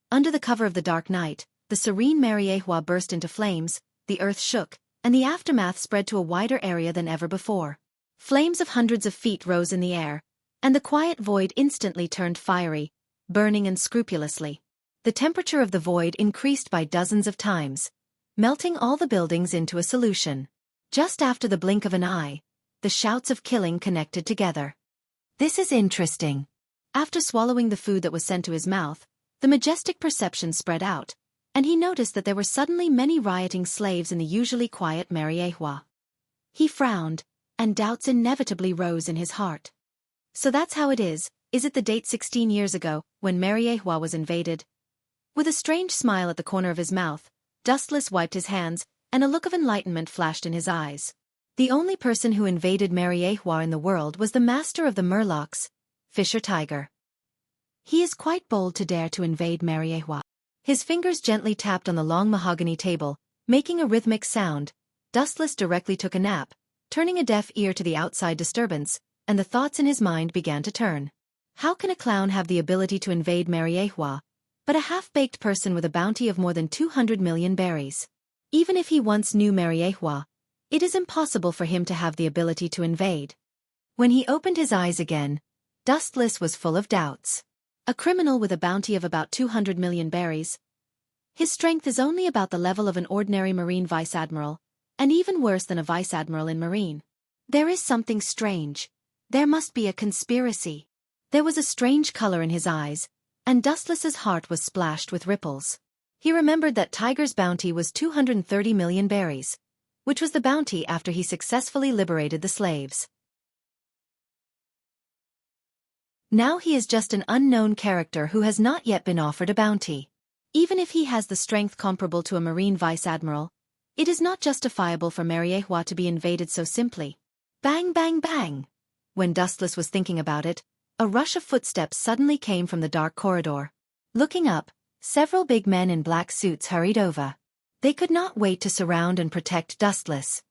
Under the cover of the dark night, the serene Mariehua burst into flames, the earth shook, and the aftermath spread to a wider area than ever before. Flames of hundreds of feet rose in the air, and the quiet void instantly turned fiery, burning unscrupulously. The temperature of the void increased by dozens of times, melting all the buildings into a solution. Just after the blink of an eye, the shouts of killing connected together. This is interesting. After swallowing the food that was sent to his mouth, the majestic perception spread out, and he noticed that there were suddenly many rioting slaves in the usually quiet Mariehua. He frowned, and doubts inevitably rose in his heart. So that's how it is it the date 16 years ago, when Mariehua was invaded? With a strange smile at the corner of his mouth, Dustless wiped his hands, and a look of enlightenment flashed in his eyes. The only person who invaded Mariehua in the world was the master of the Murlocs, Fisher Tiger. He is quite bold to dare to invade Mariehua. His fingers gently tapped on the long mahogany table, making a rhythmic sound. Dustless directly took a nap, turning a deaf ear to the outside disturbance, and the thoughts in his mind began to turn. How can a clown have the ability to invade Mariehua, but a half-baked person with a bounty of more than 200 million berries? Even if he once knew Mariehua, it is impossible for him to have the ability to invade. When he opened his eyes again, Dustless was full of doubts. A criminal with a bounty of about 200 million berries. His strength is only about the level of an ordinary Marine vice-admiral, and even worse than a vice-admiral in Marine. There is something strange. There must be a conspiracy. There was a strange color in his eyes, and Dustless's heart was splashed with ripples. He remembered that Tiger's bounty was 230 million berries, which was the bounty after he successfully liberated the slaves. Now he is just an unknown character who has not yet been offered a bounty. Even if he has the strength comparable to a Marine vice-admiral, it is not justifiable for Mariehua to be invaded so simply. Bang, bang, bang! When Dustless was thinking about it, a rush of footsteps suddenly came from the dark corridor. Looking up, several big men in black suits hurried over. They could not wait to surround and protect Dustless.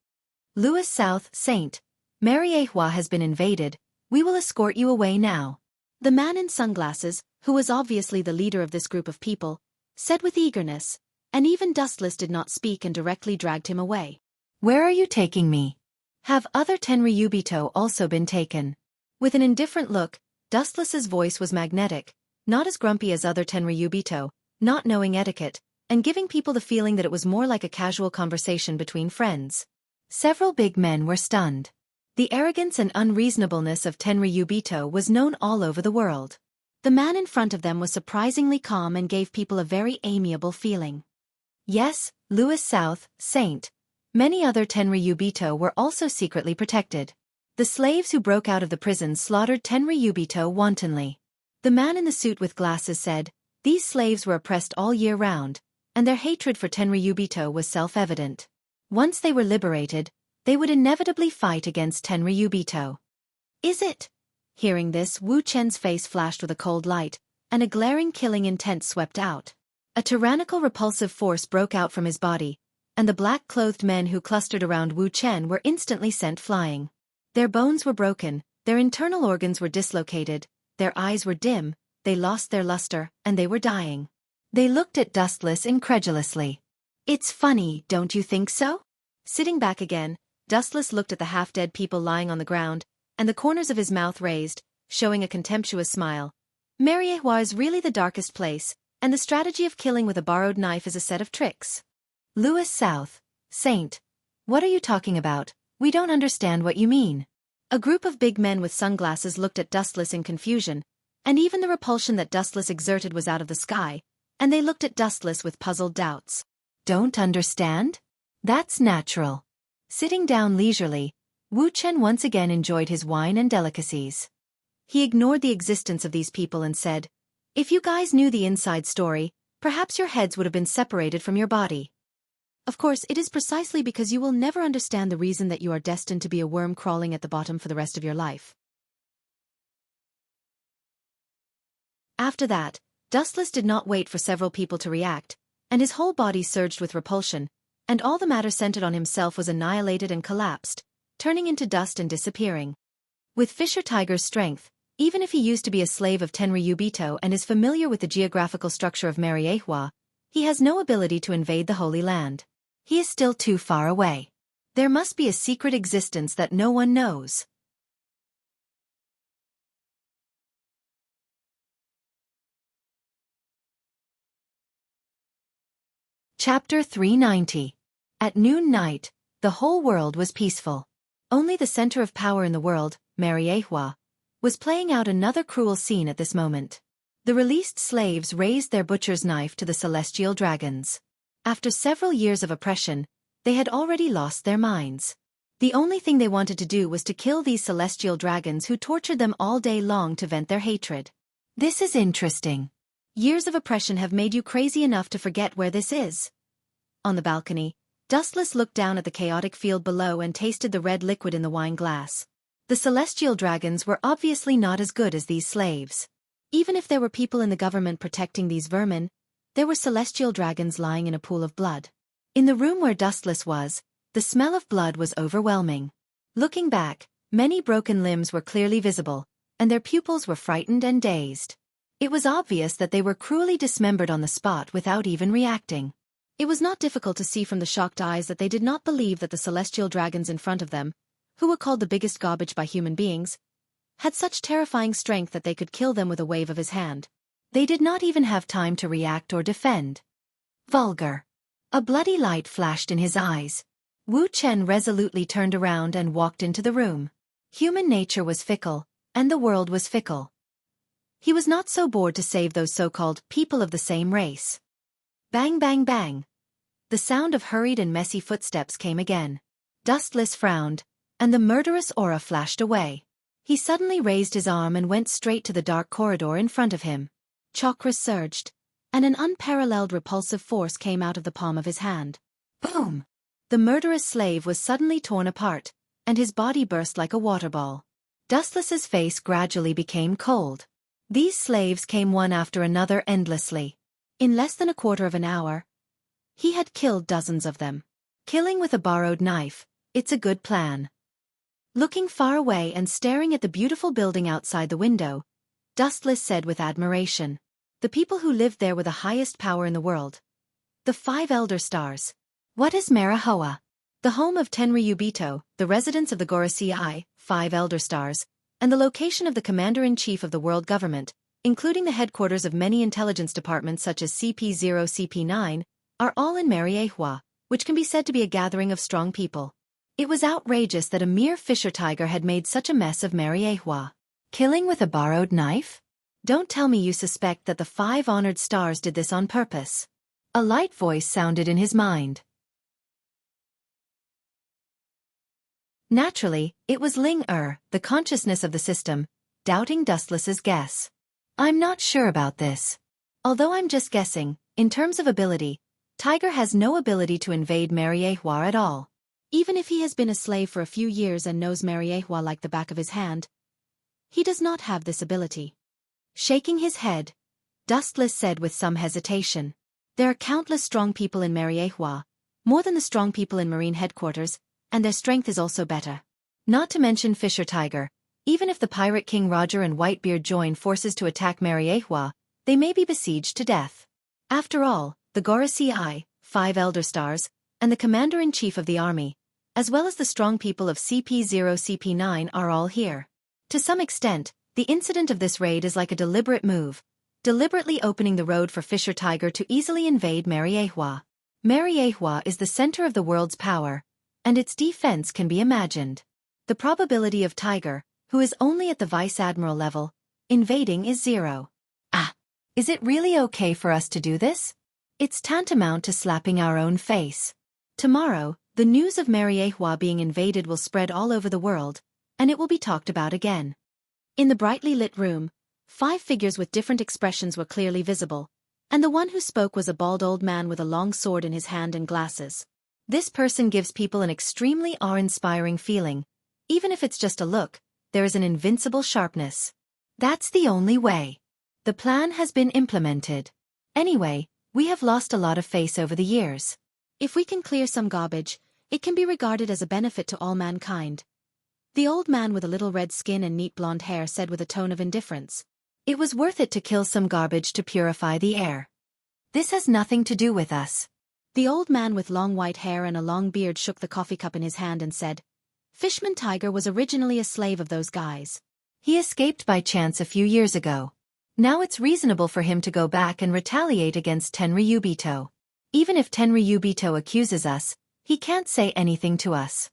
Louis South, Saint, Mariehua has been invaded, we will escort you away now. The man in sunglasses, who was obviously the leader of this group of people, said with eagerness, and even Dustless did not speak and directly dragged him away. Where are you taking me? Have other Tenryubito also been taken? With an indifferent look, Dustless's voice was magnetic, not as grumpy as other Tenryubito, not knowing etiquette, and giving people the feeling that it was more like a casual conversation between friends. Several big men were stunned. The arrogance and unreasonableness of Tenryubito was known all over the world. The man in front of them was surprisingly calm and gave people a very amiable feeling. Yes, Louis South, Saint. Many other Tenryubito were also secretly protected. The slaves who broke out of the prison slaughtered Tenryubito wantonly. The man in the suit with glasses said, these slaves were oppressed all year round, and their hatred for Tenryubito was self-evident. Once they were liberated, they would inevitably fight against Tenryubito. Is Hearing this, Wu Chen's face flashed with a cold light, and a glaring killing intent swept out. A tyrannical repulsive force broke out from his body, and the black-clothed men who clustered around Wu Chen were instantly sent flying. Their bones were broken, their internal organs were dislocated, their eyes were dim, they lost their luster, and they were dying. They looked at Dustless incredulously. "It's funny, don't you think so?" Sitting back again, Dustless looked at the half-dead people lying on the ground, and the corners of his mouth raised, showing a contemptuous smile. "Mariehua is really the darkest place, and the strategy of killing with a borrowed knife is a set of tricks." "Louis South, Saint, what are you talking about? We don't understand what you mean." A group of big men with sunglasses looked at Dustless in confusion, and even the repulsion that Dustless exerted was out of the sky, and they looked at Dustless with puzzled doubts. "Don't understand? That's natural." Sitting down leisurely, Wu Chen once again enjoyed his wine and delicacies. He ignored the existence of these people and said, "If you guys knew the inside story, perhaps your heads would have been separated from your body. Of course, it is precisely because you will never understand the reason that you are destined to be a worm crawling at the bottom for the rest of your life." After that, Dustless did not wait for several people to react, and his whole body surged with repulsion, and all the matter centered on himself was annihilated and collapsed, turning into dust and disappearing. With Fisher Tiger's strength, even if he used to be a slave of Tenryubito and is familiar with the geographical structure of Mariehua, he has no ability to invade the Holy Land. He is still too far away. There must be a secret existence that no one knows. Chapter 390. At noon night, the whole world was peaceful. Only the center of power in the world, Mariehua, was playing out another cruel scene at this moment. The released slaves raised their butcher's knife to the celestial dragons. After several years of oppression, they had already lost their minds. The only thing they wanted to do was to kill these celestial dragons who tortured them all day long to vent their hatred. "This is interesting. Years of oppression have made you crazy enough to forget where this is." On the balcony, Dustless looked down at the chaotic field below and tasted the red liquid in the wine glass. The celestial dragons were obviously not as good as these slaves. Even if there were people in the government protecting these vermin, there were celestial dragons lying in a pool of blood. In the room where Dustless was, the smell of blood was overwhelming. Looking back, many broken limbs were clearly visible, and their pupils were frightened and dazed. It was obvious that they were cruelly dismembered on the spot without even reacting. It was not difficult to see from the shocked eyes that they did not believe that the celestial dragons in front of them, who were called the biggest garbage by human beings, had such terrifying strength that they could kill them with a wave of his hand. They did not even have time to react or defend. Vulgar. A bloody light flashed in his eyes. Wu Chen resolutely turned around and walked into the room. Human nature was fickle, and the world was fickle. He was not so bored to save those so-called people of the same race. Bang bang bang. The sound of hurried and messy footsteps came again. Dustless frowned, and the murderous aura flashed away. He suddenly raised his arm and went straight to the dark corridor in front of him. Chakras surged, and an unparalleled repulsive force came out of the palm of his hand. Boom! The murderous slave was suddenly torn apart, and his body burst like a water ball. Dustless's face gradually became cold. These slaves came one after another endlessly. In less than a quarter of an hour, he had killed dozens of them. Killing with a borrowed knife, it's a good plan. Looking far away and staring at the beautiful building outside the window, Dustless said with admiration, "The people who lived there were the highest power in the world. The 5 Elder Stars. What is Mariehua?" The home of Tenryubito, the residence of the Gorosei, 5 Elder Stars, and the location of the Commander-in-Chief of the world government, including the headquarters of many intelligence departments such as CP0 CP9, are all in Mariehua, which can be said to be a gathering of strong people. It was outrageous that a mere fisher tiger had made such a mess of Mariehua. Killing with a borrowed knife? Don't tell me you suspect that the 5 honored stars did this on purpose. A light voice sounded in his mind. Naturally, it was Ling the consciousness of the system, doubting Dustless's guess. "I'm not sure about this. Although I'm just guessing, in terms of ability, Tiger has no ability to invade Mariehua at all. Even if he has been a slave for a few years and knows Mariehua like the back of his hand, He does not have this ability. Shaking his head, Dustless said with some hesitation. There are countless strong people in Mariehua, more than the strong people in Marine headquarters, and their strength is also better. Not to mention Fisher Tiger. Even if the Pirate King Roger and Whitebeard join forces to attack Mariehua, they may be besieged to death. After all, the Gorasii, 5 Elder Stars, and the Commander-in-Chief of the army, as well as the strong people of CP0 CP9 are all here. To some extent, the incident of this raid is like a deliberate move, deliberately opening the road for Fisher Tiger to easily invade Mariehua. Mariehua is the center of the world's power, and its defense can be imagined. The probability of Tiger, who is only at the Vice Admiral level, invading is 0. Is it really okay for us to do this? It's tantamount to slapping our own face. Tomorrow, the news of Mariehua being invaded will spread all over the world, and it will be talked about again. In the brightly lit room, 5 figures with different expressions were clearly visible, and the one who spoke was a bald old man with a long sword in his hand and glasses. This person gives people an extremely awe-inspiring feeling. Even if it's just a look, there is an invincible sharpness. That's the only way. The plan has been implemented. Anyway, we have lost a lot of face over the years. If we can clear some garbage, it can be regarded as a benefit to all mankind. The old man with a little red skin and neat blonde hair said with a tone of indifference. It was worth it to kill some garbage to purify the air. This has nothing to do with us. The old man with long white hair and a long beard shook the coffee cup in his hand and said, Fishman Tiger was originally a slave of those guys. He escaped by chance a few years ago. Now it's reasonable for him to go back and retaliate against Tenryubito. Even if Tenryubito accuses us, he can't say anything to us.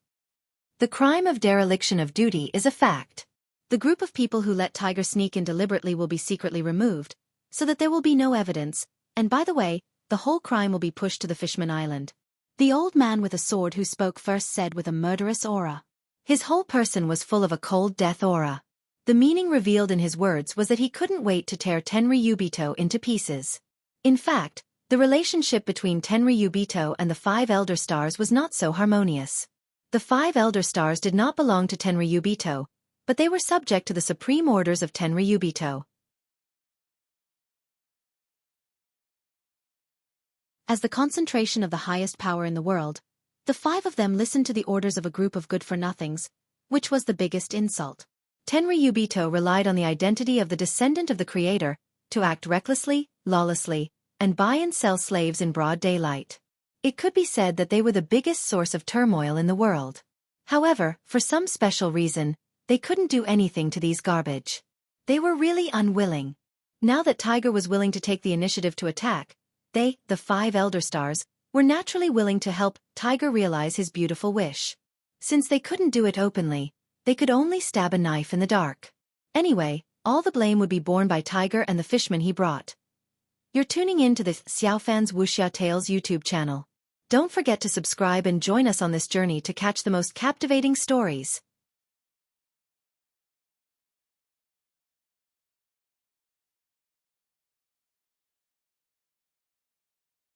The crime of dereliction of duty is a fact. The group of people who let Tiger sneak in deliberately will be secretly removed, so that there will be no evidence, and by the way, the whole crime will be pushed to the Fishman Island. The old man with a sword who spoke first said with a murderous aura. His whole person was full of a cold death aura. The meaning revealed in his words was that he couldn't wait to tear Tenryubito into pieces. In fact, the relationship between Tenryubito and the 5 Elder Stars was not so harmonious. The 5 Elder Stars did not belong to Tenryubito, but they were subject to the supreme orders of Tenryubito. As the concentration of the highest power in the world, the 5 of them listened to the orders of a group of good-for-nothings, which was the biggest insult. Tenryubito relied on the identity of the descendant of the creator to act recklessly, lawlessly, and buy and sell slaves in broad daylight. It could be said that they were the biggest source of turmoil in the world. However, for some special reason, they couldn't do anything to these garbage. They were really unwilling. Now that Tiger was willing to take the initiative to attack, they, the 5 Elder Stars, were naturally willing to help Tiger realize his beautiful wish. Since they couldn't do it openly, they could only stab a knife in the dark. Anyway, all the blame would be borne by Tiger and the fishman he brought. You're tuning in to the Xiaofan's Wuxia Tales YouTube channel. Don't forget to subscribe and join us on this journey to catch the most captivating stories.